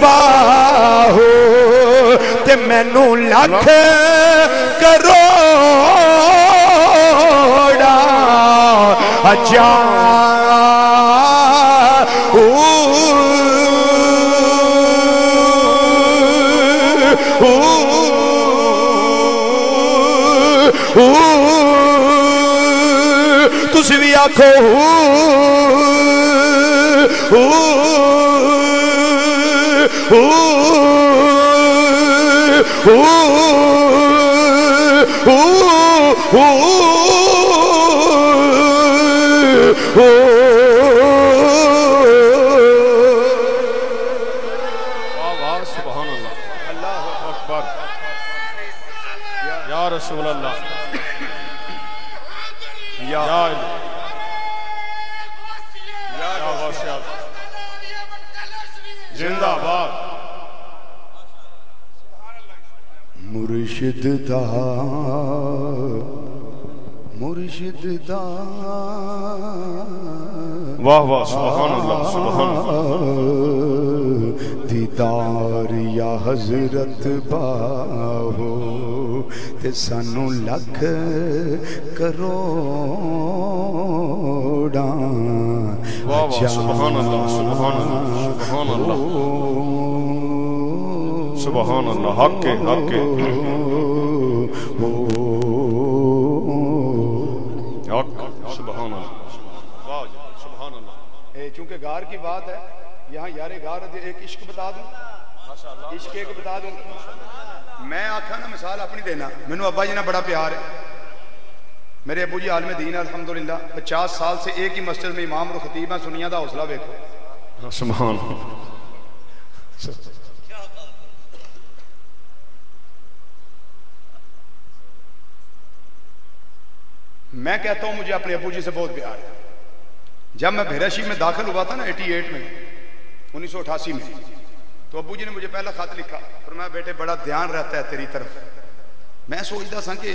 باہو تے مینوں لکھ کروڑا تسی بھی آکھو سبحان اللہ اللہ اکبر یا رسول اللہ یا غوثیات زندہ باد مرشد دا مرشد دا واہ واہ سبحان اللہ سبحان اللہ دیدار یا حضرت باہو تے سانو لکھ کروڑاں واہ واہ سبحان اللہ سبحان اللہ سبحان اللہ سبحان اللہ حق کے حق کے حق سبحان اللہ سبحان اللہ چونکہ غار کی بات ہے یہاں یار غار ایک عشق بتا دوں عشق ایک بتا دوں میں آکھا نا مثال اپنی دینا مینوں ابا جی نے بڑا پیار ہے میرے ابو جی عالم دین ہے الحمدللہ 50 سال سے ایک ہی مسجد میں امام اور خطیب ہیں سنیاں دا حوصلہ دیکھو سبحان میں کہتا ہوں مجھے اپنے ابو جی سے بہت پیار ہے جب میں بھیراشی میں داخل ہوا تھا نا 88 میں 1988 میں تو ابو جی نے مجھے پہلا خط لکھا فرمایا بیٹے بڑا دھیان رہتا ہے تیری طرف میں سوچتا تھا کہ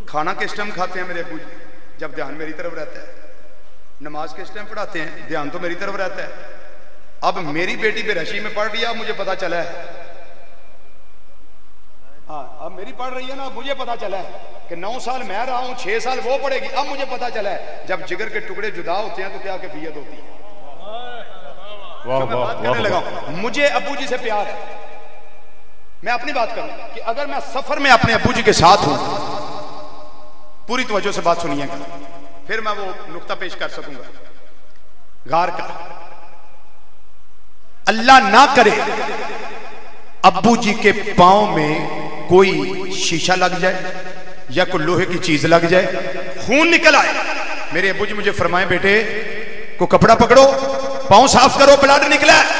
کھانا کس ٹائم کھاتے ہیں میرے ابو جی جب دھیان میری طرف رہتا ہے نماز کس ٹائم پڑھاتے ہیں دھیان تو میری طرف رہتا ہے اب میری بیٹی بھیراشی میں پڑھ رہی ہے مجھے پتا چلا ہے ہاں اب میری پڑھ رہی ہے نا مجھے پتا چلا ہے کہ 9 سال میں رہا ہوں 6 سال وہ پڑھے گی اب مجھے پتا چلا ہے جب جگر کے ٹکڑے جدا ہوتے ہیں تو کیا کیفیت ہوتی ہے میں بات کرنے لگا ہوں مجھے ابو جی سے پیار ہے میں اپنی بات کروں کہ اگر میں سفر میں اپنے ابو جی کے ساتھ ہوں پوری توجہ سے بات سنیے گا پھر میں وہ نقطہ پیش کر سکوں گا غار کا اللہ نہ کرے ابو جی کے پاؤں میں کوئی شیشہ لگ جائے یا کوئی لوہے کی چیز لگ جائے خون نکل آئے میرے ابو جی مجھے فرمائیں بیٹے کو کپڑا پکڑو پاؤں صاف کرو بلڈ نکلا ہے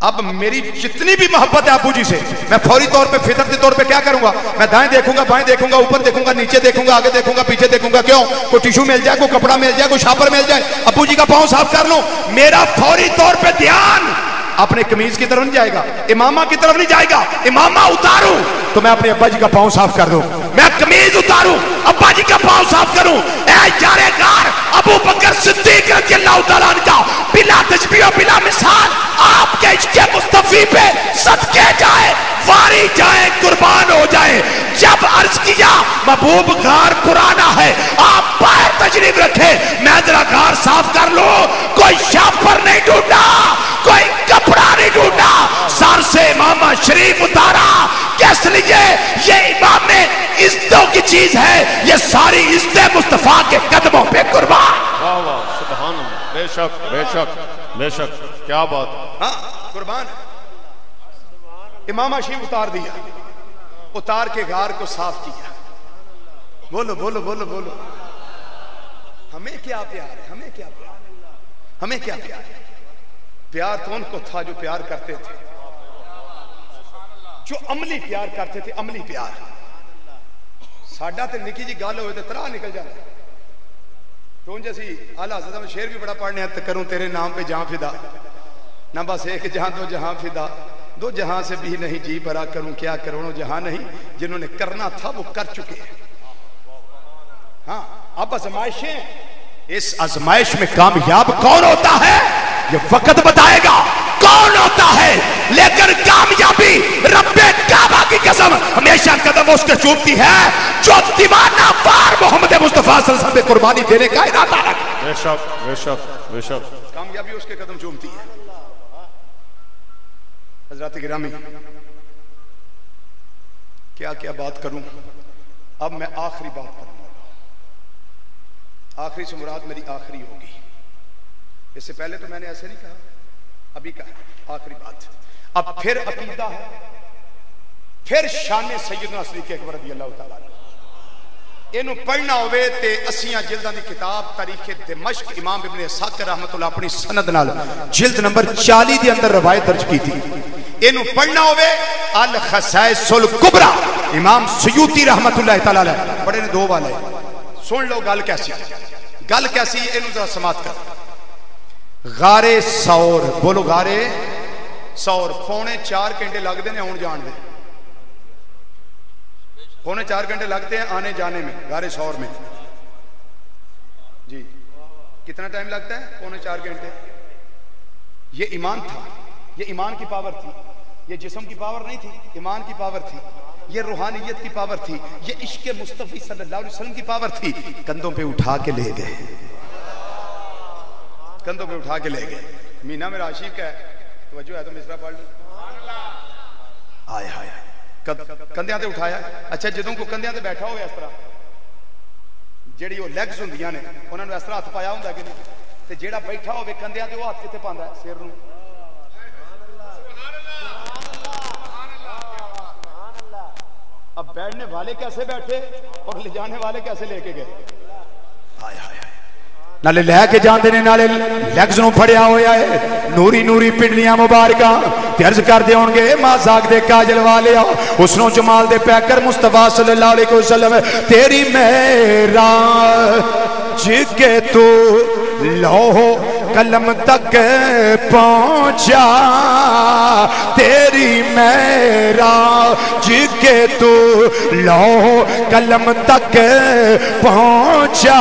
اب میری جتنی بھی محبت ہے ابو جی سے میں فوری طور پہ فطرتی طور پہ کیا کروں گا میں دائیں دیکھوں گا بائیں دیکھوں گا اوپر دیکھوں گا نیچے دیکھوں گا آگے دیکھوں گا پیچھے دیکھوں گا کیوں کوئی ٹیشو مل جائے کوئی کپڑا مل جائے کوئی شاپر مل جائے ابو جی کا پاؤں صاف کر لوں میرا فوری طور پہ دھیان اپنے قمیض کی طرف نہیں جائے گا امامہ کی طرف نہیں جائے گا امامہ اتاروں تو میں اپنے ابا جی کا پاؤں صاف کر دوں میں قمیض اتاروں, ابا جی کا پاؤں صاف کروں, اے یارے گار ابو بکر صدیق رضی اللہ تعالیٰ عنہ کا بلا تشبیہ و بلا مثال آپ کے عشق مصطفی پہ صدقے جائے, واری جائے, قربان ہو جائے. جب عرض کیا محبوب غار پرانا ہے, آپ باہر تشریف رکھے, میں ذرا غار صاف کر لو. کوئی شاپر نہیں ڈھونڈا, کوئی کپڑا نہیں ڈھونڈا, سر سے امامہ شریف اتارا. کس لیے؟ یہ امام میں عزتوں کی چیز ہے, یہ ساری عزت مصطفیٰ کے قدموں پہ قربان. واہ واہ سبحان اللہ, بے شک بے شک بے شک, کیا بات. ہاں قربان. امامہ شریف اتار دیا, اتار کے غار کو صاف کیا. بولو بولو بولو بولو. ہمیں کیا پیار ہے, ہمیں کیا پیار ہے, ہمیں کیا پیار ہے. پیار تو ان کو تھا جو پیار کرتے تھے, جو عملی پیار کرتے تھے, عملی پیار. ساڈا تے نکی جی گل ہوئے تے ترا نکل جاتا. تو جیسی اعلیٰ حضرت میں شعر بھی بڑا پڑھنے ہیں, کروں تیرے نام پہ جہاں فدا, نہ بس ایک جہاں دو جہاں فدا, دو جہاں سے بھی نہیں جی بھرا, کروں کیا کروڑوں جہاں نہیں, جنہوں نے کرنا تھا وہ کر چکے ہیں. ہاں اب آزمائشیں, اس آزمائش میں کامیاب کون ہوتا ہے یہ وقت بتائے گا کون ہوتا ہے, لیکن کامیابی رب کعبہ کی قسم ہمیشہ قدم اس کے چومتی ہے جو دیوانہ وار محمد مصطفیٰ صلی اللہ علیہ وسلم پہ قربانی دینے کا ارادہ رکھے. بے شک بے شک بے شک, کامیابی اس کے قدم چومتی ہے. حضرات گرامی, کیا کیا بات کروں. اب میں آخری بات کروں. آخری سے مراد میری آخری ہوگی. اس سے پہلے تو میں نے ایسے نہیں کہا, ابھی کہا آخری بات. اب پھر عقیدہ ہے, پھر شان سیدنا صدیق اکبر رضی اللہ تعالیٰ. اینو پڑھنا ہوئے تے اسیاں جلداں دی کتاب تاریخ دمشق امام ابن اسحاق رحمت اللہ اپنی سند نال جلد نمبر 40 دے اندر روایت درج کی تھی. اینو پڑھنا ہوئے الخصائص الکبریٰ امام سیوطی رحمت اللہ تعالیٰ علیہ, بڑے نے دو والے. سن لو گل کیسی, گل کیسی ہے, اینو ذرا سماعت کر. غارے سور, بولو غارے سور, 3.25 گھنٹے لگتے ہیں آن جان دے, 3.25 گھنٹے لگتے ہیں آنے جانے میں غارے سور میں. جی کتنا ٹائم لگتا ہے؟ 3.25 گھنٹے. یہ ایمان تھا, یہ ایمان کی پاور تھی, یہ جسم کی پاور نہیں تھی, ایمان کی پاور تھی, یہ روحانیت کی پاور تھی, یہ عشق مصطفی صلی اللہ علیہ وسلم کی پاور تھی. کندھوں پہ اٹھا کے لے گئے, کندھوں پہ اٹھا کے لے گئے. مینہ میں عاشق ہے, توجہ ہے تو مصرع پڑھ لیں. آئے ہائے کندھیاں تے اٹھایا. اچھا جدوں کو کندھیاں تے بیٹھا ہوئے اس طرح, جیڑی وہ لیگز ہوندیاں نے انہاں نوں اس طرح ہاتھ پایا ہوندا کہ نہیں, تے جیڑا بیٹھا ہوئے کندھیاں تے وہ ہاتھ کتے پاندا ہے, سر نوں. اب بیٹھنے والے کیسے بیٹھے اور لے جانے والے کیسے لے کے گئے. آئے ہائے نالے لے کے جاندے نے, نالے لیگز نوں پھڑیا ہویا ہے, نوری نوری پنڈلیاں مبارکاں عرض کر دے ہون گے ماں زاگ دے کاجل والے آؤ, حسن و جمال دے پیکر مصطفیٰ صلی اللہ علیہ وسلم. تیری معراج کے تو لوح قلم تک پہنچا, تیری معراج کے تو لوح قلم تک پہنچا,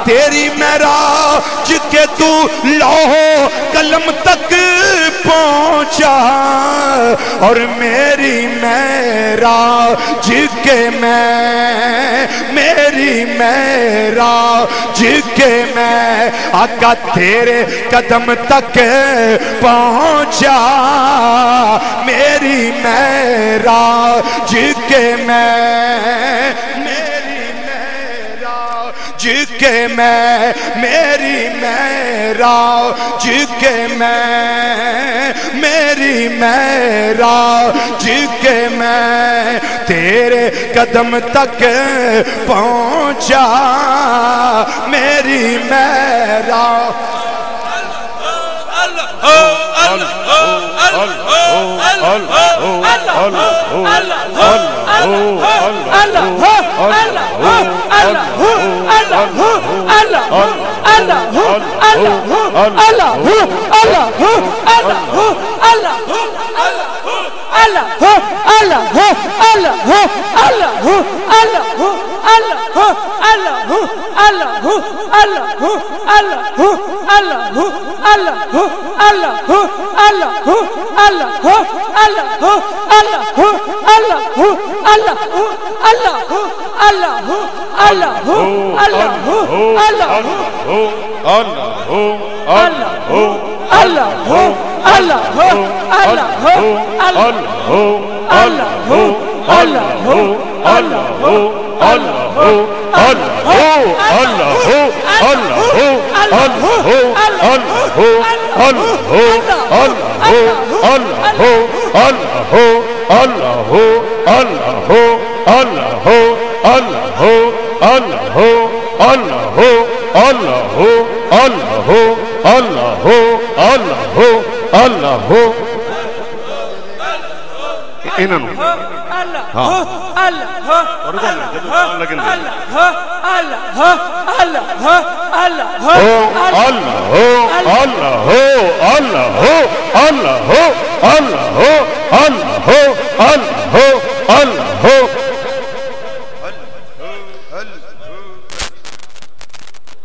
تیری معراج کے تو لوح قلم تک پہنچا, اور میری معراج کے میری معراج کے میں آقا تیرے قدم تک پہنچا, میری معراج کے کے میں میری معراج کے میری معراج کے میں تیرے قدم تک پہنچا, میری معراج.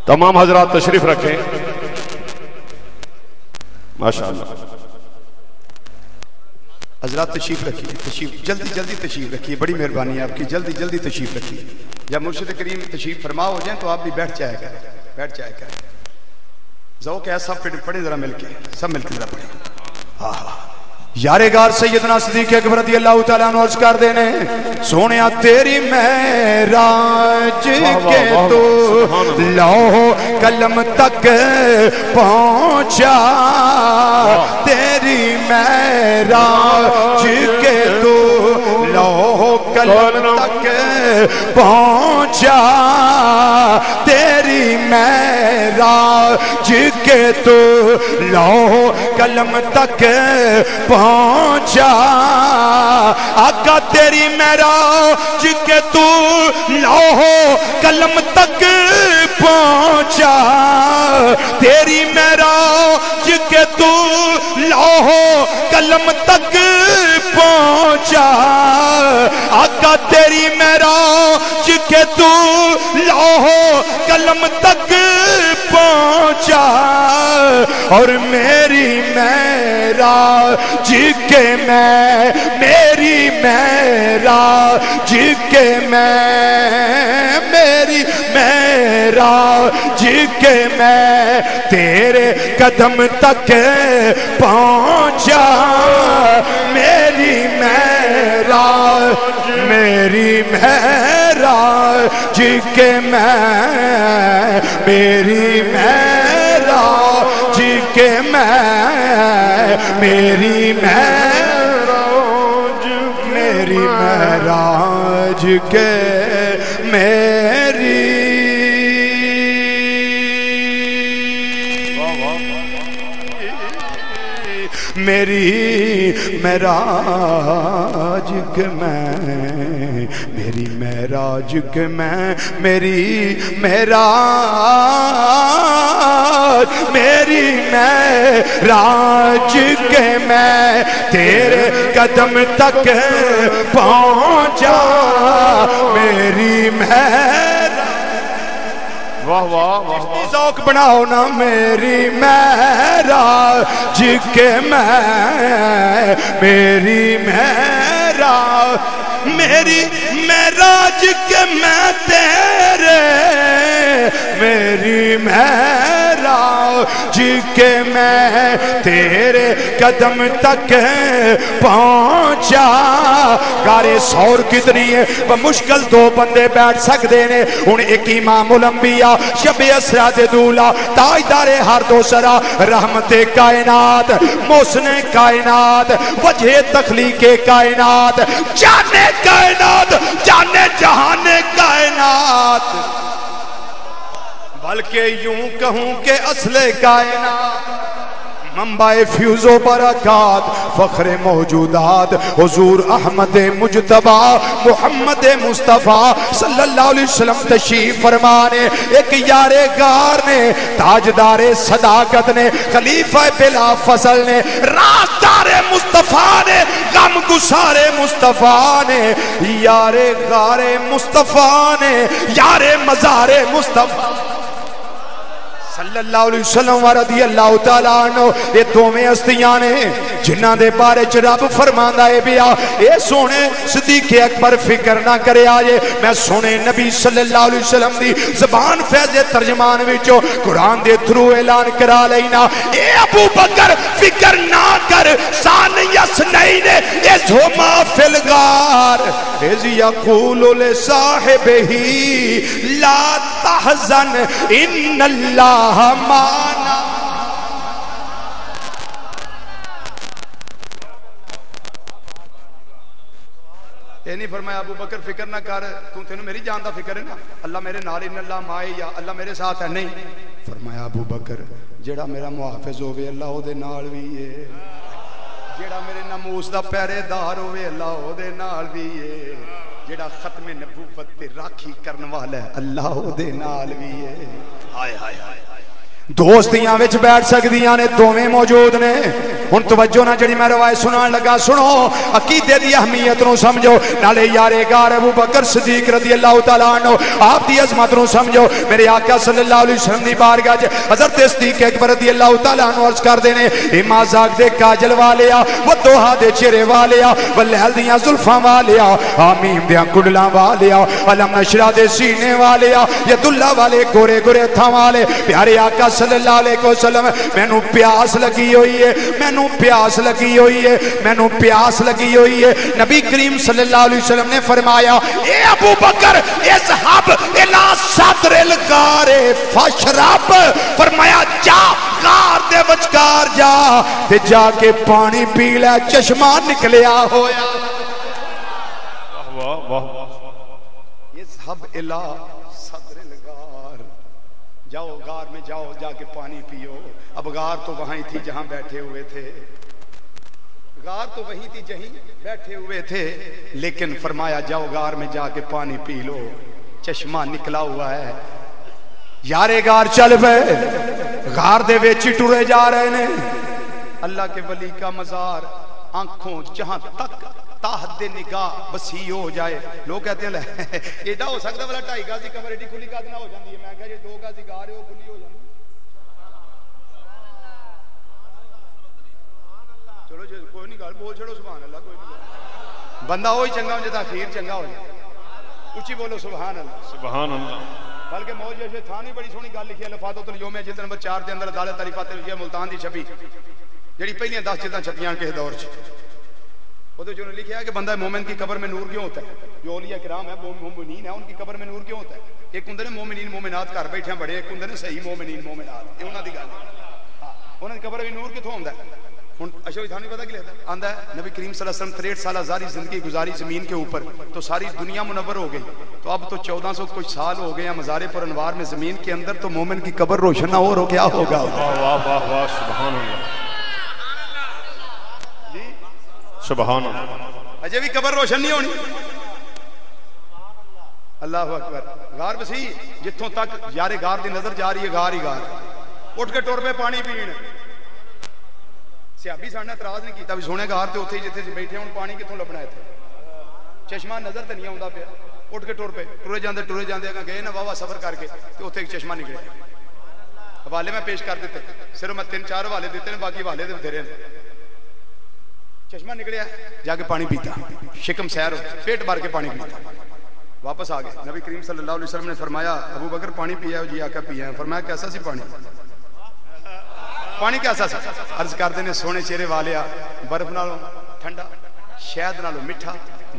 تمام حضرات تشریف رکھیں ماشاءاللہ. حضرات تشریف رکھیے, تشریف جلدی جلدی تشریف رکھیے, بڑی مہربانی ہے آپ کی, جلدی جلدی تشریف رکھیے. جب مرشد کریم تشریف فرما ہو جائیں تو آپ بھی بیٹھ جایا کریں, بیٹھ جایا کریں. ذوق ہے سب پڑھیں ذرا مل کے, سب مل کے ذرا پڑھیں. ہاں ہاں یار گار سیدنا صدیق اکبر رضی اللہ تعالیٰ عنہ عرض کر دینے, سونیا تیری معراج کے تو لوح قلم تک پہنچا, تیری معراج کے تو لوح قلم تک پہنچا, تیری معراج کے تو لوح قلم تک پہنچا, آقا تیری معراج کے تو لوح قلم تک پہنچا, تیری معراج کے تو لوح قلم تک پہنچا, آقا تیری معراج کے تو لوح قلم تک پہنچا, اور میری معراج کے میں, میری معراج کے میں, میری معراج کے میں تیرے قدم تک پہنچا, میری معراج, میری معراج کے میں, میری معراج کے میں, میری معراج, میری معراج کے میری میری معراج کے میں, میری معراج کے میں, میری معراج, میری معراج کے میں تیرے قدم تک پہنچا, میری معراج, واہ واہ واہ ذوق بناؤ نا, میری معراج کے میں, میری معراج, میری معراج کے میں تیرے, میری معراج کے میں تیرے قدم تک پہنچا. گارے سور کتنی ہے بمشکل دو بندے بیٹھ سکتے ہیں, ہن ایک امام الانبیاء شب اسرا دے دولا تاجدار ہر دو سرا رحمت کائنات محسن کائنات وجہ تخلیق کائنات جانے کائنات جانے جہان کائنات, بلکہ یوں کہوں کہ اصل کائنات, منبع فیوز و برکات, فخر موجودات حضور احمد مجتبی محمد مصطفیٰ صلی اللہ علیہ وسلم تشریف فرمانے. ایک یار غار نے, تاجدار صداقت نے, خلیفہ بلا فضل نے, رازدار مصطفیٰ نے, غم گسارے مصطفیٰ نے، یار غار مصطفیٰ نے، یار مزار مصطفیٰ صلی اللہ علیہ وسلم رضی اللہ تعالیٰ عنہ. یہ دوویں ہستیاں نے جنہاں دے بارے چ رب فرماندا ہے بیا اے سونے صدیق اکبر فکر نہ کرے آجے میں سونے نبی صلی اللہ علیہ وسلم دی زبان فیض ترجمان وچوں قرآن دے تھرو اعلان کرا لینا اے ابو بکر فکر نہ کر سان یسنین از ہما فی الغار اذ یقول لصاحبہ لا تحزن ان اللہ مانا. یہ نہیں فرمایا ابو بکر فکر نہ کر تینوں میری جان دا فکر ہے نا اللہ میرے نال ان اللہ مائے یا اللہ میرے ساتھ ہے. نہیں فرمایا ابو بکر جیڑا میرا محافظ ہوئے اللہ او دے نال بھی ہے، جیڑا میرے ناموس دا پہرے دار ہوئے اللہ او دے نال بھی ہے، جیڑا ختم نبوت تے راکھی کرن والا ہے اللہ او دے نال بھی ہے. ہائے ہائے ہائے دوستیاں وچ بیٹھ سکدیاں نے دوویں موجود نے. ہن توجہ نہ جڑی میں روایت سنان لگا سنو عقیدے دی اہمیت نو سمجھو نالے یار غار ابو بکر صدیق رضی اللہ تعالیٰ عنہ آپ دی عظمت نو سمجھو. میرے آقا صلی اللہ علیہ وسلم دی بارگاہ وچ حضرت صدیق اکبر رضی اللہ تعالیٰ عنہ عرض کر دینے اے مازاق دے کاجل والیا و دوہا دے چہرے والیا و لہل دیاں زلفاں والیا آمیم دیاں کڈلاں والیا علم نشرہ دے سینے والیا ید اللہ والے گورے گورے ہتھاں والے پیارے آقا صلی اللہ علیہ وسلم مینوں پیاس لگی ہوئی ہے، مینوں پیاس لگی ہوئی ہے، مینوں پیاس لگی ہوئی ہے. نبی کریم صلی اللہ علیہ وسلم نے فرمایا اے ابو بکر اذهب الى صدر الغار فاشرب. فرمایا جا غار دے وچکار جا تے جا کے پانی پی لے چشمہ نکلیا ہویا. واہ واہ اذهب الى صدر الغار جاؤ غار میں جاؤ جا کے پانی پیو. اب غار تو وہاں تھی جہاں بیٹھے ہوئے تھے، غار تو وہی تھی جہیں بیٹھے ہوئے تھے، لیکن فرمایا جاؤ غار میں جا کے پانی پی لو چشمہ نکلا ہوا ہے. یار غار چل پے غار دے وچ ٹرے جا رہے نے. اللہ کے ولی کا مزار آنکھوں جہاں تک تاحد نگاہ وسیع ہو جائے. لوگ کہتے ہیں ایڈا ہو سکتا والا 2.5 گز کی کمر ایڈی کھلی کد نہ ہو جاتی ہے. میں کہا یہ 2 گز کی گار ہے وہ کھلی ہو جاتی. چلو جی کوئی نہیں گل بول چھڑو سبحان اللہ. کوئی نہیں بندہ وہی چنگا ہو جاتا خیر چنگا ہو جائے. اچھی بولو سبحان اللہ سبحان اللہ. بلکہ موج یہ تھا نہیں بڑی سونی گل لکھی ہے لفاظت الیوم جلد نمبر 4 دے اندر عدالت تعریفات لکھی ہے ملتان دی چھپی جڑی پہلیاں 10 جلداں چھپیاں کس دور چ. وہ تو جو نے لکھا ہے کہ بندہ مومن کی قبر میں نور کیوں ہوتا ہے. جو اولیاء کرام ہیں مومنین ہیں ان کی قبر میں نور کیوں ہوتا ہے. ایک ہندے نے مومنین مومنات گھر بیٹھے بڑے، ایک ہندے نے صحیح مومنین مومنات. یہ انہاں دی گل ہے. انہاں دی قبر میں نور کتھوں ہوندا ہے. ہن اشرف تھانوی پتہ کی لکھدا ہے آندا ہے نبی کریم صلی اللہ علیہ وسلم 63 سالہ زاری زندگی گزاری زمین کے اوپر تو ساری دنیا منور ہو گئی. تو اب تو 1400 کچھ سال ہو گئے ہیں مزار پر انوار میں زمین کے اندر. تو مومن کی قبر روشن نہ ہو کیا ہوگا. واہ واہ واہ واہ سبحان اللہ سبحان اللہ. اجے بھی قبر روشن نہیں ہونی. اللہ اکبر. غار وسیع جتوں تک یار غار دی نظر جا رہی ہے غار ہی غار. اٹھ کے ٹر پہ پانی پین. سیابی ساڈے اعتراض نہیں کیتا بھی سونے غار تے اوتھے جتھے بیٹھے ہن پانی کتوں لبنا ہے. چشمہ نظر تے نہیں آوندا پیا. اٹھ کے ٹرے جاندے اگاں گئے نا واہ سفر کر کے تے اوتھے ایک چشمہ نکلیا. حوالے میں پیش کر دیتے صرف میں 3-4 حوالے دیتے ہیں باقی حوالے دے بتھیرے ہیں. چشمہ نکلیا جا کے پانی پیتا شکم سیر ہو پیٹ بھر کے پانی پیتا. واپس آ گئے. نبی کریم صلی اللہ علیہ وسلم نے فرمایا ابو بکر پانی پیا. جی آقا پیا ہے. فرمایا کیسا سی پانی. پانی کیسا سی. عرض کرتے نے سونے چہرے والیا برف نالوں ٹھنڈا شہد نالوں میٹھا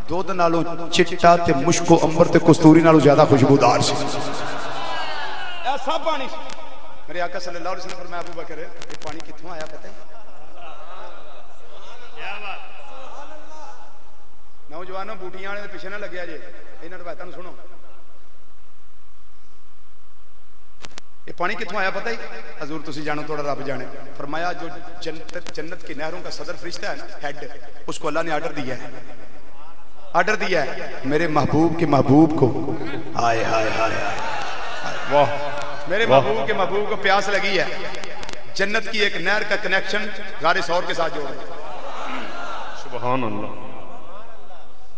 دودھ نالوں چٹا تے مشک و عنبر تے کستوری نالوں زیادہ خوشبودار سی. ایسا پانی. میرے آقا صلی اللہ علیہ وسلم فرمایا ابو بکر یہ پانی کتھوں آیا پتہ ہے. نوجوانوں بوٹیاں والے پیچھے نہ لگیا جی. انہاں روایتاں نوں سنو. یہ پانی کتوں آیا پتہ ہی. حضور تسی جانو تھوڑا رب جانے. فرمایا جو جنت کی نہروں کا صدر فرشتہ ہے نا ہیڈ اس کو اللہ نے آرڈر دیا ہے میرے محبوب کے محبوب کو ہائے ہائے ہائے واہ میرے محبوب کے محبوب کو پیاس لگی ہے. جنت کی ایک نہر کا کنیکشن غار ثور کے ساتھ جوڑ. سبحان اللہ.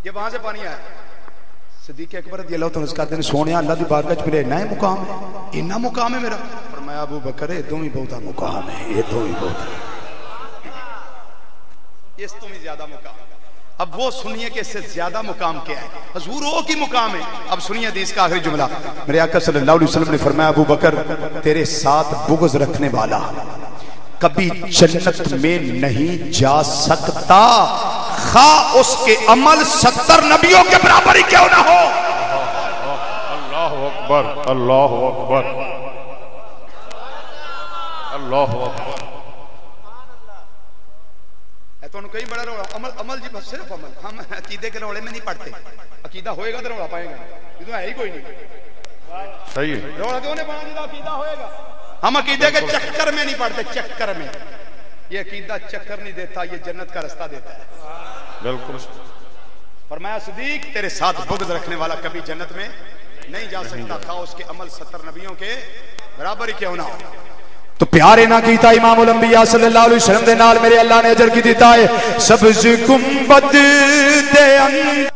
یہ وہاں سے پانی آیا. صدیق اکبر رضی اللہ تعالیٰ کہتے ہیں سونے اللہ دی بارگاہ وچ میرے نہ مقام ہے, اتنا مقام ہے میرا. فرمایا ابو بکر یہ تو ہی بہت مقام ہے, یہ تو ہی بہت, اس تو بھی زیادہ مقام. اب وہ سنیے کہ اس سے زیادہ مقام کیا ہے, حضور وہ کی مقام ہے. اب سنیے حدیث کا آخری جملہ. میرے آقا صلی اللہ علیہ وسلم نے فرمایا ابو بکر تیرے ساتھ بغض رکھنے والا کبھی جنت میں نہیں جا سکتا, خواہ اس کے عمل 70 نبیوں کے برابر ہی کیوں نہ ہو. اللہ اکبر, اللہ اکبر, اللہ اکبر. تو انہوں کہیں بڑا روڑا عمل, عمل جی بس صرف عمل. ہم عقیدے کے روڑے میں نہیں پڑھتے, عقیدہ ہوئے گا تو روڑا پائیں گا, یہ تو ہے ہی کوئی نہیں. صحیح ہے, روڑا کیوں نہیں پڑھا جی عقیدہ ہوئے گا. ہم عقیدے کے چکر میں نہیں پڑھتے, چکر میں. یہ عقیدہ چکر نہیں دیتا, یہ جنت کا رستہ دیتا ہے. بالکل. فرمایا صدیق تیرے ساتھ بغض رکھنے والا کبھی جنت میں نہیں جا سکتا, خواہ اس کے عمل 70 نبیوں کے برابر ہی کیوں نہ ہو. تو پیارے نہ کیتا امام الانبیاء صلی اللہ علیہ وسلم دے نال میرے اللہ نے اجر کی دیتا ہے. سبز گنبد دے